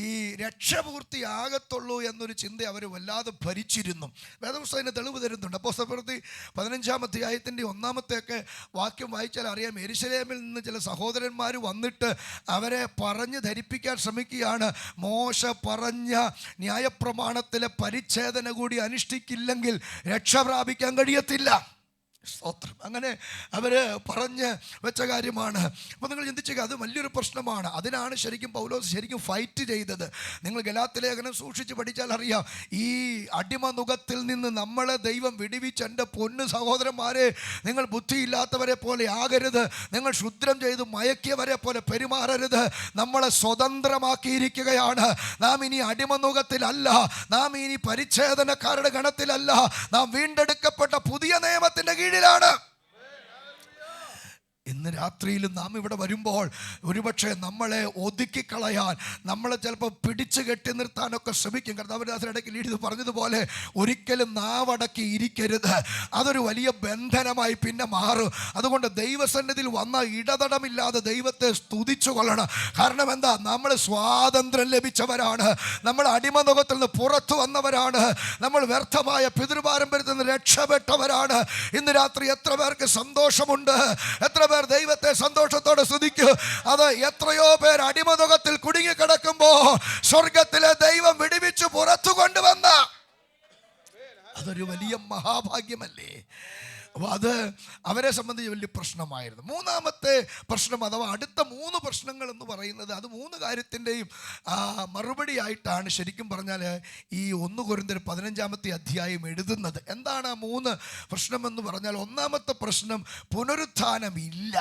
ഈ രക്ഷപൂർത്തിയാകത്തുള്ളൂ എന്നൊരു ചിന്ത അവർ വല്ലാതെ ഭരിച്ചിരുന്നു. വേദപുസ്തകത്തിന് തെളിവ് തരുന്നുണ്ട്. അപ്പോസ്തലപ്രവൃത്തി 15-ാം അധ്യായത്തിൻ്റെ 1-ാമത്തെയൊക്കെ വാക്യം വായിച്ചാൽ അറിയാം, യെരൂശലേമിൽ നിന്ന് ചില സഹോദരന്മാർ വന്നിട്ട് അവരെ പറഞ്ഞ് ധരിപ്പിക്കാൻ ശ്രമിക്കുകയാണ്. മോശ പറഞ്ഞ ന്യായപ്രമാണത്തിലെ പരിച്ഛേദന കൂടി അനുഷ്ഠിക്കില്ലെങ്കിൽ രക്ഷ പ്രാപിക്കാൻ കഴിയത്തില്ല. സ്തോത്രം. അങ്ങനെ അവർ പറഞ്ഞ് വെച്ച കാര്യമാണ്. അപ്പോൾ നിങ്ങൾ ചിന്തിച്ചേക്കുക, അത് വലിയൊരു പ്രശ്നമാണ്. അതിനാണ് ശരിക്കും പൗലോസ് ശരിക്കും ഫൈറ്റ് ചെയ്തത്. നിങ്ങൾ ഗലാത്യ ലേഖനം സൂക്ഷിച്ച് പഠിച്ചാൽ അറിയാം, ഈ അടിമനുഖത്തിൽ നിന്ന് നമ്മളെ ദൈവം വിടുവിച്ച്, എൻ്റെ പൊന്നു സഹോദരന്മാരെ, നിങ്ങൾ ബുദ്ധിയില്ലാത്തവരെ പോലെ ആകരുത്, നിങ്ങൾ ക്ഷുദ്രം ചെയ്ത് മയക്കിയവരെ പോലെ പെരുമാറരുത്, നമ്മളെ സ്വതന്ത്രമാക്കിയിരിക്കുകയാണ്. നാം ഇനി അടിമനുഖത്തിലല്ല, നാം ഇനി പരിച്ഛേദനക്കാരുടെ ഗണത്തിലല്ല, നാം വീണ്ടെടുക്കപ്പെട്ട പുതിയ നിയമത്തിൻ്റെ കീഴിലാണ്. ഇന്ന് രാത്രിയിലും നാം ഇവിടെ വരുമ്പോൾ ഒരുപക്ഷെ നമ്മളെ ഒതുക്കിക്കളയാൻ, നമ്മളെ ചിലപ്പോൾ പിടിച്ചു കെട്ടി നിർത്താനൊക്കെ ശ്രമിക്കും. കർത്താവിന്റെ ലീഡ് പറഞ്ഞതുപോലെ ഒരിക്കലും നാവടക്കി ഇരിക്കരുത്. അതൊരു വലിയ ബന്ധനമായി പിന്നെ മാറും. അതുകൊണ്ട് ദൈവസന്നിധിയിൽ വന്ന ഇടതടമില്ലാതെ ദൈവത്തെ സ്തുതിച്ചു കൊള്ളണം. കാരണം എന്താ, നമ്മൾ സ്വാതന്ത്ര്യം ലഭിച്ചവരാണ്, നമ്മൾ അടിമനുഖത്തിൽ നിന്ന് പുറത്തു വന്നവരാണ്, നമ്മൾ വ്യർത്ഥമായ പിതൃപാരമ്പര്യത്തിൽ നിന്ന് രക്ഷപ്പെട്ടവരാണ്. ഇന്ന് രാത്രി എത്ര പേർക്ക് സന്തോഷമുണ്ട്, എത്ര പേർ ദൈവത്തെ സന്തോഷത്തോടെ സ്തുതിക്കും. അത് എത്രയോ പേർ അടിമനുഖത്തിൽ കുടുങ്ങിക്കിടക്കുമ്പോ സ്വർഗത്തിലെ ദൈവം വിടുവിച്ചു പുറത്തു കൊണ്ടുവന്ന അതൊരു വലിയ മഹാഭാഗ്യമല്ലേ. അപ്പോൾ അത് അവരെ സംബന്ധിച്ച് വലിയ പ്രശ്നമായിരുന്നു. മൂന്നാമത്തെ പ്രശ്നം, അഥവാ അടുത്ത 3 പ്രശ്നങ്ങൾ എന്ന് പറയുന്നത്, അത് 3 കാര്യത്തിൻ്റെയും മറുപടിയായിട്ടാണ് ശരിക്കും പറഞ്ഞാൽ ഈ 1 കൊരിന്ത്യർ 15-ാമത്തെ അധ്യായം എഴുതുന്നത്. എന്താണ് ആ 3 പ്രശ്നമെന്ന് പറഞ്ഞാൽ, ഒന്നാമത്തെ പ്രശ്നം പുനരുത്ഥാനമില്ല.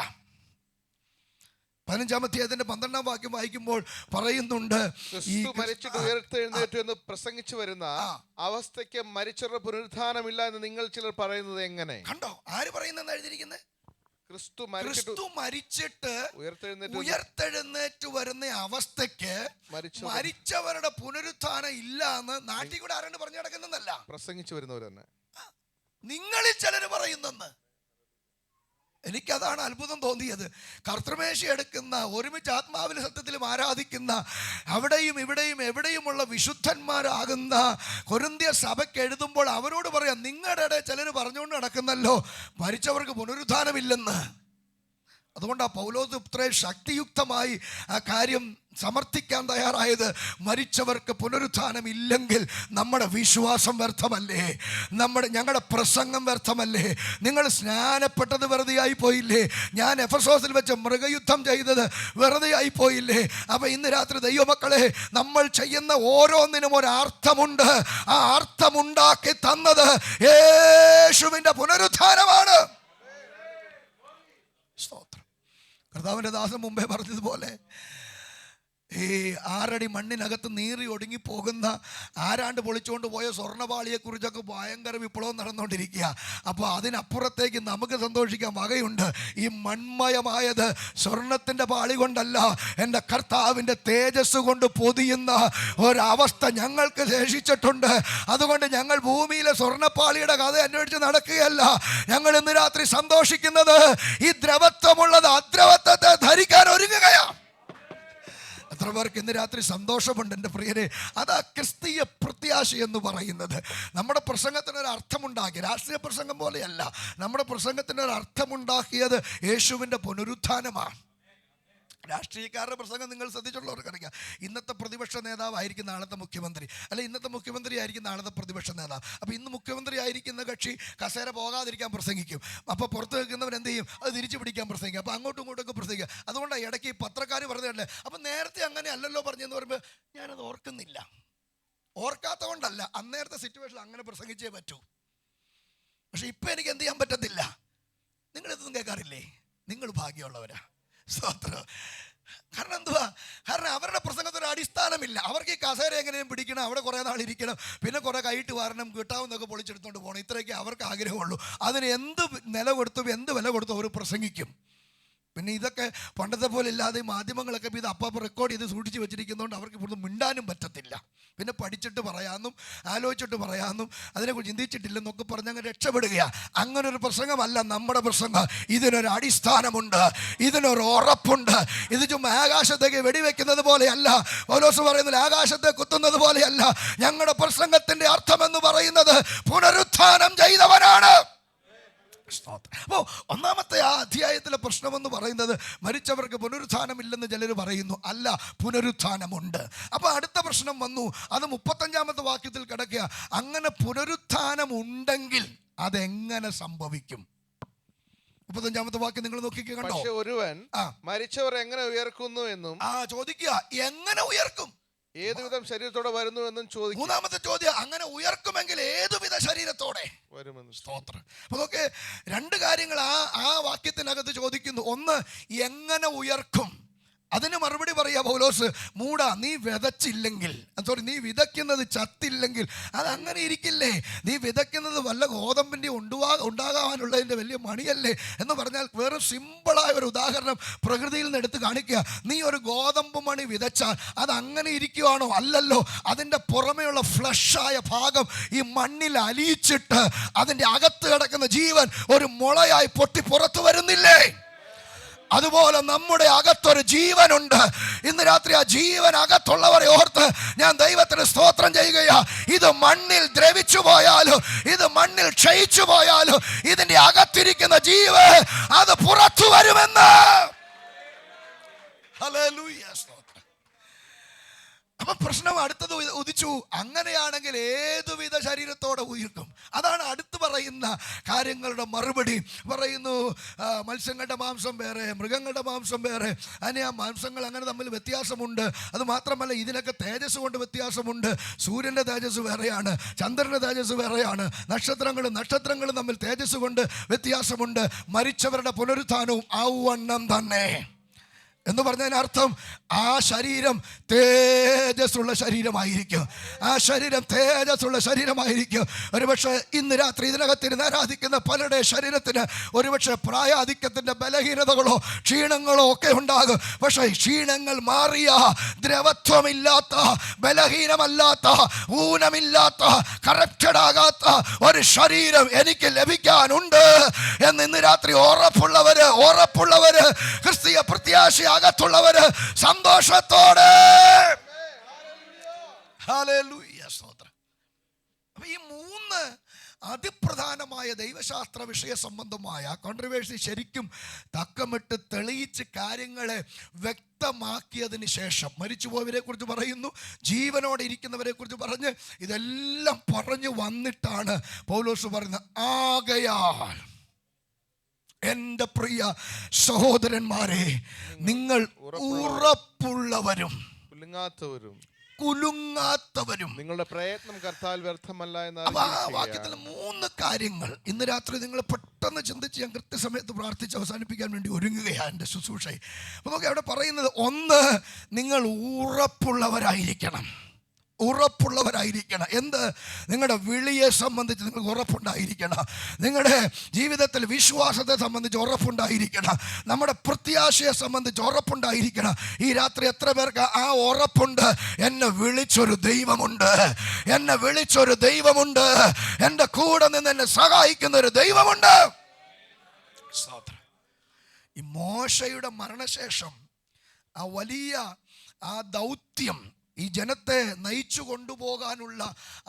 15-ാം അധ്യായത്തിന്റെ 12-ാം വാക്യം വായിക്കുമ്പോൾ പറയുന്നുണ്ട്, ക്രിസ്തു മരിച്ചിട്ട് ഉയർത്തെഴുന്നേറ്റു എന്ന് പ്രസംഗിച്ചു വരുന്ന അവസ്ഥയ്ക്ക് മരിച്ചവരുടെ പുനരുത്ഥാനമില്ല എന്ന് നിങ്ങൾ ചിലർ പറയുന്നത് എങ്ങനെ? കണ്ടോ, ആര് പറയുന്നെന്ന് എഴുതിയിരിക്കുന്നത്? ക്രിസ്തു മരിച്ചിട്ട് ഉയർത്തെഴുന്നേറ്റ് വരുന്ന അവസ്ഥയ്ക്ക് മരിച്ചവരുടെ പുനരുത്ഥാനം ഇല്ല എന്ന് നാട്ടിൽ കൂടെ ആരാണ്ട് പറഞ്ഞു നടക്കുന്നതല്ല, പ്രസംഗിച്ചു വരുന്നവർ തന്നെ. നിങ്ങളിൽ ചിലര് പറയുന്നെന്ന്. എനിക്കതാണ് അത്ഭുതം തോന്നിയത്. കർത്തൃമേശ എടുക്കുന്ന, ഒരുമിച്ച് ആത്മാവിലും സത്യത്തിലും ആരാധിക്കുന്ന, അവിടെയും ഇവിടെയും എവിടെയുമുള്ള വിശുദ്ധന്മാരാകുന്ന കൊരിന്ത്യ സഭയ്ക്ക് എഴുതുമ്പോൾ അവരോട് പറയാം, നിങ്ങളുടെ ഇടയിൽ ചിലർ പറഞ്ഞുകൊണ്ട് നടക്കുന്നല്ലോ മരിച്ചവർക്ക് പുനരുത്ഥാനമില്ലെന്ന്. അതുകൊണ്ടാണ് പൗലോസ് ഇത്രയും ശക്തിയുക്തമായി ആ കാര്യം സമർത്ഥിക്കാൻ തയ്യാറായത്. മരിച്ചവർക്ക് പുനരുത്ഥാനം ഇല്ലെങ്കിൽ നമ്മുടെ വിശ്വാസം വ്യർത്ഥമല്ലേ, ഞങ്ങളുടെ പ്രസംഗം വ്യർത്ഥമല്ലേ, നിങ്ങൾ സ്നാനപ്പെട്ടത് വെറുതെയായി പോയില്ലേ, ഞാൻ എഫെസോസിൽ വെച്ച് മൃഗയുദ്ധം ചെയ്തത് വെറുതെയായി പോയില്ലേ. അപ്പം ഇന്ന് രാത്രി ദൈവമക്കളെ, നമ്മൾ ചെയ്യുന്ന ഓരോന്നിനും ഒരു അർത്ഥമുണ്ട്. ആ അർത്ഥമുണ്ടാക്കി തന്നത് യേശുവിൻ്റെ പുനരുത്ഥാനമാണ്. സ്തോത്രം. കർത്താവിൻ്റെ ദാസൻ മുമ്പേ പറഞ്ഞതുപോലെ, ഈ 6 അടി മണ്ണിനകത്ത് നീറി ഒടുങ്ങിപ്പോകുന്ന, ആരാണ്ട് പൊളിച്ചുകൊണ്ട് പോയ സ്വർണ്ണപാളിയെക്കുറിച്ചൊക്കെ ഭയങ്കര വിപ്ലവം നടന്നുകൊണ്ടിരിക്കുക. അപ്പോൾ അതിനപ്പുറത്തേക്ക് നമുക്ക് സന്തോഷിക്കാൻ വകയുണ്ട്. ഈ മൺമയമായത് സ്വർണത്തിൻ്റെ പാളി കൊണ്ടല്ല, എൻ്റെ കർത്താവിൻ്റെ തേജസ് കൊണ്ട് പൊതിയുന്ന ഒരവസ്ഥ ഞങ്ങൾക്ക് ശേഷിച്ചിട്ടുണ്ട്. അതുകൊണ്ട് ഞങ്ങൾ ഭൂമിയിലെ സ്വർണ്ണപ്പാളിയുടെ കഥ അന്വേഷിച്ച് നടക്കുകയല്ല. ഞങ്ങൾ ഇന്ന് രാത്രി സന്തോഷിക്കുന്നത് ഈ ദ്രവത്വമുള്ളത് അദ്രവത്വത്തെ ധരിക്കാൻ ഒരുങ്ങുകയാണ്. എത്ര പേർക്ക് ഇന്ന് രാത്രി സന്തോഷമുണ്ട് എൻ്റെ പ്രിയരെ? അതാ ക്രിസ്തീയ പ്രത്യാശ എന്ന് പറയുന്നത്. നമ്മുടെ പ്രസംഗത്തിനൊരു അർത്ഥമുണ്ടാക്കി, രാഷ്ട്രീയ പ്രസംഗം പോലെയല്ല, നമ്മുടെ പ്രസംഗത്തിനൊരു അർത്ഥമുണ്ടാക്കിയത് യേശുവിൻ്റെ പുനരുത്ഥാനമാണ്. രാഷ്ട്രീയക്കാരുടെ പ്രസംഗം നിങ്ങൾ ശ്രദ്ധിച്ചുള്ളവർക്കറിയാം. ഇന്നത്തെ പ്രതിപക്ഷ നേതാവായിരിക്കും നാളത്തെ മുഖ്യമന്ത്രി, അല്ലെ ഇന്നത്തെ മുഖ്യമന്ത്രി ആയിരിക്കും നാളത്തെ പ്രതിപക്ഷ നേതാവ്. അപ്പോൾ ഇന്ന് മുഖ്യമന്ത്രി ആയിരിക്കുന്ന കക്ഷി കസേര പോകാതിരിക്കാൻ പ്രസംഗിക്കും. അപ്പോൾ പുറത്ത് നിൽക്കുന്നവർ എന്ത് ചെയ്യും? അത് തിരിച്ചു പിടിക്കാൻ പ്രസംഗിക്കും. അപ്പോൾ അങ്ങോട്ടും ഇങ്ങോട്ടൊക്കെ പ്രസംഗിക്കുക. അതുകൊണ്ടാണ് ഇടയ്ക്ക് ഈ പത്രക്കാർ പറഞ്ഞതല്ലേ, അപ്പം നേരത്തെ അങ്ങനെ അല്ലല്ലോ പറഞ്ഞെന്ന് പറയുമ്പോൾ ഞാനത് ഓർക്കുന്നില്ല. ഓർക്കാത്ത കൊണ്ടല്ല, അന്നേരത്തെ സിറ്റുവേഷൻ അങ്ങനെ പ്രസംഗിച്ചേ പറ്റൂ. പക്ഷെ ഇപ്പം എനിക്ക് എന്ത് ചെയ്യാൻ പറ്റത്തില്ല. നിങ്ങളിതൊന്നും കേൾക്കാറില്ലേ? നിങ്ങൾ ഭാഗ്യമുള്ളവരാ. സ്തോത്രം. കാരണം എന്തുവാ? കാരണം അവരുടെ പ്രസംഗത്തിന് അടിസ്ഥാനമില്ല. അവർക്ക് ഈ കസേര എങ്ങനെയും പിടിക്കണം, അവിടെ കുറേ നാൾ ഇരിക്കണം, പിന്നെ കുറേ കൈയിട്ട് വാരണം, കിട്ടാവുന്നൊക്കെ പൊളിച്ചെടുത്തോണ്ട് പോകണം. ഇത്രയൊക്കെ അവർക്ക് ആഗ്രഹമുള്ളൂ. അതിന് എന്ത് നില കൊടുത്തും എന്ത് വില കൊടുത്തും അവർ പ്രസംഗിക്കും. പിന്നെ ഇതൊക്കെ പണ്ടത്തെ പോലെ ഇല്ലാതെ മാധ്യമങ്ങളൊക്കെ ഇത് അപ്പം റെക്കോർഡ് ചെയ്ത് സൂക്ഷിച്ച് വെച്ചിരിക്കുന്നതുകൊണ്ട് അവർക്ക് ഇവിടുന്ന് മിണ്ടാനും പറ്റത്തില്ല. പിന്നെ പഠിച്ചിട്ട് പറയാമെന്നും ആലോചിച്ചിട്ട് പറയാമെന്നും അതിനെക്കുറിച്ച് ചിന്തിച്ചിട്ടില്ലെന്നൊക്കെ പറഞ്ഞ് അങ്ങ് രക്ഷപ്പെടുകയാണ്. അങ്ങനൊരു പ്രസംഗമല്ല നമ്മുടെ പ്രസംഗം. ഇതിനൊരു അടിസ്ഥാനമുണ്ട്, ഇതിനൊരു ഉറപ്പുണ്ട്. ഇത് ചുമ്മാ ആകാശത്തേക്ക് വെടിവെക്കുന്നത് പോലെയല്ല. പൗലോസ് പറയുന്നത് ആകാശത്തെ കുത്തുന്നത് പോലെയല്ല. ഞങ്ങളുടെ പ്രസംഗത്തിന്റെ അർത്ഥമെന്ന് പറയുന്നത് പുനരുത്ഥാനം ചെയ്തവനാണ്. അപ്പോൾ ഒന്നാമത്തെ ആ അധ്യായത്തിലെ പ്രശ്നമെന്ന് പറയുന്നത് മരിച്ചവർക്ക് പുനരുത്ഥാനമില്ലെന്ന് ചിലർ പറയുന്നു. അല്ല, പുനരുത്ഥാനമുണ്ട്. അപ്പോൾ അടുത്ത പ്രശ്നം വന്നു. അത് 35-ാമത്തെ വാക്യത്തിൽ കിടക്കുക. അങ്ങനെ പുനരുത്ഥാനം ഉണ്ടെങ്കിൽ അതെങ്ങനെ സംഭവിക്കും? 35-ാമത്തെ വാക്യം നിങ്ങൾ നോക്കിക്കേ. കണ്ടോ? പക്ഷേ ഒരുവൻ മരിച്ചവർ എങ്ങനെ ഉയർക്കുന്നു എന്നും ചോദിക്കുക, എങ്ങനെ ഉയർക്കും? ഏതുവിധം ശരീരത്തോടെ വരുന്നു എന്നും ചോദിക്കും. മൂന്നാമത്തെ ചോദ്യം, അങ്ങനെ ഉയർക്കുമെങ്കിൽ ഏതുവിധ ശരീരത്തോടെ വരുമെന്ന്. സ്തോത്രം. അപ്പൊ നോക്ക്, രണ്ട് കാര്യങ്ങൾ ആ വാക്യത്തിനകത്ത് ചോദിക്കുന്നു. ഒന്ന്, എങ്ങനെ ഉയർക്കും? അതിന് മറുപടി പറയാ പൗലോസ്, മൂടാ, നീ വിതച്ചില്ലെങ്കിൽ, നീ വിതയ്ക്കുന്നത് ചത്തില്ലെങ്കിൽ അത് അങ്ങനെ ഇരിക്കില്ലേ? നീ വിതയ്ക്കുന്നത് വല്ല ഗോതമ്പിൻ്റെ ഉണ്ടാകാനുള്ളതിൻ്റെ വലിയ മണിയല്ലേ എന്ന് പറഞ്ഞാൽ വെറും സിമ്പിളായ ഒരു ഉദാഹരണം പ്രകൃതിയിൽ നിന്ന് എടുത്ത് കാണിക്കുക. നീ ഒരു ഗോതമ്പ് മണി വിതച്ചാൽ അത് അങ്ങനെ ഇരിക്കുവാണോ? അല്ലല്ലോ. അതിൻ്റെ പുറമെയുള്ള ഫ്ലഷായ ഭാഗം ഈ മണ്ണിൽ അലിയിച്ചിട്ട് അതിൻ്റെ അകത്ത് കിടക്കുന്ന ജീവൻ ഒരു മുളയായി പൊട്ടി പുറത്തു വരുന്നില്ലേ? അതുപോലെ നമ്മുടെ അകത്തൊരു ജീവനുണ്ട്. ഇന്ന് രാത്രി ആ ജീവൻ അകത്തുള്ളവരെ ഓർത്ത് ഞാൻ ദൈവത്തിന് സ്തോത്രം ചെയ്യുകയാ. ഇത് മണ്ണിൽ ദ്രവിച്ചു പോയാലും ഇത് മണ്ണിൽ ക്ഷയിച്ചു പോയാലും ഇതിന്റെ അകത്തിരിക്കുന്ന ജീവൻ അത് പുറത്തു വരുമെന്ന്. ഹല്ലേലൂയ, സ്തോത്രം. അപ്പൊ പ്രശ്നം അടുത്തത് ഉദിച്ചു. അങ്ങനെയാണെങ്കിൽ ഏതുവിധ ശരീരത്തോടെ ഉയർക്കും? അതാണ് അടുത്ത് പറയുന്ന കാര്യങ്ങളുടെ മറുപടി. പറയുന്നു, മത്സ്യങ്ങളുടെ മാംസം വേറെ, മൃഗങ്ങളുടെ മാംസം വേറെ. അതിന് ആ മാംസങ്ങൾ അങ്ങനെ തമ്മിൽ വ്യത്യാസമുണ്ട്. അത് മാത്രമല്ല, ഇതിനൊക്കെ തേജസ് കൊണ്ട് വ്യത്യാസമുണ്ട്. സൂര്യൻ്റെ തേജസ് വേറെയാണ്, ചന്ദ്രൻ്റെ തേജസ് വേറെയാണ്. നക്ഷത്രങ്ങളും തമ്മിൽ തേജസ് കൊണ്ട് വ്യത്യാസമുണ്ട്. മരിച്ചവരുടെ പുനരുത്ഥാനവും ഔവണ്ണം തന്നെ എന്ന് പറഞ്ഞതിനർത്ഥം ആ ശരീരം തേജസ്സുള്ള ശരീരമായിരിക്കും. ആ ശരീരം തേജസ്സുള്ള ശരീരമായിരിക്കും. ഒരുപക്ഷെ ഇന്ന് രാത്രി ഇതിനകത്തിരുന്ന് ആരാധിക്കുന്ന പലരുടെ ശരീരത്തിന് ഒരുപക്ഷെ പ്രായാധിക്യത്തിൻ്റെ ബലഹീനതകളോ ക്ഷീണങ്ങളോ ഒക്കെ ഉണ്ടാകും. പക്ഷേ ക്ഷീണങ്ങൾ മാറിയ, ദ്രവത്വമില്ലാത്ത, ബലഹീനമല്ലാത്ത, ഊനമില്ലാത്ത, കറപ്റ്റഡ് ആകാത്ത ഒരു ശരീരം എനിക്ക് ലഭിക്കാനുണ്ട് എന്ന് ഇന്ന് രാത്രി ഉറപ്പുള്ളവര് ക്രിസ്തീയ പ്രത്യാശ അകത്തുള്ളവര് സന്തോഷത്തോടെ ഹല്ലേലൂയ, സ്തോത്രം. അപ്പൊ ഈ മൂന്ന് അതിപ്രധാനമായ ദൈവശാസ്ത്ര വിഷയ സംബന്ധമായ കോൺട്രവേഴ്സി ശരിക്കും തക്കമിട്ട് തെളിയിച്ച് കാര്യങ്ങളെ വ്യക്തമാക്കിയതിന് ശേഷം മരിച്ചുപോയവരെ കുറിച്ച് പറയുന്നു, ജീവനോടെ ഇരിക്കുന്നവരെ കുറിച്ച് പറഞ്ഞ് ഇതെല്ലാം പറഞ്ഞു വന്നിട്ടാണ് പൗലോസ് പറയുന്നത്, ആകയാൽ എൻ്റെ പ്രിയ സഹോദരന്മാരെ, നിങ്ങൾ ഉറപ്പുള്ളവരും കുലുങ്ങാത്തവരും നിങ്ങളുടെ പ്രയത്നം കർത്താവിൽ വ്യർത്ഥമല്ല എന്ന വാക്യത്തിൽ മൂന്ന് കാര്യങ്ങൾ ഇന്ന് രാത്രി നിങ്ങൾ പെട്ടെന്ന് ചിന്തിച്ച് ഞാൻ കൃത്യസമയത്ത് പ്രാർത്ഥിച്ച് അവസാനിപ്പിക്കാൻ വേണ്ടി ഒരുങ്ങുകയാണ് എൻ്റെ ശുശ്രൂഷയെ. അപ്പോൾ നമുക്ക് അവിടെ പറയുന്നത്, ഒന്ന്, നിങ്ങൾ ഉറപ്പുള്ളവരായിരിക്കണം. എന്ത്? നിങ്ങളുടെ വിളിയെ സംബന്ധിച്ച് നിങ്ങൾക്ക് ഉറപ്പുണ്ടായിരിക്കണം. നിങ്ങളുടെ ജീവിതത്തിൽ വിശ്വാസത്തെ സംബന്ധിച്ച് ഉറപ്പുണ്ടായിരിക്കണം. നമ്മുടെ പ്രത്യാശയെ സംബന്ധിച്ച് ഉറപ്പുണ്ടായിരിക്കണം. ഈ രാത്രി എത്ര പേർക്ക് ആ ഉറപ്പുണ്ട്? എന്നെ വിളിച്ചൊരു ദൈവമുണ്ട്, എൻ്റെ കൂടെ നിന്ന് എന്നെ സഹായിക്കുന്ന ഒരു ദൈവമുണ്ട്. ഈ മോശയുടെ മരണശേഷം ആ വലിയ ദൗത്യം, ഈ ജനത്തെ നയിച്ചു കൊണ്ടുപോകാനുള്ള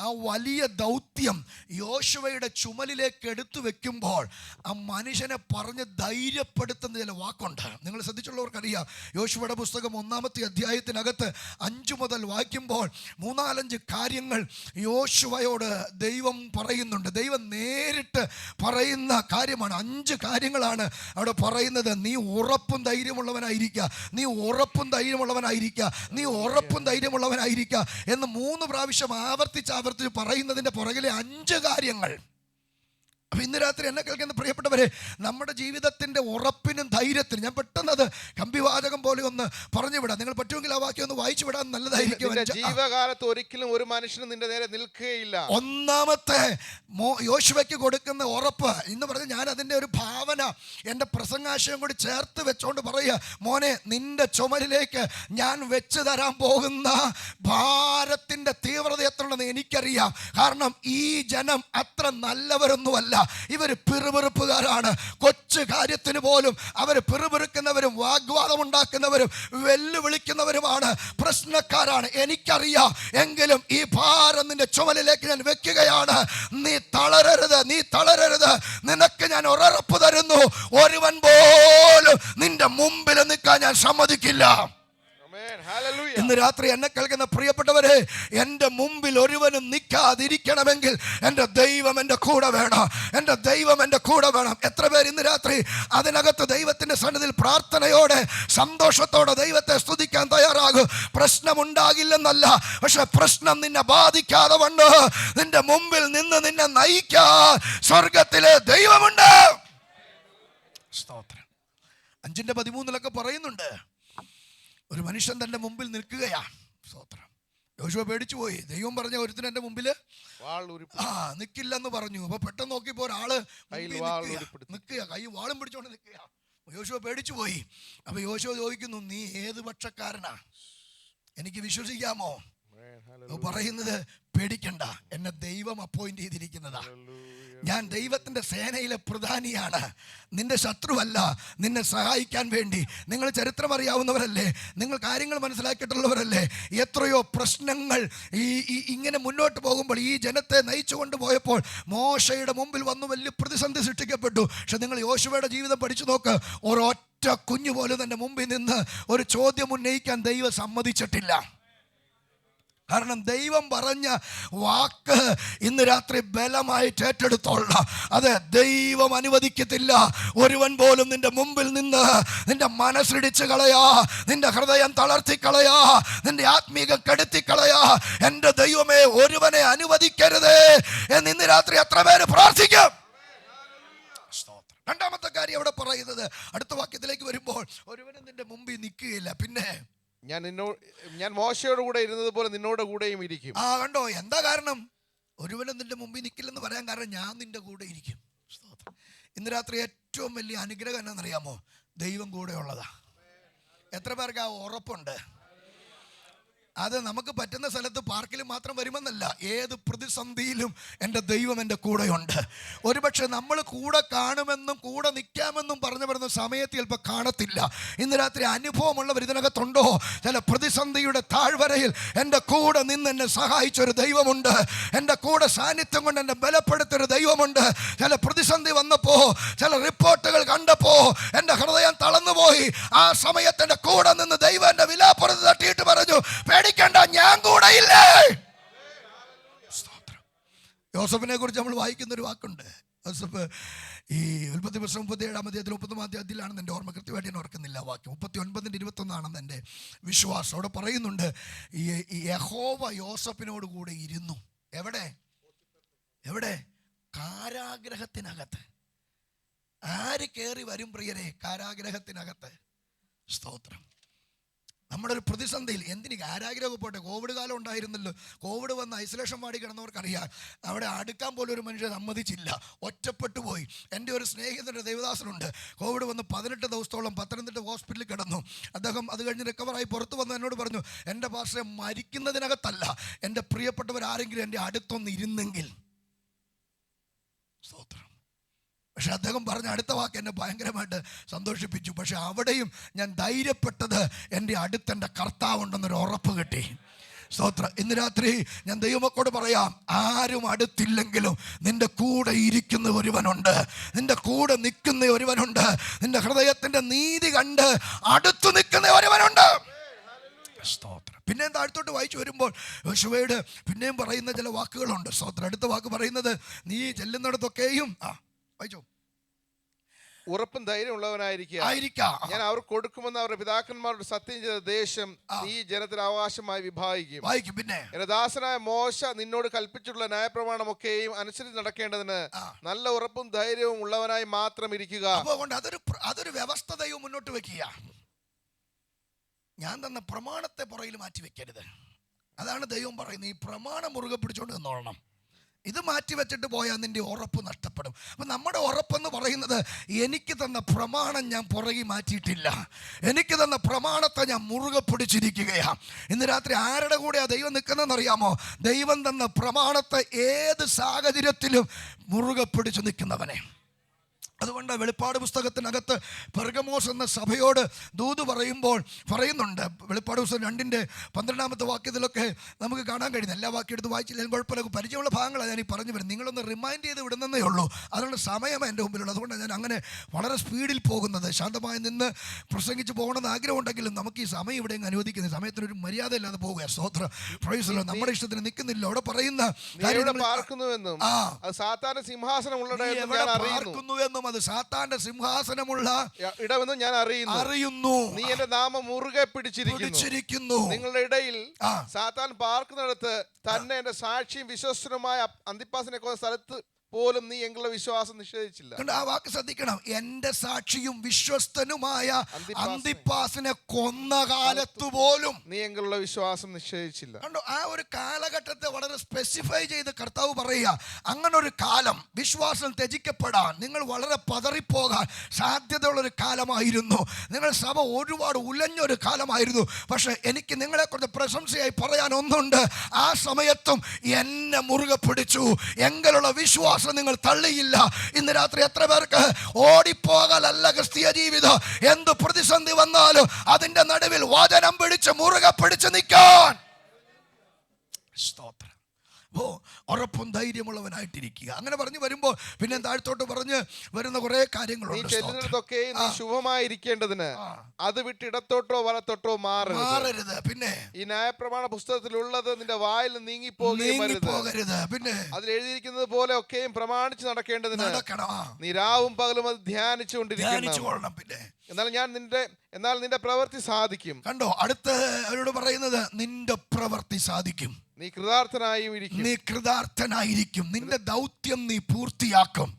ആ വലിയ ദൗത്യം യോശുവയുടെ ചുമലിലേക്ക് എടുത്തു വെക്കുമ്പോൾ ആ മനുഷ്യനെ പറഞ്ഞ് ധൈര്യപ്പെടുത്തുന്ന ചില വാക്കുണ്ട്. നിങ്ങൾ ശ്രദ്ധിച്ചുള്ളവർക്കറിയാം. യോശുവയുടെ പുസ്തകം 1-ാമത്തെ അധ്യായത്തിനകത്ത് 5 മുതൽ വായിക്കുമ്പോൾ 3-4 കാര്യങ്ങൾ യോശുവയോട് ദൈവം പറയുന്നുണ്ട്. ദൈവം നേരിട്ട് പറയുന്ന കാര്യമാണ്. 5 കാര്യങ്ങളാണ് അവിടെ പറയുന്നത്. നീ ഉറപ്പും ധൈര്യമുള്ളവനായിരിക്കുക എന്ന് 3 പ്രാവശ്യം ആവർത്തിച്ച് പറയുന്നതിൻ്റെ പുറകിലെ 5 കാര്യങ്ങൾ അപ്പം ഇന്ന് രാത്രി എന്നെ കേൾക്കുന്ന പ്രിയപ്പെട്ടവരെ, നമ്മുടെ ജീവിതത്തിൻ്റെ ഉറപ്പിനും ധൈര്യത്തിനും, ഞാൻ പെട്ടെന്നത് കമ്പിവാചകം പോലെ ഒന്ന് പറഞ്ഞു വിടാം. നിങ്ങൾ പറ്റുമെങ്കിൽ ആ വാക്യം ഒന്ന് വായിച്ചു വിടാൻ നല്ലതായിരിക്കും. ജീവകാലത്ത് ഒരിക്കലും ഒരു മനുഷ്യനും നിന്റെ നേരെ നിൽക്കുകയില്ല. ഒന്നാമത്തെ യോശുവയ്ക്ക് കൊടുക്കുന്ന ഉറപ്പ് എന്ന് പറഞ്ഞ് ഞാൻ അതിൻ്റെ ഒരു ഭാവന എൻ്റെ പ്രസംഗാശയം കൂടി ചേർത്ത് വെച്ചോണ്ട് പറയുക, മോനെ നിന്റെ ചുമലിലേക്ക് ഞാൻ വെച്ച് തരാൻ പോകുന്ന ഭാരത്തിൻ്റെ തീവ്രത എത്രയുണ്ടെന്ന് എനിക്കറിയാം. കാരണം ഈ ജനം അത്ര നല്ലവരൊന്നുമല്ല, ഇവർ പിറുപിറുപ്പുകാരാണ്. കൊച്ചു കാര്യത്തിന് പോലും അവർ പിറുപിറുക്കുന്നവരും വാഗ്വാദം ഉണ്ടാക്കുന്നവരും വെല്ലുവിളിക്കുന്നവരുമാണ്, പ്രശ്നക്കാരാണ്. എനിക്കറിയാം. എങ്കിലും ഈ ഭാരം നിന്റെ ചുമലിലേക്ക് ഞാൻ വെക്കുകയാണ്. നീ തളരരുത്, നീ തളരരുത്. നിനക്ക് ഞാൻ ഉറപ്പ് തരുന്നു, ഒരുവൻ പോലും നിന്റെ മുമ്പിൽ നിൽക്കാൻ ഞാൻ സമ്മതിക്കില്ല. ഇന്ന് രാത്രി എന്നെ കേൾക്കുന്ന പ്രിയപ്പെട്ടവരെ, എൻ്റെ മുമ്പിൽ ഒരുവനും നിൽക്കാതിരിക്കണമെങ്കിൽ എൻ്റെ ദൈവം എൻ്റെ കൂടെ വേണം, എൻ്റെ ദൈവം എൻ്റെ കൂടെ വേണം. എത്ര പേര് ഇന്ന് രാത്രി അതിനകത്ത് ദൈവത്തിൻ്റെ സന്നിധിയിൽ പ്രാർത്ഥനയോടെ സന്തോഷത്തോടെ ദൈവത്തെ സ്തുതിക്കാൻ തയ്യാറാകും? പ്രശ്നമുണ്ടാകില്ലെന്നല്ല, പക്ഷെ പ്രശ്നം നിന്നെ ബാധിക്കാതെ വണ്ണ് നിന്റെ മുമ്പിൽ നിന്ന് നിന്നെ നയിക്കാൻ സ്വർഗത്തിലെ ദൈവമുണ്ട്. സ്തോത്രം. 5:13 പറയുന്നുണ്ട്, ഒരു മനുഷ്യൻ തൻ്റെ മുമ്പിൽ നിൽക്കുകയാണ്. സ്തോത്രം. യോശുവ പേടിച്ചു പോയി. ദൈവം പറഞ്ഞ ഒരുത്തിന് എൻ്റെ മുമ്പിൽ നിൽക്കില്ലെന്ന് പറഞ്ഞു. അപ്പൊ പെട്ടെന്ന് നോക്കിയപ്പോൾ ഒരാള് നിൽക്കുക, കൈ വാളും പിടിച്ചോണ്ട് നിൽക്കുക. യോശുവ പേടിച്ചു പോയി. അപ്പൊ യോശുവ ചോദിക്കുന്നു, നീ ഏത് പക്ഷക്കാരനാ? എനിക്ക് വിശ്വസിക്കാമോ? പറയുന്നത്, പേടിക്കണ്ട, എന്നെ ദൈവം അപ്പോയിന്റ് ചെയ്തിരിക്കുന്നതാ. ഞാൻ ദൈവത്തിൻ്റെ സേനയിലെ പ്രധാനിയാണ്, നിന്റെ ശത്രുവല്ല, നിന്നെ സഹായിക്കാൻ വേണ്ടി. നിങ്ങൾ ചരിത്രം അറിയാവുന്നവരല്ലേ, നിങ്ങൾ കാര്യങ്ങൾ മനസ്സിലാക്കിയിട്ടുള്ളവരല്ലേ. എത്രയോ പ്രശ്നങ്ങൾ ഇങ്ങനെ മുന്നോട്ട് പോകുമ്പോൾ ഈ ജനത്തെ നയിച്ചു കൊണ്ടുപോയപ്പോൾ മോശയുടെ മുമ്പിൽ വന്നു വലിയ പ്രതിസന്ധി സൃഷ്ടിക്കപ്പെട്ടു. പക്ഷെ നിങ്ങൾ യോശുവയുടെ ജീവിതം പഠിച്ചു നോക്ക്, ഒരൊറ്റ കുഞ്ഞു പോലും തൻ്റെ മുമ്പിൽ നിന്ന് ഒരു ചോദ്യം ഉന്നയിക്കാൻ ദൈവം സമ്മതിച്ചിട്ടില്ല. കാരണം ദൈവം പറഞ്ഞ വാക്ക് ഇന്ന് രാത്രി ബലമായിട്ട് ഏറ്റെടുത്തോളാം. അത് ദൈവം അനുവദിക്കത്തില്ല ഒരുവൻ പോലും നിന്റെ മുമ്പിൽ നിന്ന് നിന്റെ മനസ്സിടിച്ച് കളയാ, നിന്റെ ഹൃദയം തളർത്തിക്കളയാ, നിന്റെ ആത്മീകം കെടുത്തിക്കളയാ. എൻ്റെ ദൈവമേ, ഒരുവനെ അനുവദിക്കരുത് എന്ന് ഇന്ന് രാത്രി എത്ര പേര് പ്രാർത്ഥിക്കും? രണ്ടാമത്തെ കാര്യം അവിടെ പറയുന്നത്, അടുത്ത വാക്യത്തിലേക്ക് വരുമ്പോൾ, ഒരുവനും നിന്റെ മുമ്പിൽ നിൽക്കുകയില്ല. പിന്നെ ഞാൻ മോശയോട് കൂടെ ഇരുന്നത് പോലെ നിന്നോട് കൂടെയും ഇരിക്കും. കണ്ടോ, എന്താ കാരണം? ഒരുവനും നിന്റെ മുമ്പിൽ നിൽക്കില്ലെന്ന് പറയാൻ കാരണം, ഞാൻ നിന്റെ കൂടെ ഇരിക്കും. ഇന്ന് രാത്രി ഏറ്റവും വലിയ അനുഗ്രഹം എന്നറിയാമോ? ദൈവം കൂടെ ഉള്ളതാ. എത്ര പേർക്ക് ആ ഉറപ്പുണ്ട്? അത് നമുക്ക് പറ്റുന്ന സ്ഥലത്ത് പാർക്കിൽ മാത്രം വരുമെന്നല്ല, ഏത് പ്രതിസന്ധിയിലും എൻ്റെ ദൈവം എൻ്റെ കൂടെയുണ്ട്. ഒരുപക്ഷെ നമ്മൾ കൂടെ കാണുമെന്നും കൂടെ നിൽക്കാമെന്നും പറഞ്ഞു വരുന്ന സമയത്ത് ചിലപ്പോൾ കാണത്തില്ല. ഇന്ന് രാത്രി അനുഭവമുള്ളവർ ഇതിനകത്തുണ്ടോ? ചില പ്രതിസന്ധിയുടെ താഴ്വരയിൽ എൻ്റെ കൂടെ നിന്ന് എന്നെ സഹായിച്ചൊരു ദൈവമുണ്ട്. എൻ്റെ കൂടെ സാന്നിധ്യം കൊണ്ട് എന്നെ ബലപ്പെടുത്തിയൊരു ദൈവമുണ്ട്. ചില പ്രതിസന്ധി വന്നപ്പോൾ, ചില റിപ്പോർട്ടുകൾ കണ്ടപ്പോൾ എൻ്റെ ഹൃദയം തളർന്നുപോയി. ആ സമയത്ത് എൻ്റെ കൂടെ നിന്ന് ദൈവം എൻ്റെ വിലാപ്പുറത്ത് തട്ടിയിട്ട് പറഞ്ഞു, പേടിക്കണ്ട, ഞാൻ കൂടെ ഇല്ലേ. യോസഫിനെ കുറിച്ച് നമ്മൾ വായിക്കുന്ന ഒരു വാക്കുണ്ട്. യോസഫ് ഈ ഉൽപ്പത്തി പുസ്തകം 37-31 എൻ്റെ ഓർമ്മ, കൃത്യമായിട്ട് ഞാൻ ഓർക്കുന്നില്ല വാക്യം. 39-21 എൻ്റെ വിശ്വാസം. അവിടെ പറയുന്നുണ്ട്, ഈ യഹോവ യോസഫിനോട് കൂടെ ഇരുന്നു. എവിടെ? കാരാഗ്രഹത്തിനകത്ത്. ആര് കയറി വരും പ്രിയരെ? കാരാഗ്രഹത്തിനകത്ത്. സ്തോത്രം. നമ്മുടെ ഒരു പ്രതിസന്ധിയിൽ, എന്തിന് കാരാഗ്രഹം പോട്ടെ, കോവിഡ് കാലം ഉണ്ടായിരുന്നല്ലോ. കോവിഡ് വന്ന് ഐസൊലേഷൻ വാർഡിൽ കിടന്നവർക്കറിയാം, അവിടെ അടുക്കാൻ പോലും ഒരു മനുഷ്യൻ സമ്മതിച്ചില്ല, ഒറ്റപ്പെട്ടു പോയി. എൻ്റെ ഒരു സ്നേഹിതൻ്റെ ദേവദാസനുണ്ട്, കോവിഡ് വന്ന് 18 ദിവസത്തോളം പത്തനംതിട്ട ഹോസ്പിറ്റലിൽ കിടന്നു. അദ്ദേഹം അത് കഴിഞ്ഞ് റിക്കവറായി പുറത്ത് വന്ന് എന്നോട് പറഞ്ഞു, എൻ്റെ പാസ്റ്ററെ, മരിക്കുന്നതിനകത്തല്ല, എൻ്റെ പ്രിയപ്പെട്ടവരാരെങ്കിലും എൻ്റെ അടുത്തൊന്ന് ഇരുന്നെങ്കിൽ. സ്തോത്രം. പക്ഷെ അദ്ദേഹം പറഞ്ഞ അടുത്ത വാക്ക് എന്നെ ഭയങ്കരമായിട്ട് സന്തോഷിപ്പിച്ചു. പക്ഷെ അവിടെയും ഞാൻ ധൈര്യപ്പെട്ടത്, എൻ്റെ അടുത്തെൻ്റെ കർത്താവുണ്ടെന്നൊരു ഉറപ്പ് കിട്ടി. സ്തോത്രം. ഇന്ന് രാത്രി ഞാൻ ദൈവമക്കളോട് പറയാം, ആരും അടുത്തില്ലെങ്കിലും നിന്റെ കൂടെ ഇരിക്കുന്ന ഒരുവനുണ്ട്, നിന്റെ കൂടെ നിൽക്കുന്ന ഒരുവനുണ്ട്, നിന്റെ ഹൃദയത്തിൻ്റെ നീതി കണ്ട് അടുത്തു നിൽക്കുന്ന ഒരുവനുണ്ട്. സ്തോത്രം. പിന്നെ താഴത്തോട്ട് വായിച്ചു വരുമ്പോൾ യോശുവയോട് പിന്നെയും പറയുന്ന ചില വാക്കുകളുണ്ട്. സ്തോത്രം. അടുത്ത വാക്ക് പറയുന്നത്, നീ ചെല്ലുന്നിടത്തൊക്കെയും വായിച്ചോ, ഉറപ്പും ധൈര്യം ഉള്ളവനായിരിക്കുക. ഞാൻ അവർക്ക് കൊടുക്കുമെന്ന് അവരുടെ പിതാക്കന്മാരോട് സത്യം ചെയ്ത ദേശം ഈ ജനത്തിന് അവകാശമായി വിഭാഗിക്കും. പിന്നെ എന്റെ ദാസനായ മോശ നിന്നോട് കൽപ്പിച്ചിട്ടുള്ള ന്യായപ്രമാണമൊക്കെയും അനുസരിച്ച് നടക്കേണ്ടതിന് നല്ല ഉറപ്പും ധൈര്യവും ഉള്ളവനായി മാത്രം ഇരിക്കുക. അതൊരു വ്യവസ്ഥ ദൈവം മുന്നോട്ട് വെക്കുക. ഞാൻ തന്ന പ്രമാണത്തെ പുറകിൽ മാറ്റി വെക്കരുത്. അതാണ് ദൈവം പറയുന്നത്. ഈ പ്രമാണം മുറുകെ പിടിച്ചോണ്ട് നിന്നോളണം. ഇത് മാറ്റി വെച്ചിട്ട് പോയാൽ നിന്റെ ഉറപ്പ് നഷ്ടപ്പെടും. അപ്പം നമ്മുടെ ഉറപ്പെന്ന് പറയുന്നത് എനിക്ക് തന്ന പ്രമാണം ഞാൻ പുറകെ മാറ്റിയിട്ടില്ല, എനിക്ക് തന്ന പ്രമാണത്തെ ഞാൻ മുറുകെ പിടിച്ചിരിക്കുകയാണ്. ഇന്ന് രാത്രി ആരുടെ കൂടെയാണ് ദൈവം നിൽക്കുന്നതെന്ന് അറിയാമോ? ദൈവം തന്ന പ്രമാണത്തെ ഏത് സാഹചര്യത്തിലും മുറുകെ പിടിച്ച് നിൽക്കുന്നവനെ. അതുകൊണ്ട് വെളിപ്പാട് പുസ്തകത്തിനകത്ത് പെർഗമോസ് എന്ന സഭയോട് ദൂത് പറയുന്നുണ്ട്. വെളിപ്പാട് പുസ്തകം 2:12 വാക്യത്തിലൊക്കെ നമുക്ക് കാണാൻ കഴിയുന്നത്. എല്ലാ വാക്യം എടുത്ത് വായിച്ചില്ലെങ്കിലും കുഴപ്പമില്ല, പരിചയമുള്ള ഭാഗങ്ങളാണ് ഞാൻ ഈ പറഞ്ഞു വരുന്നത്. നിങ്ങളൊന്ന് റിമൈൻഡ് ചെയ്ത് വിടുന്നതേ ഉള്ളൂ. അതുകൊണ്ട് സമയം എൻ്റെ മുമ്പിലുള്ളത്. അതുകൊണ്ടാണ് ഞാൻ അങ്ങനെ വളരെ സ്പീഡിൽ പോകുന്നത്. ശാന്തമായി നിന്ന് പ്രസംഗിച്ച് പോകണമെന്ന് ആഗ്രഹമുണ്ടെങ്കിലും നമുക്ക് ഈ സമയം ഇവിടെ അനുവദിക്കുന്നത് സമയത്തിനൊരു മര്യാദ ഇല്ലാതെ പോവുക. സ്തോത്രം. പ്രൈസ്. നമ്മുടെ ഇഷ്ടത്തിന് നിൽക്കുന്നില്ല. അവിടെ പറയുന്ന പാർക്കുന്നുവെന്നും സാത്താന്റെ സിംഹാസനമുള്ളതെന്നും അത് സാത്താന്റെ സിംഹാസനമുള്ള ഇടമെന്ന് ഞാൻ അറിയുന്നു. നീ എന്റെ നാമം മുറുകെ പിടിച്ചിരിക്കുന്നു. നിങ്ങളുടെ ഇടയിൽ സാത്താൻ പാർക്കുന്നിടത്ത് തന്നെ എന്റെ സാക്ഷിയും വിശ്വസ്തനുമായ അന്തിപ്പാസിനെ കൊന്ന സ്ഥലത്ത് പോലും നീ എങ്ങളുടെ വിശ്വാസം നിഷേധിച്ചില്ല. ആ വാക്ക് ശ്രദ്ധിക്കണം. എന്റെ സാക്ഷിയും വിശ്വസ്തനുമായ അന്തിപ്പാസിനെ കൊന്ന കാലത്ത് പോലും നീ എങ്ങളുടെ വിശ്വാസം നിഷേധിച്ചില്ല. കണ്ടോ? ആ ഒരു കാലഘട്ടത്തെ വളരെ സ്പെസിഫൈ ചെയ്ത് കർത്താവ് പറയുക, അങ്ങനെ ഒരു കാലം വിശ്വാസം ത്യജിക്കപ്പെടാൻ, നിങ്ങൾ വളരെ പതറിപ്പോകാൻ സാധ്യതയുള്ളൊരു കാലമായിരുന്നു. നിങ്ങൾ സഭ ഒരുപാട് ഉലഞ്ഞൊരു കാലമായിരുന്നു. പക്ഷെ എനിക്ക് നിങ്ങളെക്കുറിച്ച് പ്രശംസയായി പറയാൻ ഒന്നുണ്ട്. ആ സമയത്തും എന്നെ മുറുകെ പിടിച്ചു. എങ്കിലുള്ള വിശ്വാസം നിങ്ങൾ തള്ളിയില്ല. ഇന്ന് രാത്രി എത്ര പേർക്ക് ഓടിപ്പോകലല്ല ക്രിസ്തീയ ജീവിതം. എന്ത് പ്രതിസന്ധി വന്നാലും അതിന്റെ നടുവിൽ വചനം പിടിച്ച് മുറുകെ പിടിച്ച് നിൽക്കാൻ. സ്തോത്രം. ഉറപ്പും ധൈര്യമുള്ളവനായിട്ടിരിക്കുക. അങ്ങനെ പറഞ്ഞു വരുമ്പോൾ പിന്നെ താഴത്തോട്ട് പറഞ്ഞ് വരുന്ന കുറെ കാര്യങ്ങളുണ്ട്. ശുഭമായിരിക്കേണ്ടതിന് അത് വിട്ട് ഇടത്തോട്ടോ വലത്തോട്ടോ മാറരുത്. പിന്നെ ഈ ന്യായപ്രമാണ പുസ്തകത്തിലുള്ളത് നിന്റെ വായിൽ നീങ്ങിപ്പോകരുത്. പിന്നെ അതിൽ എഴുതിയിരിക്കുന്നത് പോലെ ഒക്കെയും പ്രമാണിച്ച് നടക്കേണ്ടതിന് നീ രാവും പകലും അത് ധ്യാനിച്ചുകൊണ്ടിരിക്കണം. പിന്നെ എന്നാൽ നിന്റെ പ്രവൃത്തി സാധിക്കും. കണ്ടോ? അടുത്ത് അവരോട് പറയുന്നത് നിന്റെ പ്രവൃത്തി സാധിക്കും. നീ കൃതാർത്ഥനായിരിക്കും. നിന്റെ ദൗത്യം നീ പൂർത്തിയാക്കും.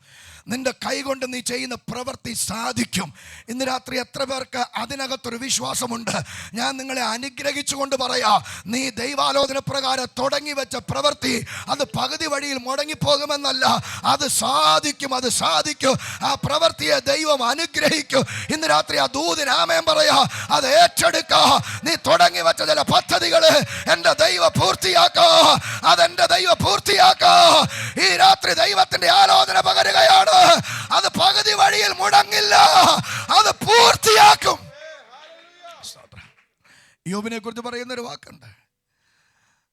നിന്റെ കൈകൊണ്ട് നീ ചെയ്യുന്ന പ്രവൃത്തി സാധിക്കും. ഇന്ന് രാത്രി എത്ര പേർക്ക് അതിനകത്തൊരു വിശ്വാസമുണ്ട്? ഞാൻ നിങ്ങളെ അനുഗ്രഹിച്ചുകൊണ്ട് പറയാ, നീ ദൈവാലോചന പ്രകാരം തുടങ്ങി വെച്ച പ്രവൃത്തി അത് പകുതി വഴിയിൽ മുടങ്ങിപ്പോകുമെന്നല്ല, അത് സാധിക്കും. ആ പ്രവൃത്തിയെ ദൈവം അനുഗ്രഹിക്കും. ഇന്ന് രാത്രി ആ ദൂതിന് ആമേൻ പറയാ, അത് ഏറ്റെടുക്കാ. നീ തുടങ്ങി വെച്ച ചില പദ്ധതികള് എന്റെ ദൈവം പൂർത്തിയാക്കാ. അതെന്റെ ദൈവം പൂർത്തിയാക്കാ. ഈ രാത്രി ദൈവത്തിന്റെ ആലോചന പകരുകയാണ്. അത് പകുതി വഴിയിൽ മുടങ്ങില്ല, അത് പൂർത്തിയാക്കും. യോബിനെ കുറിച്ച് പറയുന്ന ഒരു വാക്കുണ്ട്.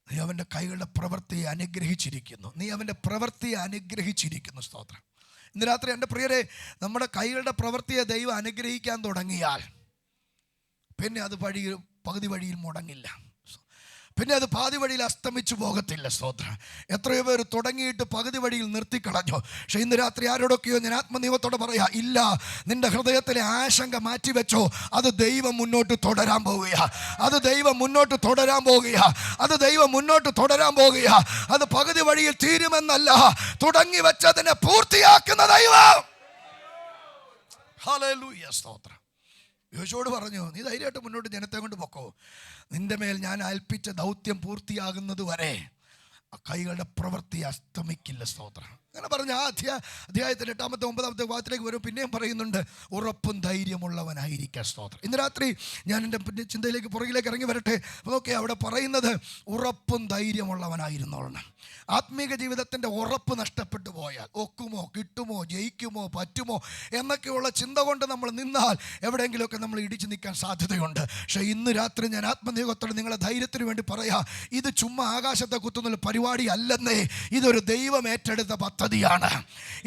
നീ അവന്റെ കൈകളുടെ പ്രവൃത്തിയെ അനുഗ്രഹിച്ചിരിക്കുന്നു. സ്തോത്രം. ഇന്ന് രാത്രി എൻ്റെ പ്രിയരെ, നമ്മുടെ കൈകളുടെ പ്രവൃത്തിയെ ദൈവം അനുഗ്രഹിക്കാൻ തുടങ്ങിയാൽ പിന്നെ അത് പകുതി വഴിയിൽ മുടങ്ങില്ല. പിന്നെ അത് പാതി വഴിയിൽ അസ്തമിച്ചു പോകത്തില്ല. സ്തോത്രം. എത്രയോ പേര് തുടങ്ങിയിട്ട് പകുതി വഴിയിൽ നിർത്തിക്കളഞ്ഞു. പക്ഷെ ഇന്ന് രാത്രി ആരോടൊക്കെയോ ഞാൻ ആത്മനിയമത്തോടെ പറയാ, ഇല്ല, നിന്റെ ഹൃദയത്തിലെ ആശങ്ക മാറ്റിവെച്ചോ. അത് ദൈവം മുന്നോട്ട് തുടരാൻ പോകുക. അത് പകുതി വഴിയിൽ തീരുമെന്നല്ല, തുടങ്ങി വെച്ചതിനെ പൂർത്തിയാക്കുന്ന ദൈവം. ഹല്ലേലൂയ. സ്തോത്രം. യോശുവോട് പറഞ്ഞു, നീ ധൈര്യമായിട്ട് മുന്നോട്ട് ജനത്തെ കൊണ്ട് പൊക്കോ. നിന്റെ മേൽ ഞാൻ ഏൽപ്പിച്ച ദൗത്യം പൂർത്തിയാകുന്നത് വരെ ആ കൈകളുടെ പ്രവൃത്തി അസ്തമിക്കില്ല. സ്തോത്രം. അങ്ങനെ പറഞ്ഞ ആ അധ്യായത്തിൽ 8-ാമത്തെ 9-ാമത്തെ വാക്യത്തിലേക്ക് വരും. പിന്നെയും പറയുന്നുണ്ട്, ഉറപ്പും ധൈര്യമുള്ളവനായിരിക്കുക. സ്തോത്രം. ഇന്ന് രാത്രി ഞാൻ എൻ്റെ ചിന്തയിലേക്ക് പുറകിലേക്ക് ഇറങ്ങി വരട്ടെ. നോക്കി, അവിടെ പറയുന്നത് ഉറപ്പും ധൈര്യമുള്ളവനായിരുന്നോളണം. ആത്മീക ജീവിതത്തിൻ്റെ ഉറപ്പ് നഷ്ടപ്പെട്ടു പോയാൽ, ഒക്കുമോ, കിട്ടുമോ, ജയിക്കുമോ, പറ്റുമോ എന്നൊക്കെയുള്ള ചിന്ത കൊണ്ട് നമ്മൾ നിന്നാൽ എവിടെയെങ്കിലുമൊക്കെ നമ്മൾ ഇടിച്ചു നിൽക്കാൻ സാധ്യതയുണ്ട്. പക്ഷേ ഇന്ന് രാത്രി ഞാൻ ആത്മനിയോഗത്തോടെ നിങ്ങളെ ധൈര്യത്തിന് വേണ്ടി പറയാം, ഇത് ചുമ്മാ ആകാശത്തെ കുത്തുന്ന പരിപാടി അല്ലെന്നേ. ഇതൊരു ദൈവം ഏറ്റെടുത്ത പദ്ധതിയാണ്.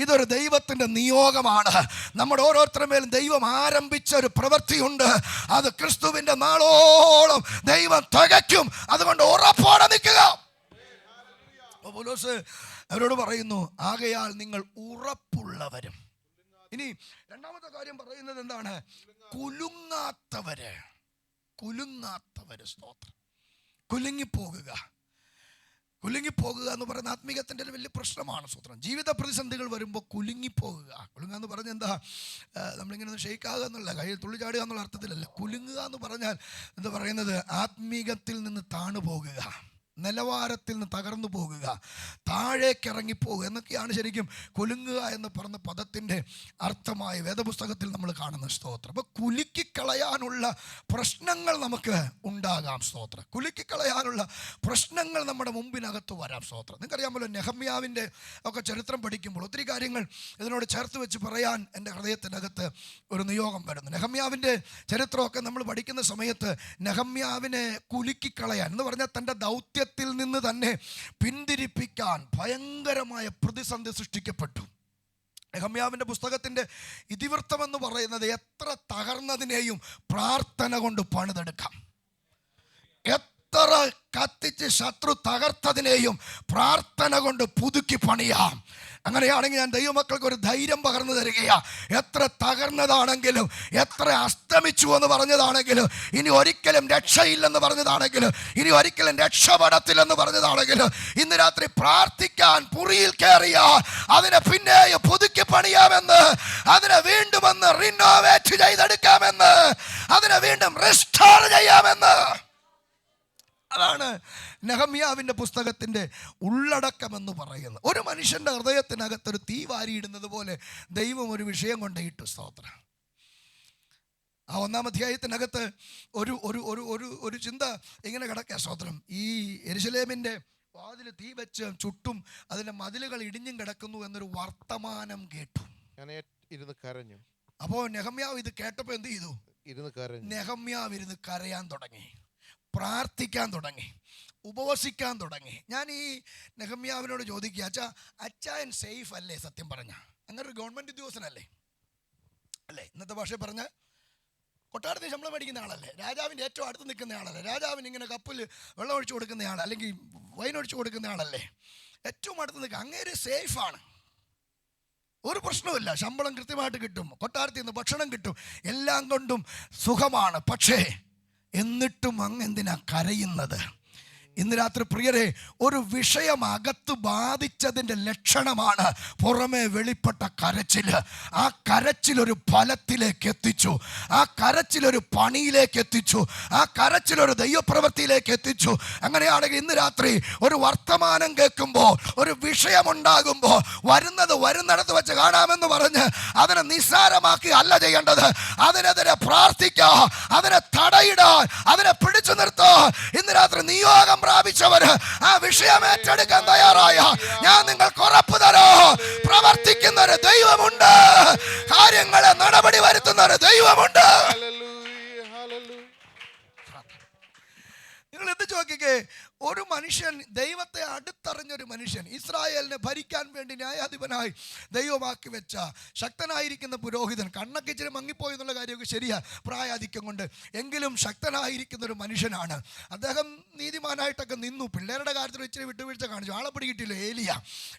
ഇതൊരു ദൈവത്തിൻ്റെ നിയോഗമാണ്. നമ്മുടെ ഓരോരുത്തരുടെ മേലും ദൈവം ആരംഭിച്ച ഒരു പ്രവൃത്തിയുണ്ട്. അത് ക്രിസ്തുവിൻ്റെ നാളോളം ദൈവം തികയ്ക്കും. അതുകൊണ്ട് ഉറപ്പോടെ നിൽക്കുക. പൗലോസ് അവരോട് പറയുന്നു, ആകയാൽ നിങ്ങൾ ഉറപ്പുള്ളവരും. ഇനി രണ്ടാമത്തെ കാര്യം പറയുന്നത് എന്താണ്? കുലുങ്ങാത്തവര് സ്തോത്രം. കുലുങ്ങിപ്പോകുക എന്ന് പറയുന്ന ആത്മീയത്തിൻ്റെ വലിയ പ്രശ്നമാണ് സ്തോത്രം. ജീവിത പ്രതിസന്ധികൾ വരുമ്പോൾ കുലുങ്ങിപ്പോകുക. കുലുങ്ങുക എന്ന് പറഞ്ഞാൽ എന്താ? നമ്മളിങ്ങനെ ഒന്ന് ഷെയ്ക്കാകുക എന്നുള്ള, കയ്യിൽ തുള്ളിച്ചാടുക എന്നുള്ള അർത്ഥത്തിലല്ല. കുലുങ്ങുക എന്ന് പറഞ്ഞാൽ എന്താ പറയുന്നത്? ആത്മീയത്തിൽ നിന്ന് താണു പോകുക, നിലവാരത്തിൽ നിന്ന് തകർന്നു പോകുക, താഴേക്കിറങ്ങിപ്പോകുക എന്നൊക്കെയാണ് ശരിക്കും കുലുങ്ങുക എന്ന് പറഞ്ഞ പദത്തിൻ്റെ അർത്ഥമായ വേദപുസ്തകത്തിൽ നമ്മൾ കാണുന്ന സ്തോത്രം. അപ്പോൾ കുലുക്കിക്കളയാനുള്ള പ്രശ്നങ്ങൾ നമുക്ക് ഉണ്ടാകാം സ്തോത്രം. കുലുക്കിക്കളയാനുള്ള പ്രശ്നങ്ങൾ നമ്മുടെ മുമ്പിനകത്ത് വരാം സ്തോത്രം. നിങ്ങൾക്കറിയാമല്ലോ, നെഹമ്യാവിൻ്റെ ഒക്കെ ചരിത്രം പഠിക്കുമ്പോൾ ഒത്തിരി കാര്യങ്ങൾ ഇതിനോട് ചേർത്ത് വെച്ച് പറയാൻ എൻ്റെ ഹൃദയത്തിനകത്ത് ഒരു നിയോഗം വരുന്നു. നെഹമ്യാവിൻ്റെ ചരിത്രമൊക്കെ നമ്മൾ പഠിക്കുന്ന സമയത്ത് നെഹമ്യാവിനെ കുലുക്കിക്കളയാൻ എന്ന് പറഞ്ഞാൽ തൻ്റെ ദൗത്യ നിന്ന് തന്നെ പിന്തിരിപ്പിക്കാൻ ഭയങ്കരമായ പ്രതിസന്ധി സൃഷ്ടിക്കപ്പെട്ടു. നെഹമ്യാവിൻ്റെ പുസ്തകത്തിൻ്റെ ഇതിവൃത്തം എന്ന് പറയുന്നത് എത്ര തകർന്നതിനെയും പ്രാർത്ഥന കൊണ്ട് പണിതെടുക്കാം, എത്ര കത്തിച്ച് ശത്രു തകർത്തതിനെയും പ്രാർത്ഥന കൊണ്ട് പുതുക്കി പണിയാം. അങ്ങനെയാണെങ്കിൽ ഞാൻ ദൈവമക്കൾക്ക് ഒരു ധൈര്യം പകർന്നു തരികയാ. എത്ര തകർന്നതാണെങ്കിലും, എത്ര അസ്തമിച്ചു എന്ന് പറഞ്ഞതാണെങ്കിലും, ഇനി ഒരിക്കലും രക്ഷയില്ലെന്ന് പറഞ്ഞതാണെങ്കിലും, ഇനി ഒരിക്കലും രക്ഷപ്പെടത്തില്ലെന്ന് പറഞ്ഞതാണെങ്കിലും, ഇന്ന് രാത്രി പ്രാർത്ഥിക്കാൻ പുറിയിൽ കയറിയാൽ അതിനെ പിന്നെയും പുതുക്കി പണിയാമെന്ന്, അതിനെ വീണ്ടും ഒന്ന് റിനോവേറ്റ് ചെയ്തെടുക്കാമെന്ന്, അതിനെ വീണ്ടും റെസ്റ്റോർ ചെയ്യാമെന്ന്. അതാണ് നെഹമ്യാവിൻ്റെ പുസ്തകത്തിൻ്റെ ഉള്ളടക്കമെന്ന് പറയുന്നത്. ഒരു മനുഷ്യൻ്റെ ഹൃദയത്തിനകത്തൊരു തീ വാരിയിടുന്നത് പോലെ ദൈവം ഒരു വിഷയം കൊണ്ടിട്ടു സ്തോത്രം. ആ 1-ാം അധ്യായത്തിനകത്ത് ഒരു ഒരു ഒരു ഒരു ഒരു ചിന്ത ഇങ്ങനെ കിടക്കുക സ്തോത്രം. ഈ യെരുശലേമിൻ്റെ വാതിൽ തീ വെച്ച് ചുട്ടും അതിൻ്റെ മതിലുകൾ ഇടിഞ്ഞും കിടക്കുന്നു എന്നൊരു വർത്തമാനം കേട്ടു. ഞാൻ ഇരുന്ന് കരഞ്ഞു. അപ്പോൾ നെഹമ്യാവ് ഇത് കേട്ടപ്പോൾ എന്ത് ചെയ്തു? നെഹമ്യാവ് ഇരുന്ന് കരയാൻ തുടങ്ങി, പ്രാർത്ഥിക്കാൻ തുടങ്ങി, ഉപവസിക്കാൻ തുടങ്ങി. ഞാൻ ഈ നെഹമ്യാവിനോട് ചോദിക്കുക, അച്ചായൻ സേഫ് അല്ലേ? സത്യം പറഞ്ഞ അങ്ങനെ ഒരു ഗവൺമെൻറ് ഉദ്യോഗസ്ഥനല്ലേ? അല്ലേ? ഇന്നത്തെ ഭാഷയിൽ പറഞ്ഞ കൊട്ടാരത്തിൽ ശമ്പളം മേടിക്കുന്ന ആളല്ലേ? രാജാവിൻ്റെ ഏറ്റവും അടുത്ത് നിൽക്കുന്ന ആളല്ലേ? രാജാവിന് ഇങ്ങനെ കപ്പിൽ വെള്ളം ഒഴിച്ചു കൊടുക്കുന്ന ആൾ, അല്ലെങ്കിൽ വൈൻ ഒഴിച്ചു കൊടുക്കുന്ന ആളല്ലേ? ഏറ്റവും അടുത്ത് നിൽക്കുക. അങ്ങേര് സേഫാണ്, ഒരു പ്രശ്നവുമില്ല, ശമ്പളം കൃത്യമായിട്ട് കിട്ടും, കൊട്ടാരത്തിൽ നിന്ന് ഭക്ഷണം കിട്ടും, എല്ലാം കൊണ്ടും സുഖമാണ്. പക്ഷേ എന്നിട്ടും അങ്ങ് എന്തിനാ കരയുന്നത്? ഇന്ന് രാത്രി പ്രിയരെ, ഒരു വിഷയം അകത്ത് ബാധിച്ചതിൻ്റെ ലക്ഷണമാണ് പുറമെ വെളിപ്പെട്ട കരച്ചിൽ. ആ കരച്ചിലൊരു ഫലത്തിലേക്ക് എത്തിച്ചു, ആ കരച്ചിലൊരു പണിയിലേക്ക് എത്തിച്ചു, ആ കരച്ചിലൊരു ദൈവപ്രവൃത്തിയിലേക്ക് എത്തിച്ചു. അങ്ങനെയാണെങ്കിൽ ഇന്ന് രാത്രി ഒരു വർത്തമാനം കേൾക്കുമ്പോൾ, ഒരു വിഷയമുണ്ടാകുമ്പോൾ വരുന്നിടത്ത് വെച്ച് കാണാമെന്ന് പറഞ്ഞ് അതിനെ നിസ്സാരമാക്കി അല്ല ചെയ്യേണ്ടത്. അതിനെതിരെ പ്രാർത്ഥിക്കുക, അതിനെ തടയിടാൻ, അതിനെ പിടിച്ചു നിർത്താൻ ഇന്ന് രാത്രി നിയോഗം പ്രാപിച്ചവര് ആ വിഷയം ഏറ്റെടുക്കാൻ തയ്യാറായ ഞാൻ നിങ്ങൾക്ക് ഉറപ്പ് തരാം, പ്രവർത്തിക്കുന്ന ഒരു ദൈവമുണ്ട്, കാര്യങ്ങളെ നടപടി വരുത്തുന്ന ഒരു ദൈവമുണ്ട്. നിങ്ങൾ എന്ത് ചോദിക്കേ? ഒരു മനുഷ്യൻ, ദൈവത്തെ അടുത്തറിഞ്ഞൊരു മനുഷ്യൻ, ഇസ്രായേലിനെ ഭരിക്കാൻ വേണ്ടി ന്യായാധിപനായി ദൈവമാക്കി വെച്ച ശക്തനായിരിക്കുന്ന പുരോഹിതൻ, കണ്ണൊക്കെ ഇച്ചിരി മങ്ങിപ്പോയി എന്നുള്ള കാര്യമൊക്കെ ശരിയാ, പ്രായാധിക്യം കൊണ്ട്, എങ്കിലും ശക്തനായിരിക്കുന്ന ഒരു മനുഷ്യനാണ് അദ്ദേഹം. നീതിമാനായിട്ടൊക്കെ നിന്നു, പിള്ളേരുടെ കാര്യത്തിൽ ഇച്ചിരി വിട്ടുവീഴ്ച കാണിച്ചു, ആളെ പിടികിട്ടില്ല, ഏലിയ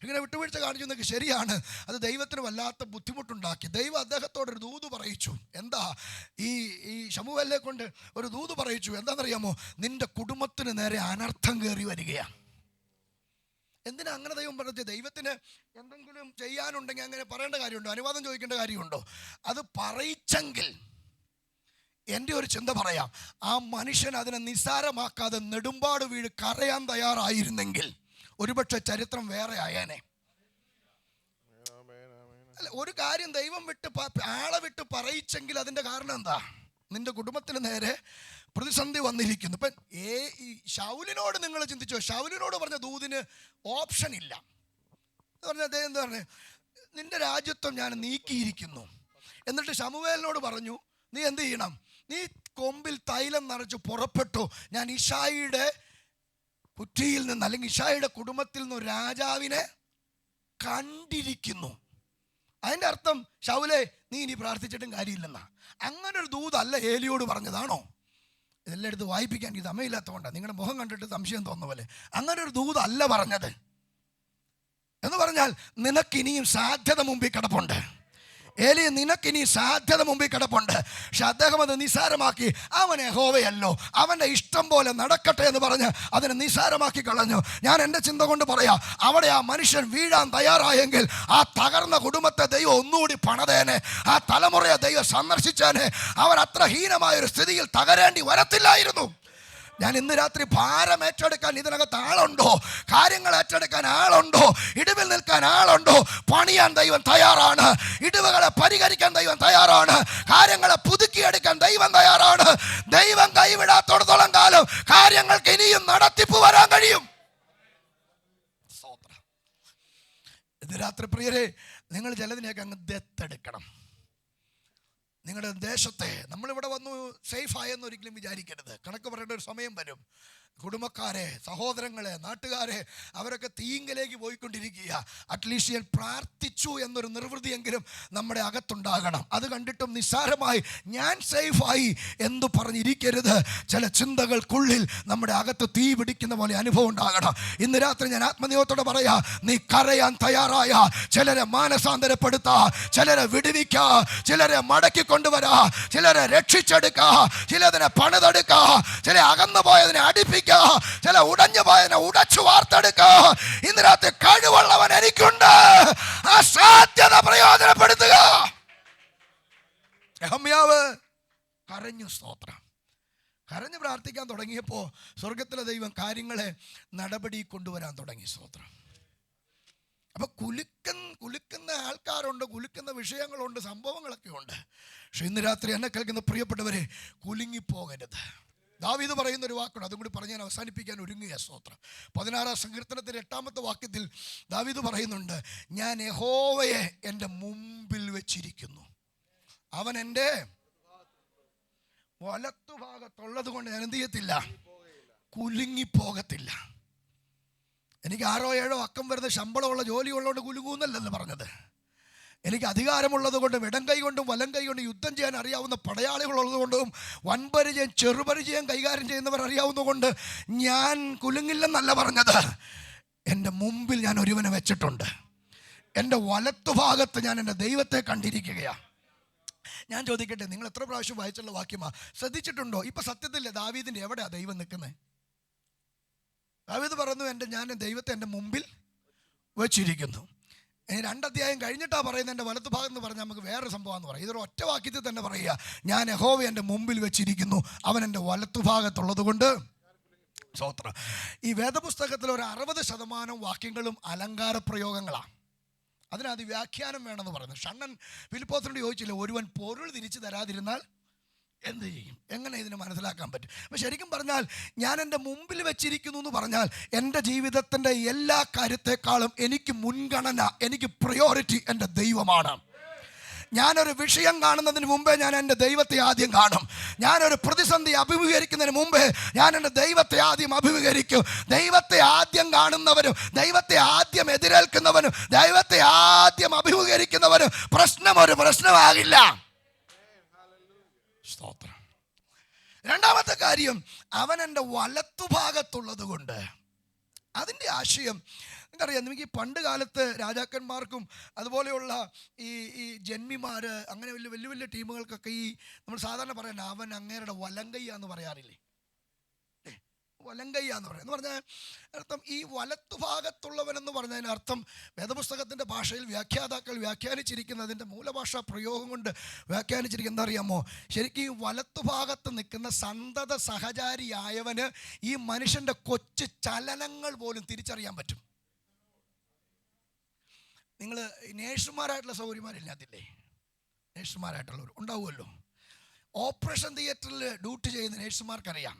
ഇങ്ങനെ വിട്ടുവീഴ്ച കാണിച്ചു എന്നൊക്കെ ശരിയാണ്. അത് ദൈവത്തിന് വല്ലാത്ത ബുദ്ധിമുട്ടുണ്ടാക്കി. ദൈവം അദ്ദേഹത്തോടൊരു ദൂത് പറയിച്ചു. എന്താ? ഈ ശമൂവേലിനെ കൊണ്ട് ഒരു ദൂത് പറയിച്ചു. എന്താണെന്നറിയാമോ? നിന്റെ കുടുംബത്തിന് നേരെ അനർത്ഥം കയറി വരികയാണ്. എന്തിനാ അങ്ങനെ ദൈവം പറഞ്ഞത്? ദൈവത്തിന് എന്തെങ്കിലും ചെയ്യാനുണ്ടെങ്കിൽ അങ്ങനെ പറയേണ്ട കാര്യമുണ്ടോ? അനുവാദം ചോദിക്കേണ്ട കാര്യമുണ്ടോ? അത് പറയിച്ചെങ്കിൽ എൻ്റെ ഒരു ചിന്ത പറയാം, ആ മനുഷ്യൻ അതിനെ നിസ്സാരമാക്കാതെ നെടുമ്പാട് വീട് കരയാൻ തയ്യാറായിരുന്നെങ്കിൽ ഒരുപക്ഷെ ചരിത്രം വേറെ ആയേനെ. അല്ല, ഒരു കാര്യം ദൈവം ആളെ വിട്ട് പറയിച്ചെങ്കിൽ അതിൻ്റെ കാരണം എന്താ? നിന്റെ കുടുംബത്തിന് നേരെ പ്രതിസന്ധി വന്നിരിക്കുന്നു. ഇപ്പം ഈ ശൗലിനോട് നിങ്ങൾ ചിന്തിച്ചോ? ശൗലിനോട് പറഞ്ഞ ദൂതിന് ഓപ്ഷൻ ഇല്ല എന്ന് പറഞ്ഞ അദ്ദേഹം എന്താ പറഞ്ഞത്? നിന്റെ രാജ്യത്വം ഞാൻ നീക്കിയിരിക്കുന്നു. എന്നിട്ട് ശമൂവേലിനോട് പറഞ്ഞു, നീ എന്ത് ചെയ്യണം? നീ കൊമ്പിൽ തൈലം നിറച്ച് പുറപ്പെട്ടു, ഞാൻ ഇശായിയുടെ കുറ്റിയിൽ നിന്ന്, അല്ലെങ്കിൽ ഇശായിയുടെ കുടുംബത്തിൽ നിന്ന് രാജാവിനെ കണ്ടിരിക്കുന്നു. അതിൻ്റെ അർത്ഥം ശൗലേ, നീ ഇനി പ്രാർത്ഥിച്ചിട്ടും കാര്യമില്ലെന്നാ. അങ്ങനെ ഒരു ദൂതല്ല ഏലിയോട് പറഞ്ഞതാണോ? ഇതെല്ലാം എടുത്ത് വായിപ്പിക്കാൻ എനിക്ക് സമയമില്ലാത്തതുകൊണ്ടാണ്, നിങ്ങളുടെ മുഖം കണ്ടിട്ട് സംശയം തോന്നുന്ന പോലെ. അങ്ങനെ ഒരു ദൂതല്ല പറഞ്ഞത്. എന്ന് പറഞ്ഞാൽ നിനക്കിനിയും സാധ്യത മുമ്പിൽ കിടപ്പുണ്ട്. ഏലി, നിനക്കിനി സാധ്യത മുമ്പിൽ കിടപ്പുണ്ട്. പക്ഷെ അദ്ദേഹം അത് നിസാരമാക്കി. അവൻ യഹോവയല്ലോ, അവൻ്റെ ഇഷ്ടം പോലെ നടക്കട്ടെ എന്ന് പറഞ്ഞ് അതിനെ നിസാരമാക്കി കളഞ്ഞു. ഞാൻ എൻ്റെ ചിന്ത കൊണ്ട് പറയാം, അവിടെ ആ മനുഷ്യൻ വീഴാൻ തയ്യാറായെങ്കിൽ ആ തകർന്ന കുടുംബത്തെ ദൈവം ഒന്നുകൂടി പണിതേനെ, ആ തലമുറയെ ദൈവം സന്ദർശിച്ചേനെ. അവർ അത്ര ഹീനമായൊരു സ്ഥിതിയിൽ തകരേണ്ടി വരത്തില്ലായിരുന്നു. ഞാൻ ഇന്ന് രാത്രി ഭാരം ഏറ്റെടുക്കാൻ ഇതിനകത്ത് ആളുണ്ടോ? കാര്യങ്ങൾ ഏറ്റെടുക്കാൻ ആളുണ്ടോ? ഇടിവിൽ നിൽക്കാൻ ആളുണ്ടോ? പണിയാൻ ദൈവം തയ്യാറാണ്. ഇടിവുകളെ പരിഹരിക്കാൻ ദൈവം തയ്യാറാണ്. കാര്യങ്ങളെ പുതുക്കിയെടുക്കാൻ ദൈവം തയ്യാറാണ്. ദൈവം കൈവിടാത്തോടത്തോളം കാലം കാര്യങ്ങൾക്ക് ഇനിയും നടത്തിപ്പ് വരാൻ കഴിയും. ഇന്ന് രാത്രി പ്രിയരെ, നിങ്ങൾ ചിലതിനെയൊക്കെ അങ്ങ് ദത്തെടുക്കണം. നിങ്ങളുടെ ദേശത്തെ, നമ്മളിവിടെ വന്നു സേഫായെന്ന് ഒരിക്കലും വിചാരിക്കരുത്. കണക്ക് പറയേണ്ട ഒരു സമയം വരും. കുടുംബക്കാരെ, സഹോദരങ്ങളെ, നാട്ടുകാരെ, അവരൊക്കെ തീങ്കലേക്ക് പോയിക്കൊണ്ടിരിക്കുക. അറ്റ്ലീസ്റ്റ് ഞാൻ പ്രാർത്ഥിച്ചു എന്നൊരു നിർവൃതിയെങ്കിലും നമ്മുടെ അകത്തുണ്ടാകണം. അത് കണ്ടിട്ടും നിസ്സാരമായി ഞാൻ സേഫായി എന്ന് പറഞ്ഞിരിക്കരുത്. ചില ചിന്തകൾക്കുള്ളിൽ നമ്മുടെ അകത്ത് തീ പിടിക്കുന്ന പോലെ അനുഭവം ഉണ്ടാകണം. ഇന്ന് രാത്രി ഞാൻ ആത്മനിയോഗത്തോടെ പറയാ, നീ കരയാൻ തയ്യാറായ ചിലരെ മാനസാന്തരപ്പെടുത്താ, ചിലരെ വിടുവിക്കാ, ചിലരെ മടക്കി കൊണ്ടുവരാ, ചിലരെ രക്ഷിച്ചെടുക്കാ, ചിലതിനെ പണിതെടുക്കാ, ചില അകന്നു പോയതിനെ അടുപ്പിക്ക, ചില ഉടഞ്ഞു പോയതിനെ ഉടച്ചു വാർത്തെടുക്ക. ഇന്ന് രാത്രി കഴിവുള്ളവൻ എനിക്കുണ്ട്. ആ സാധ്യത പ്രയോജനപ്പെടുത്തുക. യെഹമ്യാവ് കരഞ്ഞു. സ്തോത്രം. കരഞ്ഞു പ്രാർത്ഥിക്കാൻ തുടങ്ങിയപ്പോൾ സ്വർഗത്തിലെ ദൈവം കാര്യങ്ങളെ നടപടി കൊണ്ടുവരാൻ തുടങ്ങി. സ്തോത്രം. അപ്പൊ കുലുക്കുന്ന ആൾക്കാരുണ്ട്, കുലുക്കുന്ന വിഷയങ്ങളുണ്ട്, സംഭവങ്ങളൊക്കെ ഉണ്ട്. പക്ഷെ ഇന്ന് രാത്രി എന്നെ കേൾക്കുന്ന പ്രിയപ്പെട്ടവരെ, കുലുങ്ങിപ്പോകരുത്. ദാവീദ് പറയുന്ന ഒരു വാക്കുണ്ട്, അതും കൂടി പറഞ്ഞ് ഞാൻ അവസാനിപ്പിക്കാൻ ഒരുങ്ങുക. സ്തോത്രം. 16 സങ്കീർത്തനത്തിൻ്റെ 8-ാമത്തെ വാക്യത്തിൽ ദാവീദ് പറയുന്നുണ്ട്, ഞാൻ യഹോവയെ എൻ്റെ മുമ്പിൽ വെച്ചിരിക്കുന്നു, അവൻ എൻ്റെ വലത്തുഭാഗത്തുള്ളത് കൊണ്ട് ഞാൻ എന്ത് ചെയ്യത്തില്ല, കുലുങ്ങിപ്പോകത്തില്ല. എനിക്ക് 6-7 അക്കം വരുന്ന ശമ്പളമുള്ള ജോലി ഉള്ളതുകൊണ്ട് കുലുങ്ങൂന്നല്ലല്ലോ പറഞ്ഞത്. എനിക്ക് അധികാരമുള്ളത് കൊണ്ടും ഇടം കൈ കൊണ്ടും വലം കൈ കൊണ്ടും യുദ്ധം ചെയ്യാൻ അറിയാവുന്ന പടയാളികളുള്ളത് കൊണ്ടും വൻപരിചയം ചെറുപരിചയം കൈകാര്യം ചെയ്യുന്നവർ അറിയാവുന്നതുകൊണ്ട് ഞാൻ കുലുങ്ങില്ലെന്നല്ല പറഞ്ഞത്. എൻ്റെ മുമ്പിൽ ഞാൻ ഒരുവനെ വെച്ചിട്ടുണ്ട്. എൻ്റെ വലത്തുഭാഗത്ത് ഞാൻ എൻ്റെ ദൈവത്തെ കണ്ടിരിക്കുകയാണ്. ഞാൻ ചോദിക്കട്ടെ, നിങ്ങൾ എത്ര പ്രാവശ്യം വായിച്ചുള്ള വാക്യമാണ്? ശ്രദ്ധിച്ചിട്ടുണ്ടോ? ഇപ്പം സത്യത്തില്ലേ ദാവീദിൻ്റെ എവിടെയാണ് ദൈവം നിൽക്കുന്നത്? ദാവീദ് പറഞ്ഞു, ഞാൻ ദൈവത്തെ എൻ്റെ മുമ്പിൽ വെച്ചിരിക്കുന്നു. 2 അധ്യായം കഴിഞ്ഞിട്ടാണ് പറയുന്നത് എൻ്റെ വലത്ത് ഭാഗം എന്ന് പറഞ്ഞാൽ നമുക്ക് വേറെ സംഭവമെന്ന് പറയും. ഇതൊരു ഒറ്റ വാക്യത്തിൽ തന്നെ പറയുക, ഞാൻ യഹോവയെ എൻ്റെ മുമ്പിൽ വെച്ചിരിക്കുന്നു, അവൻ എൻ്റെ വലത്തുഭാഗത്തുള്ളത് കൊണ്ട്. സ്തോത്രം. ഈ വേദപുസ്തകത്തിൽ ഒരു 60% വാക്യങ്ങളും അലങ്കാര പ്രയോഗങ്ങളാണ്. അതിനത് വ്യാഖ്യാനം വേണമെന്ന് പറയുന്നത്. ഷണ്ണൻ ഫിലിപ്പോസിനോട് ചോദിച്ചില്ല, ഒരുവൻ പൊരുൾ തിരിച്ചു തരാതിരുന്നാൽ എന്ത് ചെയ്യും? എങ്ങനെ ഇതിനെ മനസ്സിലാക്കാൻ പറ്റും? അപ്പം ശരിക്കും പറഞ്ഞാൽ ഞാൻ എൻ്റെ മുമ്പിൽ വെച്ചിരിക്കുന്നു എന്ന് പറഞ്ഞാൽ എൻ്റെ ജീവിതത്തിൻ്റെ എല്ലാ കാര്യത്തെക്കാളും എനിക്ക് മുൻഗണന, എനിക്ക് പ്രയോറിറ്റി എൻ്റെ ദൈവമാണ്. ഞാനൊരു വിഷയം കാണുന്നതിന് മുമ്പേ ഞാൻ എൻ്റെ ദൈവത്തെ ആദ്യം കാണും. ഞാനൊരു പ്രതിസന്ധി അഭിമുഖീകരിക്കുന്നതിന് മുമ്പേ ഞാൻ എൻ്റെ ദൈവത്തെ ആദ്യം അഭിമുഖീകരിക്കും. ദൈവത്തെ ആദ്യം കാണുന്നവരും ദൈവത്തെ ആദ്യം എതിരേൽക്കുന്നവനും ദൈവത്തെ ആദ്യം അഭിമുഖീകരിക്കുന്നവനും ഒരു പ്രശ്നമാകില്ല. സ്തോത്രം. 2-ാമത്തെ കാര്യം, അവൻ എൻ്റെ വലത്തുഭാഗത്തുള്ളത് കൊണ്ട്. അതിൻ്റെ ആശയം എനിക്കറിയാം. നമുക്ക് ഈ പണ്ട് കാലത്ത് രാജാക്കന്മാർക്കും അതുപോലെയുള്ള ഈ ജന്മിമാർ, അങ്ങനെ വലിയ വലിയ ടീമുകൾക്കൊക്കെ ഈ നമ്മൾ സാധാരണ പറയാൻ അവൻ അങ്ങേരുടെ വലങ്കയ്യാന്ന് പറയാറില്ലേ? വലങ്കയ്യാന്ന് പറയാം. എന്ന് പറഞ്ഞാൽ അർത്ഥം ഈ വലത്തുഭാഗത്തുള്ളവനെന്ന് പറഞ്ഞതിന് അർത്ഥം വേദപുസ്തകത്തിൻ്റെ ഭാഷയിൽ വ്യാഖ്യാതാക്കൾ വ്യാഖ്യാനിച്ചിരിക്കുന്നതിൻ്റെ മൂലഭാഷാ പ്രയോഗം കൊണ്ട് വ്യാഖ്യാനിച്ചിരിക്കുന്നത് എന്താ അറിയാമോ? ശരിക്കും ഈ വലത്തുഭാഗത്ത് നിൽക്കുന്ന സന്തത സഹചാരിയായവന് ഈ മനുഷ്യൻ്റെ കൊച്ചു ചലനങ്ങൾ പോലും തിരിച്ചറിയാൻ പറ്റും. നിങ്ങൾ നേഴ്സുമാരായിട്ടുള്ള സൗകര്യമാരില്ലാത്തില്ലേ? നേഴ്സുമാരായിട്ടുള്ളവർ ഉണ്ടാവുമല്ലോ. ഓപ്പറേഷൻ തിയേറ്ററിൽ ഡ്യൂട്ടി ചെയ്യുന്ന നേഴ്സുമാർക്കറിയാം,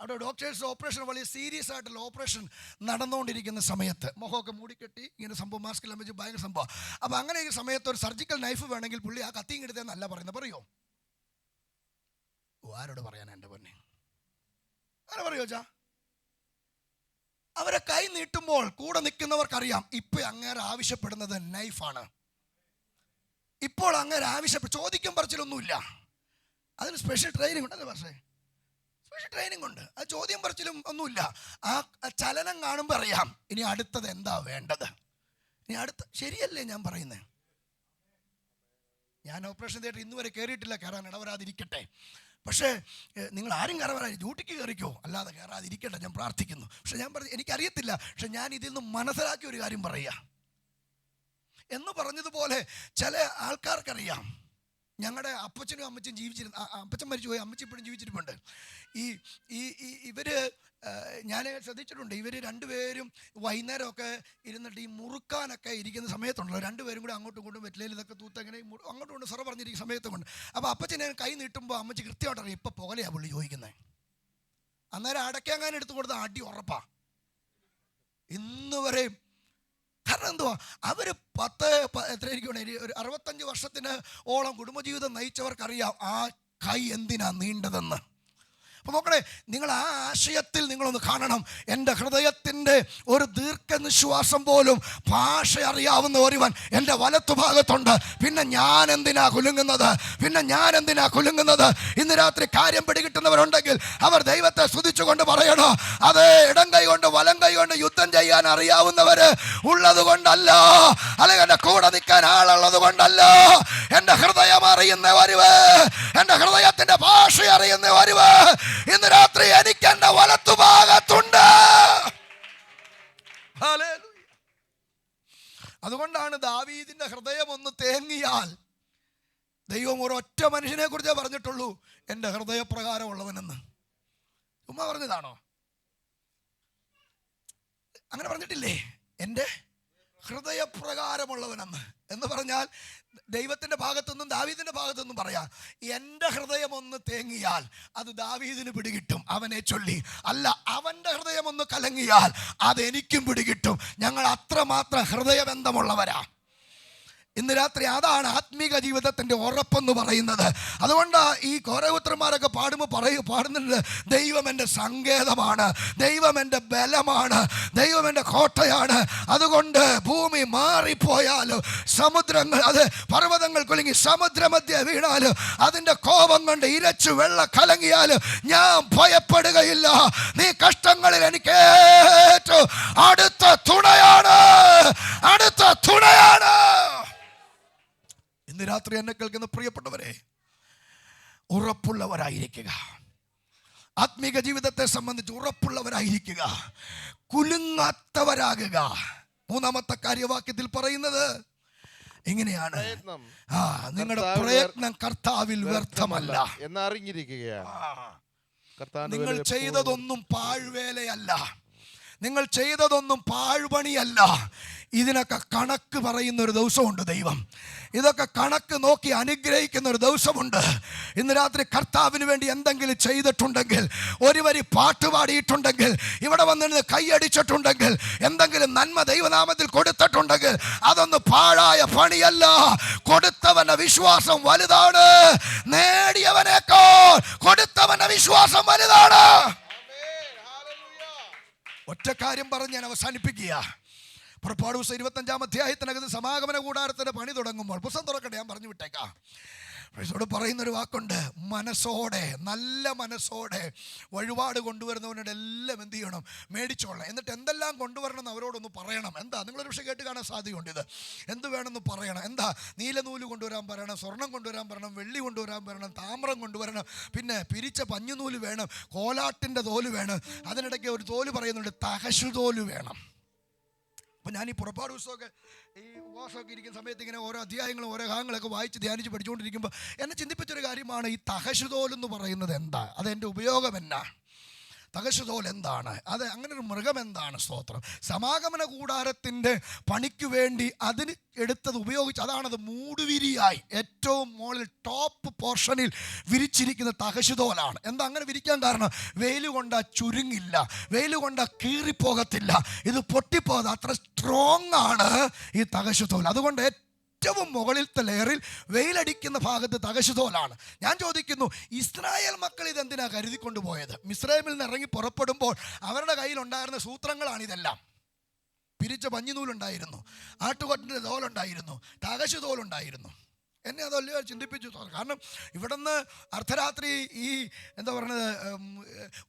അവിടെ ഡോക്ടേഴ്സ് ഓപ്പറേഷൻ വലിയ സീരിയസ് ആയിട്ടുള്ള ഓപ്പറേഷൻ നടന്നുകൊണ്ടിരിക്കുന്ന സമയത്ത് മുഖമൊക്കെ മൂടിക്കെട്ടി ഇങ്ങനെ സംഭവം മാസ്കെല്ലാം വെച്ച് ഭയങ്കര സംഭവം. അപ്പോൾ അങ്ങനെ ഈ സമയത്ത് ഒരു സർജിക്കൽ നൈഫ് വേണമെങ്കിൽ പുള്ളി ആ കത്തിയും എടുത്തതെന്നല്ല പറയുന്നത്. പറയോ? ആരോട് പറയാനാ എൻ്റെ പൊന്നെ? ആരെ പറയോ ചാ? അവരെ കൈ നീട്ടുമ്പോൾ കൂടെ നിൽക്കുന്നവർക്കറിയാം ഇപ്പം അങ്ങേരെ ആവശ്യപ്പെടുന്നത് നൈഫാണ്. ഇപ്പോൾ അങ്ങേരെ ചോദിക്കും പറച്ചിലൊന്നുമില്ല. അതിന് സ്പെഷ്യൽ ട്രെയിനിങ് ഉണ്ടല്ലേ? പക്ഷേ സ്പെഷ്യൽ ട്രെയിനിങ് ഉണ്ട്. ആ ചോദ്യം പറച്ചിലും ഒന്നുമില്ല. ആ ചലനം കാണുമ്പോൾ അറിയാം ഇനി അടുത്തത് എന്താ വേണ്ടത്. ഇനി ശരിയല്ലേ ഞാൻ പറയുന്നത്? ഞാൻ ഓപ്പറേഷൻ തിയേറ്റർ ഇന്ന് വരെ കയറിയിട്ടില്ല, കയറാൻ ഇടവരാതിരിക്കട്ടെ. പക്ഷേ നിങ്ങൾ ആരും കയറാൻ ഡ്യൂട്ടിക്ക് കയറിക്കോ, അല്ലാതെ കയറാതിരിക്കട്ടെ, ഞാൻ പ്രാർത്ഥിക്കുന്നു. പക്ഷെ ഞാൻ പറഞ്ഞു എനിക്കറിയത്തില്ല, പക്ഷെ ഞാൻ ഇതിൽ നിന്ന് മനസ്സിലാക്കിയ ഒരു കാര്യം പറയുക. എന്ന് പറഞ്ഞതുപോലെ ചില ആൾക്കാർക്കറിയാം, ഞങ്ങളുടെ അപ്പച്ചനും അമ്മച്ചും ജീവിച്ചിരുന്ന, അപ്പച്ചൻ മരിച്ചു പോയി, അമ്മച്ചി ഇപ്പോഴും ജീവിച്ചിരിപ്പുണ്ട്. ഇവര് ഞാൻ ശ്രദ്ധിച്ചിട്ടുണ്ട്, ഇവർ രണ്ടുപേരും വൈകുന്നേരമൊക്കെ ഇരുന്നിട്ട് ഈ മുറുക്കാനൊക്കെ ഇരിക്കുന്ന സമയത്തുണ്ടല്ലോ, രണ്ടുപേരും കൂടെ അങ്ങോട്ടും ഇങ്ങോട്ടും വെറ്റിലയിൽ ഇതൊക്കെ തൂത്തങ്ങനെ അങ്ങോട്ടും ഇങ്ങോട്ടും സ്വറ പറഞ്ഞിരിക്കുന്ന സമയത്ത് കൊണ്ട്. അപ്പോൾ അപ്പച്ചനെ കൈ നീട്ടുമ്പോൾ അമ്മച്ചി കൃത്യമായിട്ട് അറിയാം ഇപ്പം പുകലയാണ് പുള്ളി ചോദിക്കുന്നത്. അന്നേരം അടയ്ക്കാങ്ങാനും എടുത്തു കൊടുത്ത അടി ഉറപ്പാ ഇന്ന് വരെയും. കാരണം എന്തുവാ, അവർ എത്രയായിരിക്കും, ഒരു 65 വർഷത്തിന് ഓളം കുടുംബജീവിതം നയിച്ചവർക്കറിയാം ആ കൈ എന്തിനാ നീണ്ടതെന്ന്. അപ്പോൾ നോക്കണേ, നിങ്ങൾ ആ ആശയത്തിൽ നിങ്ങളൊന്ന് കാണണം. എൻ്റെ ഹൃദയത്തിൻ്റെ ഒരു ദീർഘനിശ്വാസം പോലും ഭാഷ അറിയാവുന്ന ഒരുവൻ എൻ്റെ വലത്തുഭാഗത്തുണ്ട്. പിന്നെ ഞാൻ എന്തിനാ കുലുങ്ങുന്നത്? ഇന്ന് രാത്രി കാര്യം പിടികിട്ടുന്നവരുണ്ടെങ്കിൽ അവർ ദൈവത്തെ സ്തുതിച്ചുകൊണ്ട് പറയണോ, അതേ ഇടം കൈ കൊണ്ട് വലം കൈ കൊണ്ട് യുദ്ധം ചെയ്യാൻ അറിയാവുന്നവര് ഉള്ളത് കൊണ്ടല്ല, അല്ലെങ്കിൽ എൻ്റെ കൂടെ നിൽക്കാൻ ആളുള്ളത് കൊണ്ടല്ല. എൻ്റെ ഹൃദയം അറിയുന്ന ഒരുവ്, എൻ്റെ ഹൃദയത്തിൻ്റെ ഭാഷ അറിയുന്ന ഒരുവ് ഇന്ന് രാത്രി എനിക്ക് എന്റെ വലത്തുഭാഗത്തുണ്ട്. അതുകൊണ്ടാണ് ദാവീദിന്റെ ഹൃദയം ഒന്ന് തേങ്ങിയാൽ ദൈവം ഒരൊറ്റ മനുഷ്യനെ കുറിച്ചേ പറഞ്ഞിട്ടുള്ളൂ, എൻ്റെ ഹൃദയപ്രകാരമുള്ളവനെന്ന്. ചുമ്മാ പറഞ്ഞതാണോ? അങ്ങനെ പറഞ്ഞിട്ടില്ലേ? എൻ്റെ ഹൃദയപ്രകാരമുള്ളവനെന്ന് എന്ന് പറഞ്ഞാൽ ദൈവത്തിൻ്റെ ഭാഗത്തുനിന്നും ദാവീദിൻ്റെ ഭാഗത്തുനിന്നും പറയാം, എൻ്റെ ഹൃദയം ഒന്ന് തേങ്ങിയാൽ അത് ദാവീദിന് പിടികിട്ടും അവനെ ചൊല്ലി. അല്ല, അവൻ്റെ ഹൃദയം ഒന്ന് കലങ്ങിയാൽ അതെനിക്കും പിടികിട്ടും. ഞങ്ങൾ അത്രമാത്രം ഹൃദയബന്ധമുള്ളവരാ. ഇന്ന് രാത്രി അതാണ് ആത്മീക ജീവിതത്തിൻ്റെ ഉറപ്പെന്ന് പറയുന്നത്. അതുകൊണ്ടാണ് ഈ കോരപുത്രന്മാരൊക്കെ പാടുന്നുണ്ട്, ദൈവം എൻ്റെ സങ്കേതമാണ്, ദൈവം എൻ്റെ ബലമാണ്, ദൈവം എൻ്റെ കോട്ടയാണ്. അതുകൊണ്ട് ഭൂമി മാറിപ്പോയാലും സമുദ്രങ്ങൾ, അത് പർവ്വതങ്ങൾ കുലുങ്ങി സമുദ്രമധ്യേ വീണാലും അതിൻ്റെ കോപം കൊണ്ട് ഇരച്ചു വെള്ളം കലങ്ങിയാലും ഞാൻ ഭയപ്പെടുകയില്ല. നീ കഷ്ടങ്ങളിൽ എനിക്ക് ഏറ്റവും അടുത്ത തുണയാണ്. ഇന്ന് രാത്രി എന്നെ കേൾക്കുന്ന പ്രിയപ്പെട്ടവരെ, ഉറപ്പുള്ളവരായിരിക്കുക. ആത്മീക ജീവിതത്തെ സംബന്ധിച്ച് ഉറപ്പുള്ളവരായിരിക്കുക, കുലുങ്ങാത്തവരാകുക. മൂന്നാമത്തെ കാര്യവാക്യത്തിൽ പറയുന്നത് എങ്ങനെയാണ്? നിങ്ങളുടെ പ്രയത്നം കർത്താവിൽ വ്യർത്ഥമല്ല എന്നറിഞ്ഞിരിക്കുകയാണ്. നിങ്ങൾ ചെയ്തതൊന്നും പാഴ്വേലയല്ല, നിങ്ങൾ ചെയ്തതൊന്നും പാഴ്പണിയല്ല. ഇതിനൊക്കെ കണക്ക് പറയുന്ന ഒരു ദിവസമുണ്ട് ദൈവം. ഇതൊക്കെ കണക്ക് നോക്കി അനുഗ്രഹിക്കുന്ന ഒരു ദിവസമുണ്ട്. ഇന്ന് രാത്രി കർത്താവിന് വേണ്ടി എന്തെങ്കിലും ചെയ്തിട്ടുണ്ടെങ്കിൽ, ഒരു വരി പാട്ട് പാടിയിട്ടുണ്ടെങ്കിൽ, ഇവിടെ വന്നിരുന്ന് കൈയടിച്ചിട്ടുണ്ടെങ്കിൽ, എന്തെങ്കിലും നന്മ ദൈവനാമത്തിൽ കൊടുത്തിട്ടുണ്ടെങ്കിൽ അതൊന്നും പാഴായ പണിയല്ല. കൊടുത്തവന്റെ വിശ്വാസം വലുതാണ്. നേടിയവനേക്കാൾ കൊടുത്തവന്റെ വിശ്വാസം വലുതാണ്. ഒറ്റ കാര്യം പറഞ്ഞ് ഞാൻ അവസാനിപ്പിക്കുക. പുറപ്പാട് പുസ്തകം 25-ാം അധ്യായത്തിനകത്ത് സമാഗമന കൂടാരത്തിന്റെ പണി തുടങ്ങുമ്പോൾ, പുസ്തകം തുറക്കട്ടെ, ഞാൻ പറഞ്ഞു വിട്ടേക്കാം. പറയുന്നൊരു വാക്കുണ്ട്, മനസ്സോടെ, നല്ല മനസ്സോടെ വഴിപാട് കൊണ്ടുവരുന്നവനോട് എല്ലാം എന്ത് ചെയ്യണം? മേടിച്ചോളണം. എന്നിട്ട് എന്തെല്ലാം കൊണ്ടുവരണമെന്ന് അവരോടൊന്ന് പറയണം. എന്താ? നിങ്ങളൊരു പക്ഷേ കേട്ട് കാണാൻ സാധ്യതയുണ്ട്. ഇത് എന്ത് വേണമെന്ന് പറയണം. എന്താ? നീലനൂല് കൊണ്ടുവരാൻ പറയണം, സ്വർണം കൊണ്ടുവരാൻ പറയണം, വെള്ളി കൊണ്ടുവരാൻ പറയണം, താമ്രം കൊണ്ടുവരണം, പിന്നെ പിരിച്ച പഞ്ഞുനൂല് വേണം, കോലാട്ടിൻ്റെ തോല് വേണം. അതിനിടയ്ക്ക് ഒരു തോല് പറയുന്നുണ്ട്, തഹശുതോല് വേണം. അപ്പം ഞാൻ ഈ പുറപ്പാട് പുസ്തകമൊക്കെ ഈ ഉപവാസമൊക്കെ ഇരിക്കുന്ന സമയത്ത് ഇങ്ങനെ ഓരോ അധ്യായങ്ങളും ഓരോ ഭാഗങ്ങളൊക്കെ വായിച്ച് ധ്യാനിച്ച് പഠിച്ചുകൊണ്ടിരിക്കുമ്പോൾ എന്നെ ചിന്തിപ്പിച്ചൊരു കാര്യമാണ് ഈ തഹശുതോൽ എന്ന് പറയുന്നത്. എന്താ അതെൻ്റെ ഉപയോഗം? എന്നാ തഹശുതോൽ എന്താണ്? അത് അങ്ങനെ ഒരു മൃഗം എന്താണ്? സ്തോത്രം. സമാഗമന കൂടാരത്തിൻ്റെ പണിക്ക് വേണ്ടി അതിന് എടുത്തത് ഉപയോഗിച്ച്, അതാണത് മൂടുവിരിയായി ഏറ്റവും മുകളിൽ ടോപ്പ് പോർഷനിൽ വിരിച്ചിരിക്കുന്ന തഹശുതോലാണ്. എന്താ അങ്ങനെ വിരിക്കാൻ കാരണം? വെയിൽ കൊണ്ട ചുരുങ്ങില്ല, വെയിൽ കൊണ്ട കീറിപ്പോകത്തില്ല, ഇത് പൊട്ടിപ്പോകാതെ അത്ര സ്ട്രോങ് ആണ് ഈ തഹശുതോൽ. അതുകൊണ്ട് ഏറ്റവും മുകളിലത്തെ ലെയറിൽ വെയിലടിക്കുന്ന ഭാഗത്ത് തഹശുതോലാണ്. ഞാൻ ചോദിക്കുന്നു, ഇസ്രായേൽ മക്കൾ ഇതെന്തിനാ കരുതിക്കൊണ്ടുപോയത്? മിസ്രൈമിൽ നിന്ന് ഇറങ്ങി പുറപ്പെടുമ്പോൾ അവരുടെ കയ്യിലുണ്ടായിരുന്ന സൂത്രങ്ങളാണിതെല്ലാം. പിരിച്ച പഞ്ഞിനൂലുണ്ടായിരുന്നു, ആട്ടുകൊറ്റൻ്റെ തോലുണ്ടായിരുന്നു, തഹശുതോലുണ്ടായിരുന്നു. എന്നെ അതല്ലേ ചിന്തിപ്പിച്ചു. കാരണം ഇവിടുന്ന് അർദ്ധരാത്രി ഈ എന്താ പറയുന്നത്,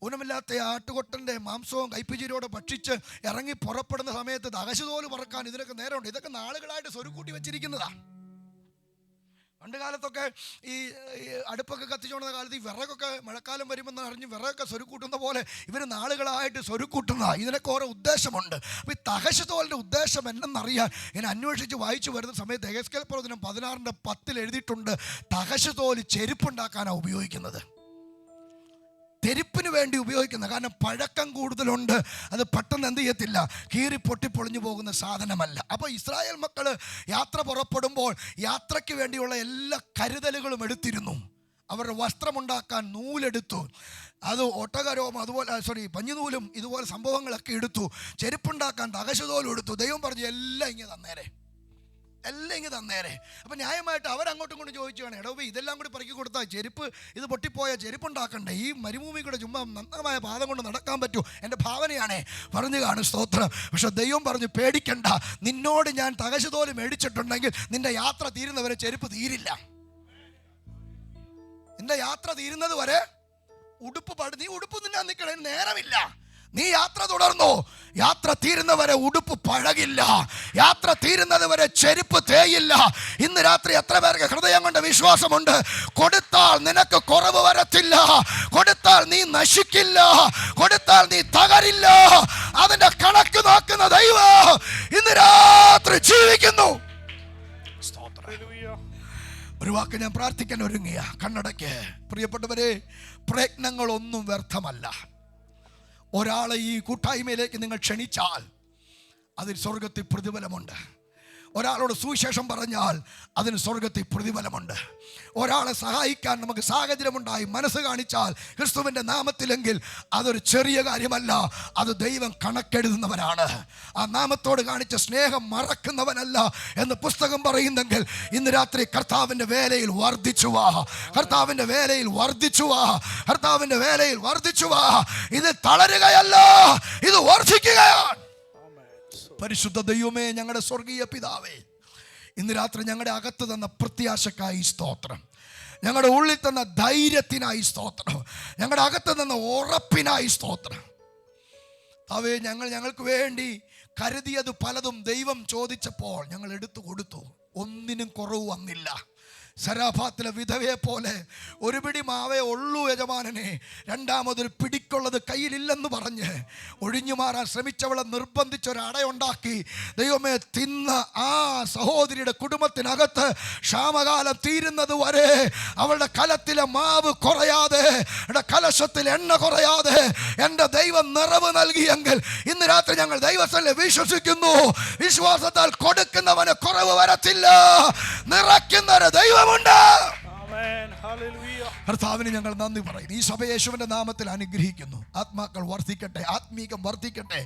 ഊനമില്ലാത്ത ആട്ടുകൊട്ടൻ്റെ മാംസവും കൈപ്പിച്ചിരിയോടെ ഭക്ഷിച്ച് ഇറങ്ങി പുറപ്പെടുന്ന സമയത്ത് തഹശുതോല് പറക്കാൻ ഇതിനൊക്കെ നേരമുണ്ട്. ഇതൊക്കെ നാളുകളായിട്ട് സ്വരുക്കൂട്ടി വെച്ചിരിക്കുന്നതാ. പണ്ട് കാലത്തൊക്കെ ഈ അടുപ്പൊക്കെ കത്തിച്ചുകൊണ്ട കാലത്ത് ഈ വിറകൊക്കെ മഴക്കാലം വരുമെന്ന് അറിഞ്ഞ് വിറകൊക്കെ സ്വരുക്കൂട്ടുന്ന പോലെ ഇവർ നാളുകളായിട്ട് സ്വരുക്കൂട്ടുന്ന ഇതിനൊക്കെ ഓരോ ഉദ്ദേശമുണ്ട്. അപ്പോൾ ഈ തഹശുതോലിൻ്റെ ഉദ്ദേശം എന്തെന്നറിയാൻ ഇങ്ങനെ അന്വേഷിച്ച് വായിച്ചു വരുന്ന സമയത്ത് എഹെസ്കേൽ പ്രവചനം 16:10 എഴുതിയിട്ടുണ്ട്, തഹശുതോല് ചെരുപ്പുണ്ടാക്കാനാണ് ഉപയോഗിക്കുന്നത്. തെരുപ്പിന് വേണ്ടി ഉപയോഗിക്കുന്നത്. കാരണം പഴക്കം കൂടുതലുണ്ട്, അത് പെട്ടെന്ന് എന്ത് ചെയ്യത്തില്ല, കീറി പൊട്ടിപ്പൊളിഞ്ഞു പോകുന്ന സാധനമല്ല. അപ്പോൾ ഇസ്രായേൽ മക്കൾ യാത്ര പുറപ്പെടുമ്പോൾ യാത്രയ്ക്ക് വേണ്ടിയുള്ള എല്ലാ കരുതലുകളും എടുത്തിരുന്നു. അവരുടെ വസ്ത്രമുണ്ടാക്കാൻ നൂലെടുത്തു, അത് ഒട്ടകരോമം അതുപോലെ പഞ്ഞുനൂലും ഇതുപോലെ സംഭവങ്ങളൊക്കെ എടുത്തു. ചെരുപ്പുണ്ടാക്കാൻ തഹശുതോലും എടുത്തു. ദൈവം പറഞ്ഞു എല്ലാം ഇങ്ങനെ തന്നേരെ, എല്ലാം ഇങ്ങനെ തന്നേരെ. അപ്പം ന്യായമായിട്ട് അവരങ്ങോട്ടും കൊണ്ട് ചോദിച്ചാണ്, എടോ ഇതെല്ലാം കൂടി പറക്കി കൊടുത്താൽ ചെരുപ്പ് ഇത് പൊട്ടിപ്പോയ ചെരുപ്പുണ്ടാക്കണ്ടേ, ഈ മരുഭൂമി കൂടെ ചുമ്മാ നഗ്നമായ പാദം കൊണ്ട് നടക്കാൻ പറ്റൂ, എൻ്റെ ഭാവനയാണേ പറഞ്ഞു കാണും, സ്തോത്രം. പക്ഷെ ദൈവം പറഞ്ഞു പേടിക്കണ്ട, നിന്നോട് ഞാൻ തഹശുതോല് മേടിച്ചിട്ടുണ്ടെങ്കിൽ നിന്റെ യാത്ര തീരുന്നവരെ ചെരുപ്പ് തീരില്ല. നിന്റെ യാത്ര തീരുന്നത് വരെ നീ ഉടുപ്പ് നിന്നാൻ നിൽക്കണേ, നേരമില്ല. നീ യാത്ര തുടർന്നോ, യാത്ര തീരുന്നവരെ ഉടുപ്പ് പഴകില്ല, യാത്ര തീരുന്നത് വരെ ചെരുപ്പ് തേയില്ല. ഇന്ന് രാത്രി എത്ര പേർക്ക് ഹൃദയം കൊണ്ട് വിശ്വാസമുണ്ട്, കൊടുത്താൽ നിനക്ക് കുറവ് വരത്തില്ല, കൊടുത്താൽ നീ നശിക്കില്ല, കൊടുത്താൽ നീ തകരില്ല. അതിന്റെ കണക്ക് നോക്കുന്ന ദൈവം ഇന്ന് രാത്രി ജീവിക്കുന്നു. ഒരു വാക്ക് ഞാൻ പ്രാർത്ഥിക്കാൻ ഒരുങ്ങിയ കണ്ണടയ്ക്ക്. പ്രിയപ്പെട്ടവരെ, പ്രയത്നങ്ങളൊന്നും വ്യർത്ഥമല്ല. ഒരാളെ ഈ കൂട്ടായ്മയിലേക്ക് നിങ്ങൾ ക്ഷണിച്ചാൽ അതിൽ സ്വർഗത്തിൽ പ്രതിഫലമുണ്ട്. ഒരാളോട് സുവിശേഷം പറഞ്ഞാൽ അതിന് സ്വർഗത്തിൽ പ്രതിഫലമുണ്ട്. ഒരാളെ സഹായിക്കാൻ നമുക്ക് സാഹചര്യമുണ്ടായി മനസ്സ് കാണിച്ചാൽ ക്രിസ്തുവിൻ്റെ നാമത്തിലെങ്കിൽ അതൊരു ചെറിയ കാര്യമല്ല, അത് ദൈവം കണക്കെഴുതുന്നവനാണ്. ആ നാമത്തോട് കാണിച്ച സ്നേഹം മറക്കുന്നവനല്ല എന്ന് പുസ്തകം പറയുന്നെങ്കിൽ ഇന്ന് രാത്രി കർത്താവിൻ്റെ വേലയിൽ വർദ്ധിച്ചു വാ, കർത്താവിൻ്റെ വേലയിൽ വർദ്ധിച്ചു വാ, കർത്താവിൻ്റെ വേലയിൽ വർദ്ധിച്ചു വാ. ഇത് തളരുകയല്ല, ഇത് വർദ്ധിക്കുകയാണ്. പരിശുദ്ധ ദൈവമേ, ഞങ്ങളുടെ സ്വർഗീയ പിതാവേ, ഇന്ന് രാത്രി ഞങ്ങളുടെ അകത്ത് തന്ന പ്രത്യാശക്കായി സ്തോത്രം, ഞങ്ങളുടെ ഉള്ളിൽ തന്ന ധൈര്യത്തിനായി സ്തോത്രം, ഞങ്ങളുടെ അകത്ത് തന്ന ഉറപ്പിനായി സ്തോത്രം. അവേ ഞങ്ങൾക്ക് വേണ്ടി കരുതിയത് പലതും ദൈവം ചോദിച്ചപ്പോൾ ഞങ്ങൾ എടുത്തു കൊടുത്തു, ഒന്നിനും കുറവ് വന്നില്ല. സരാഫാത്തിലെ വിധവയെ പോലെ ഒരു പിടി മാവേ ഉള്ളൂ യജമാനനെ, രണ്ടാമതൊരു പിടിക്കുള്ളത് കയ്യിലില്ലെന്ന് പറഞ്ഞ് ഒഴിഞ്ഞു മാറാൻ ശ്രമിച്ചവളെ നിർബന്ധിച്ചൊരടയുണ്ടാക്കി ദൈവമേ തിന്ന ആ സഹോദരിയുടെ കുടുംബത്തിനകത്ത് ക്ഷാമകാലം തീരുന്നത് വരെ അവളുടെ കലത്തിലെ മാവ് കുറയാതെ, കലശത്തിൽ എണ്ണ കുറയാതെ എൻ്റെ ദൈവം നിറവ് നൽകിയെങ്കിൽ ഇന്ന് രാത്രി ഞങ്ങൾ ദൈവത്തിൽ വിശ്വസിക്കുന്നു. വിശ്വാസത്താൽ കൊടുക്കുന്നവന് കുറവ് വരത്തില്ല, നിറയ്ക്കുന്നവന് ദൈവം. കർത്താവിന് ഞങ്ങൾ നന്ദി പറയുന്നു. ഈ സഭ യേശുവിൻ്റെ നാമത്തിൽ അനുഗ്രഹിക്കുന്നു. ആത്മാക്കൾ വർദ്ധിക്കട്ടെ, ആത്മീകം വർദ്ധിക്കട്ടെ.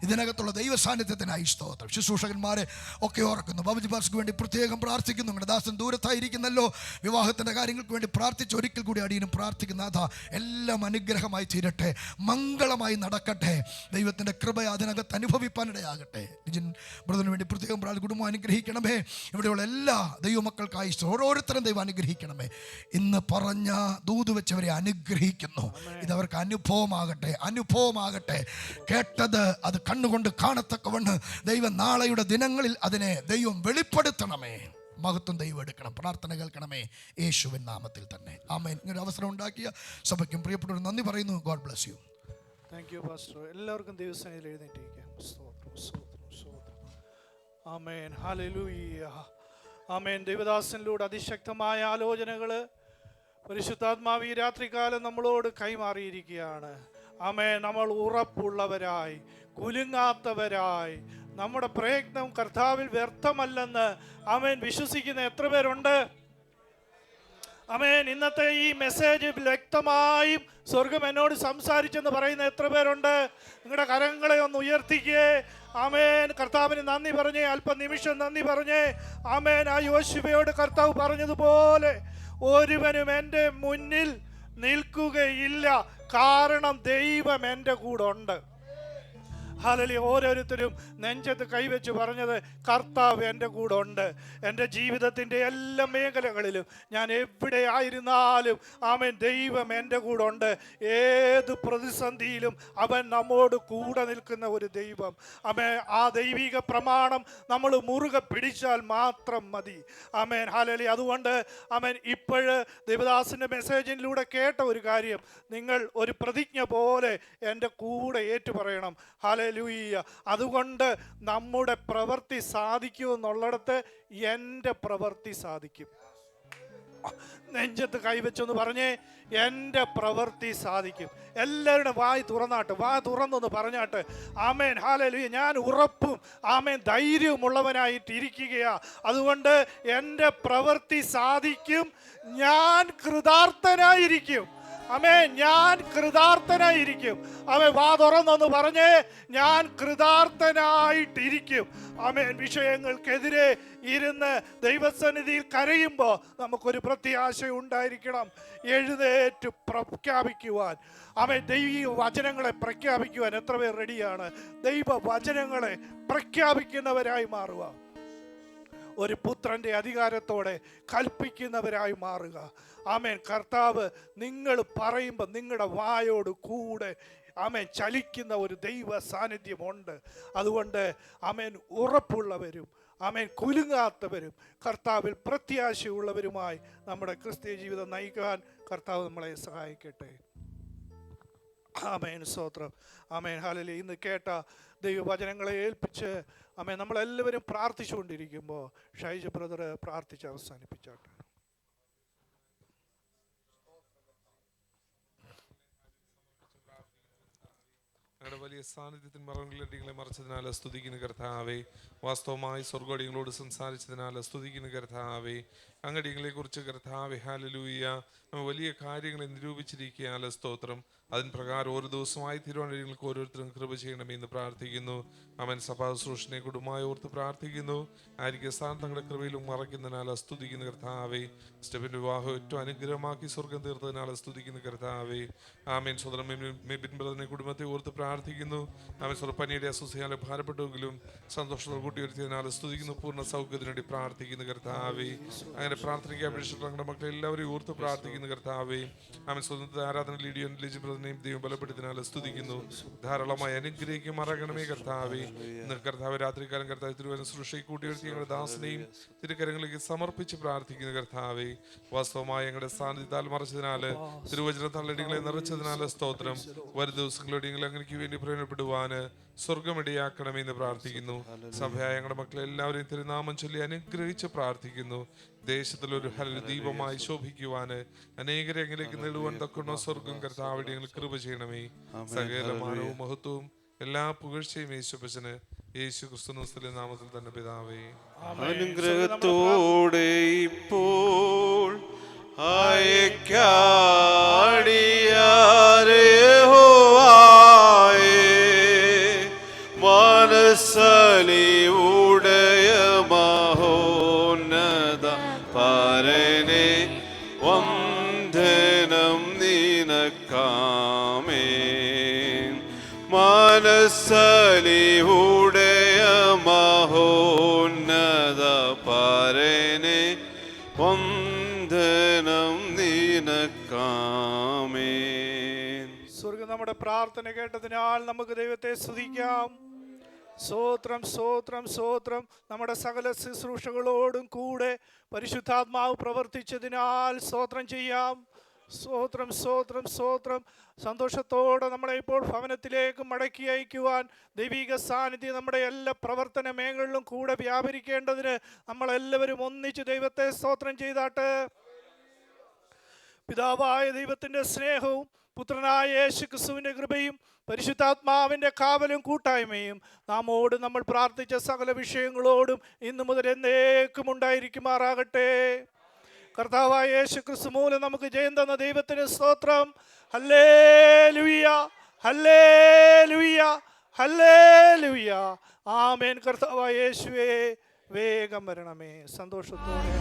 ഇതിനകത്തുള്ള ദൈവ സാന്നിധ്യത്തിനായി സ്തോത്രം. ശുശ്രൂഷകന്മാരെ ഒക്കെ ഓർക്കുന്നു. ബാബുജി പാസ്റ്റർക്ക് വേണ്ടി പ്രത്യേകം പ്രാർത്ഥിക്കുന്നു. നിങ്ങളുടെ ദാസൻ ദൂരത്തായിരിക്കുന്നല്ലോ, വിവാഹത്തിൻ്റെ കാര്യങ്ങൾക്ക് വേണ്ടി പ്രാർത്ഥിച്ച് ഒരിക്കൽ കൂടി അടിയനും പ്രാർത്ഥിക്കുന്ന അതാ എല്ലാം അനുഗ്രഹമായി തീരട്ടെ, മംഗളമായി നടക്കട്ടെ. ദൈവത്തിൻ്റെ കൃപ അതിനകത്ത് അനുഭവിപ്പാനിടയാകട്ടെ. ലിജിൻ ബ്രദറിന് വേണ്ടി പ്രത്യേകം കുടുംബം അനുഗ്രഹിക്കണമേ. ഇവിടെയുള്ള എല്ലാ ദൈവമക്കൾക്കായി ഓരോരുത്തരും ദൈവം അനുഗ്രഹിക്കണമേ. ഇന്ന് പറഞ്ഞ ദൂത് വെച്ചവരെ അനുഗ്രഹിക്കുന്നു. ഇതവർക്ക് അനുഭവമാകട്ടെ. കേട്ടത് അത് കണ്ണുകൊണ്ട് കാണത്തക്കവണ്ണം ദൈവം നാളെയുടെ ദിനങ്ങളിൽ അതിനെ ദൈവം വെളിപ്പെടുത്തണമേ. മഹത്വം ദൈവം എടുക്കണം. പ്രാർത്ഥന കേൾക്കണമേ, യേശുവിൻ നാമത്തിൽ തന്നെ. ആമേൻ. ഇങ്ങനൊരു അവസരം ഉണ്ടാക്കിയ സഭയ്ക്കും പ്രിയപ്പെട്ടവരും നന്ദി പറയുന്നു. God bless you. Thank you pastor. എല്ലാവർക്കും ദൈവസന്നിധിയിൽ എഴുന്നേറ്റിരിക്കാം. ആമേൻ. ഹല്ലേലൂയ. ആമേൻ. ദൈവദാസനിലൂടെ അതിശക്തമായ ആലോചനകൾ പരിശുദ്ധാത്മാവ് ഈ രാത്രികാലം നമ്മളോട് കൈമാറിയിരിക്കുകയാണ്. ആമേൻ. നമ്മൾ ഉറപ്പുള്ളവരായി, കുലുങ്ങാത്തവരായി, നമ്മുടെ പ്രയത്നം കർത്താവിൽ വ്യർത്ഥമല്ലെന്ന് ആമേൻ വിശ്വസിക്കുന്ന എത്ര പേരുണ്ട്? ആമേൻ. ഇന്നത്തെ ഈ മെസ്സേജ് വ്യക്തമായും സ്വർഗം എന്നോട് സംസാരിച്ചെന്ന് പറയുന്ന എത്ര പേരുണ്ട്? നിങ്ങളുടെ കരങ്ങളെ ഒന്ന് ഉയർത്തിക്കേ. ആമേൻ. കർത്താവിന് നന്ദി പറഞ്ഞേ, അല്പനിമിഷം നന്ദി പറഞ്ഞേ. ആമേൻ. ആ യോശുവയോട് കർത്താവ് പറഞ്ഞതുപോലെ ഒരുവനും എൻ്റെ മുന്നിൽ നിൽക്കുകയില്ല, കാരണം ദൈവം എൻ്റെ കൂടെ ഉണ്ട്. ഹല്ലേലൂയ. ഓരോരുത്തരും നെഞ്ചത്ത് കൈവച്ച് പറഞ്ഞത്, കർത്താവ് എൻ്റെ കൂടെ ഉണ്ട്. എൻ്റെ ജീവിതത്തിൻ്റെ എല്ലാ മേഖലകളിലും ഞാൻ എവിടെ ആയിരുന്നാലും ആമേൻ, ദൈവം എൻ്റെ കൂടെ ഉണ്ട്. ഏത് പ്രതിസന്ധിയിലും അവൻ നമ്മോട് കൂടെ നിൽക്കുന്ന ഒരു ദൈവം. ആമേൻ, ആ ദൈവിക പ്രമാണം നമ്മൾ മുറുകെ പിടിച്ചാൽ മാത്രം മതി. ആമേൻ, ഹല്ലേലൂയ. അതുകൊണ്ട് ആമേൻ, ഇപ്പോഴ് ദേവദാസിൻ്റെ മെസ്സേജിലൂടെ കേട്ട ഒരു കാര്യം, നിങ്ങൾ ഒരു പ്രതിജ്ഞ പോലെ എൻ്റെ കൂടെ ഏറ്റുപറയണം. ഹല്ലേലൂയ. അതുകൊണ്ട് നമ്മുടെ പ്രവൃത്തി സാധിക്കുമെന്നുള്ളിടത്ത് എൻ്റെ പ്രവൃത്തി സാധിക്കും. നെഞ്ചത്ത് കൈവച്ചൊന്ന് പറഞ്ഞേ, എൻ്റെ പ്രവൃത്തി സാധിക്കും. എല്ലാവരുടെ വായി തുറന്നാട്ട്, തുറന്നൊന്ന് പറഞ്ഞാട്ട്. ആമേൻ, ഹല്ലേലൂയ. ഞാൻ ഉറപ്പും ആമേൻ ധൈര്യമുള്ളവനായിട്ട് ഇരിക്കുകയാ. അതുകൊണ്ട് എൻ്റെ പ്രവൃത്തി സാധിക്കും. ഞാൻ കൃതാർത്ഥനായിരിക്കും. ആമേൻ, ഞാൻ കൃതാർത്ഥനായിരിക്കും. ആമേൻ, തുറന്നൊന്ന് പറഞ്ഞേ, ഞാൻ കൃതാർത്ഥനായിട്ടിരിക്കും. ആമേൻ. വിഷയങ്ങൾക്കെതിരെ ഇരുന്ന് ദൈവസന്നിധിയിൽ കരയുമ്പോൾ നമുക്കൊരു പ്രത്യാശ ഉണ്ടായിരിക്കണം. എഴുന്നേറ്റ് പ്രഖ്യാപിക്കുവാൻ, ആമേൻ, ദൈവിക വചനങ്ങളെ പ്രഖ്യാപിക്കുവാൻ എത്ര പേർ റെഡിയാണ്? ദൈവ വചനങ്ങളെ പ്രഖ്യാപിക്കുന്നവരായി മാറുക. ഒരു പുത്രൻ്റെ അധികാരത്തോടെ കൽപ്പിക്കുന്നവരായി മാറുക. ആമേൻ. കർത്താവ് നിങ്ങൾ പറയുമ്പോൾ നിങ്ങളുടെ വായോട് കൂടെ ആമേൻ ചലിക്കുന്ന ഒരു ദൈവ സാന്നിധ്യമുണ്ട്. അതുകൊണ്ട് ആമേൻ, ഉറപ്പുള്ളവരും ആമേൻ കുലുങ്ങാത്തവരും കർത്താവിൽ പ്രത്യാശയുള്ളവരുമായി നമ്മുടെ ക്രിസ്തീയ ജീവിതം നയിക്കാൻ കർത്താവ് നമ്മളെ സഹായിക്കട്ടെ. ആമേൻ, സ്തോത്രം. ആമേൻ, ഹല്ലേലൂയ. ഇന്ന് കേട്ട ദൈവവചനങ്ങളെ ഏൽപ്പിച്ച് ആമേൻ നമ്മളെല്ലാവരും പ്രാർത്ഥിച്ചുകൊണ്ടിരിക്കുമ്പോൾ ഷൈജ ബ്രദർ പ്രാർത്ഥിച്ച് അവസാനിപ്പിച്ചാട്ടെ. ഞങ്ങളുടെ വലിയ സാന്നിധ്യത്തിന് മറങ്ങളിലടികളെ മറച്ചതിനാൽ സ്തുതിക്കുന്ന കർത്താവേ, വാസ്തവമായി സ്വർഗോടികളോട് സംസാരിച്ചതിനാൽ സ്തുതിക്കുന്ന കർത്താവേ, അങ്ങടികളെ കുറിച്ച് കർത്താവേ, ഹല്ലേലൂയ, വലിയ കാര്യങ്ങളെ നിരൂപിച്ചിരിക്കുകയാൽ സ്തോത്രം. അതിന് പ്രകാരം ഓരോ ദിവസമായി തിരുവനന്തപുരങ്ങൾക്ക് ഓരോരുത്തരും കൃപ ചെയ്യണമെന്ന് പ്രാർത്ഥിക്കുന്നു. അവൻ സഭാ ശുശ്രൂഷനെ കുടുംബമായി ഓർത്ത് പ്രാർത്ഥിക്കുന്നു. ആയിരിക്കും സ്ഥാനം തങ്ങളുടെ കൃപയിലും മറയ്ക്കുന്നതിനാൽ സ്തുതിക്കുന്ന കർത്താവേ, സ്റ്റെഫിന്റെ വിവാഹം ഏറ്റവും അനുഗ്രഹമാക്കി സ്വർഗം തീർത്തതിനാൽ സ്തുതിക്കുന്ന കർത്താവേ. ആമേൻ. സ്വതന്ത്രം മെബിൻ ബ്രദറിനെ കുടുംബത്തെ ഓർത്ത് പ്രാർത്ഥിക്കുന്നു. ആമേൻ. സ്വറപ്പനിയുടെ അസ്വസ്ഥയാലെ ഭാരപ്പെട്ടുവെങ്കിലും സന്തോഷത്തോടെ കൂട്ടിവരുത്തിയതിനാൽ സ്തുതിക്കുന്നു. പൂർണ്ണ സൗഖ്യത്തിനു വേണ്ടി പ്രാർത്ഥിക്കുന്ന കർത്താവേ. അങ്ങനെ പ്രാർത്ഥനയ്ക്ക് അപേക്ഷിച്ചിട്ട് ഞങ്ങളുടെ മക്കളെ എല്ലാവരെയും ഓർത്ത് പ്രാർത്ഥിക്കുന്ന കർത്താവേ. ആമേൻ. സ്വതന്ത്ര ആരാധന ലീഡിയൻ ലിജി ബ്രദറിനെയും ദൈവം ബലപ്പെടുത്തിനാൽ സ്തുതിക്കുന്നു. ധാരാളമായി അനുഗ്രഹിക്കുമാറാകണമേ കർത്താവേ. ഇന്ന് കർത്താവ് രാത്രികാലം കർത്താവ് തിരുവചന ശുശ്രൂഷയെ കൂട്ടിവരുത്തി ഞങ്ങളുടെ ദാസനെയും തിരുക്കരങ്ങളിലേക്ക് സമർപ്പിച്ച് പ്രാർത്ഥിക്കുന്ന കർത്താവേ. വാസ്തവമായി ഞങ്ങളുടെ സാന്നിധ്യത്താൽ മറച്ചതിനാൽ തിരുവചന തള്ളടികളെ നിറച്ചതിനാൽ സ്തോത്രം. വരും ദിവസങ്ങളിലൂടെ അങ്ങനെക്ക് വേണ്ടി പ്രയോജനപ്പെടുവാന് സ്വർഗമിടയാക്കണമെന്ന് പ്രാർത്ഥിക്കുന്നു. സഭയായ ഞങ്ങളുടെ മക്കളെ എല്ലാവരെയും തിരുനാമം ചൊല്ലി അനുഗ്രഹിച്ച് പ്രാർത്ഥിക്കുന്നു. ദേശത്തിലൊരു ദീപമായി ശോഭിക്കുവാന് അനേകരെ അങ്ങിലേക്ക് നേടുവാൻ തക്കണോ സ്വർഗം കർത്താവിടെ ഞങ്ങൾ കൃപ ചെയ്യണമേ. സകല മാനവും മഹത്വവും എല്ലാ പുകഴ്ചയും യേശുപ്പച്ചന് യേശു ക്രിസ്തുവിന്റെ നാമത്തിൽ തന്നെ പിതാവേ. അനുഗ്രഹത്തോടെ ഇപ്പോൾ മനസ്സലിവുടയ മഹോന്നത പരനെ വന്ദനം നിനക്കാമേൻ. മനസ്സലിവുടയ മഹോന്നത പരനെ വന്ദനം നിനക്കാമേൻ. സ്വർഗ്ഗം നമ്മുടെ പ്രാർത്ഥന കേട്ടതിനാൽ നമുക്ക് ദൈവത്തെ സ്തുതിക്കാം. സ്തോത്രം, സ്തോത്രം, സ്തോത്രം. നമ്മുടെ സകല ശുശ്രൂഷകളോടും കൂടെ പരിശുദ്ധാത്മാവ് പ്രവർത്തിച്ചതിനാൽ സ്തോത്രം ചെയ്യാം. സ്തോത്രം, സ്തോത്രം, സ്തോത്രം. സന്തോഷത്തോടെ നമ്മളെ ഇപ്പോൾ ഭവനത്തിലേക്ക് മടക്കി അയക്കുവാൻ ദൈവിക സാന്നിധ്യം നമ്മുടെ എല്ലാ പ്രവർത്തന മേഖലകളിലും കൂടെ വ്യാപരിക്കേണ്ടതിന് നമ്മളെല്ലാവരും ഒന്നിച്ച് ദൈവത്തെ സ്തോത്രം ചെയ്താട്ട്. പിതാവായ ദൈവത്തിൻ്റെ സ്നേഹവും പുത്രനായ യേശു ക്രിസ്തുവിൻ്റെ കൃപയും പരിശുദ്ധാത്മാവിൻ്റെ കാവലും കൂട്ടായ്മയും നമ്മോട് നമ്മൾ പ്രാർത്ഥിച്ച സകല വിഷയങ്ങളോടും ഇന്നു മുതൽ എന്നേക്കും ഉണ്ടായിരിക്കുമാറാകട്ടെ. കർത്താവായ യേശു ക്രിസ്തു മൂലം നമുക്ക് ജയം തന്ന ദൈവത്തിന് സ്തോത്രം. ഹല്ലേലൂയ, ഹല്ലേലൂയ, ഹല്ലേലൂയ. ആമേൻ. കർത്താവായ യേശുവേ, വേഗം വരണമേ. സന്തോഷത്തോടെ